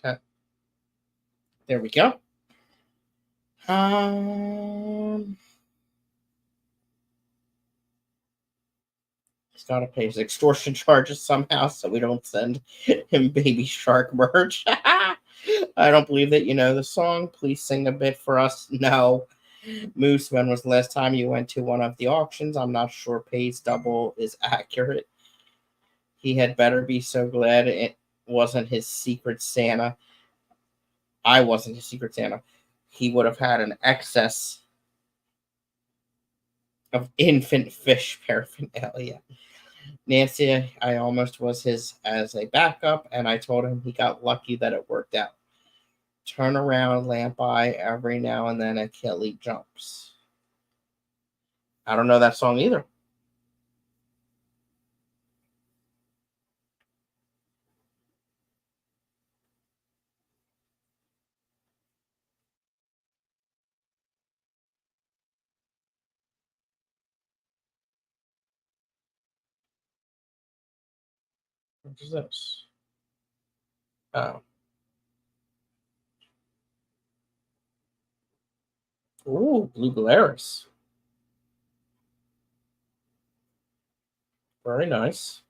Okay, there we go. He's got to pay his extortion charges somehow, so we don't send him Baby Shark merch. I don't believe that you know the song. Please sing a bit for us. No. Moose, when was the last time you went to one of the auctions? I'm not sure Pay's double is accurate. He had better be so glad it wasn't his secret Santa. I wasn't his secret Santa. He would have had an excess of infant fish paraphernalia. Nancy, I almost was his as a backup, and I told him he got lucky that it worked out. Turn around, lamp eye, every now and then a Kelly jumps. I don't know that song either. What is this? Oh. Ooh, Blue Glarus. Very nice.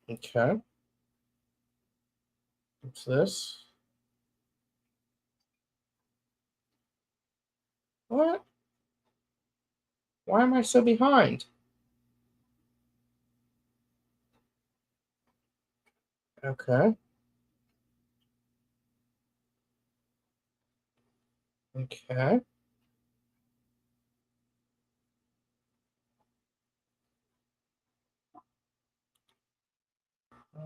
Okay. What's this? What? Why am I so behind? Okay. Okay. Uh,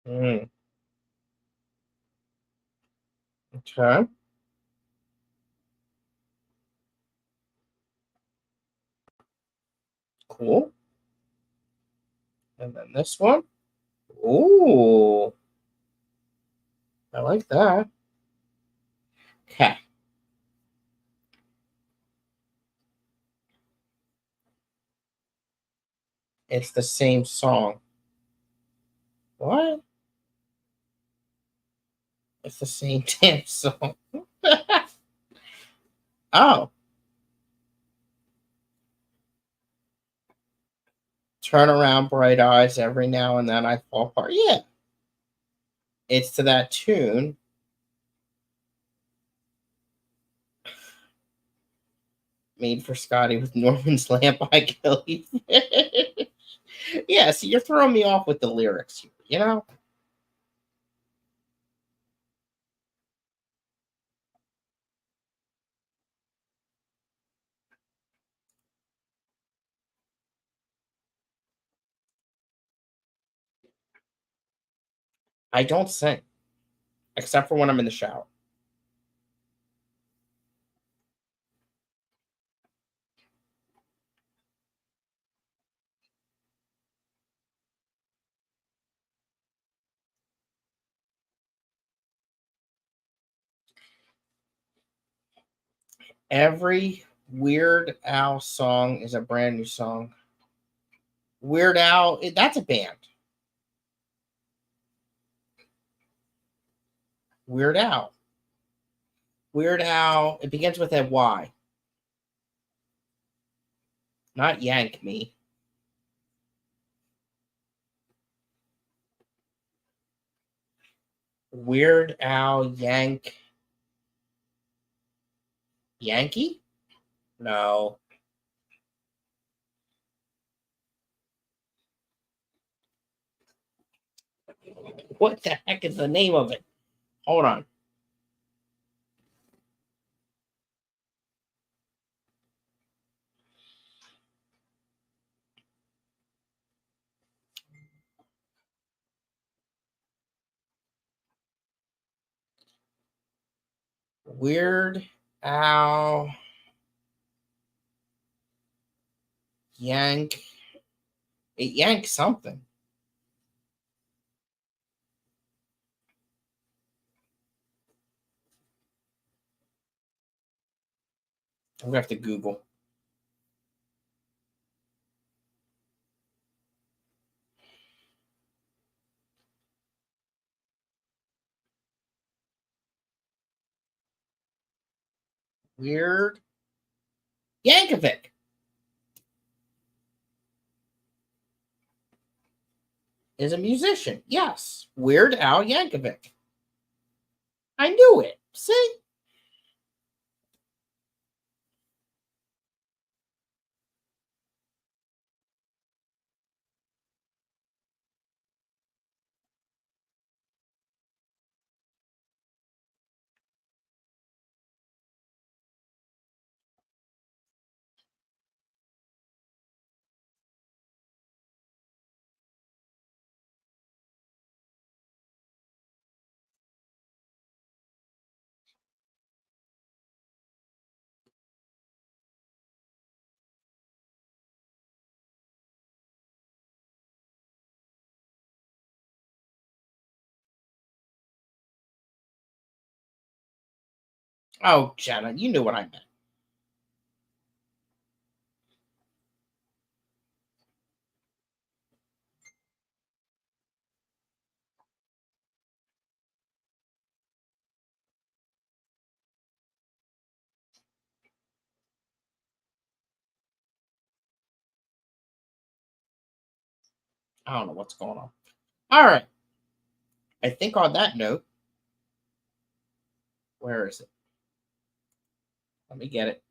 hmm, okay. Cool. And then this one. Ooh, I like that. Okay. It's the same song. What? It's the same damn song. Oh, turn around, bright eyes. Every now and then I fall apart. Yeah. It's to that tune. Made for Scotty with Norman's Lamp by Killifish. Yeah, see, you're throwing me off with the lyrics, you know? I don't sing, except for when I'm in the shower. Every Weird Al song is a brand new song. Weird Al, that's a band. Weird Al. Weird Al, it begins with a Y. Not Yank Me. Weird Al Yankee? No. What the heck is the name of it? Hold on. Weird Al Yank. It Yank something. I'm gonna have to Google. Weird Yankovic is a musician. Yes. Weird Al Yankovic. I knew it. See? Oh, Jenna, you knew what I meant. I don't know what's going on. All right. I think on that note, where is it? Let me get it.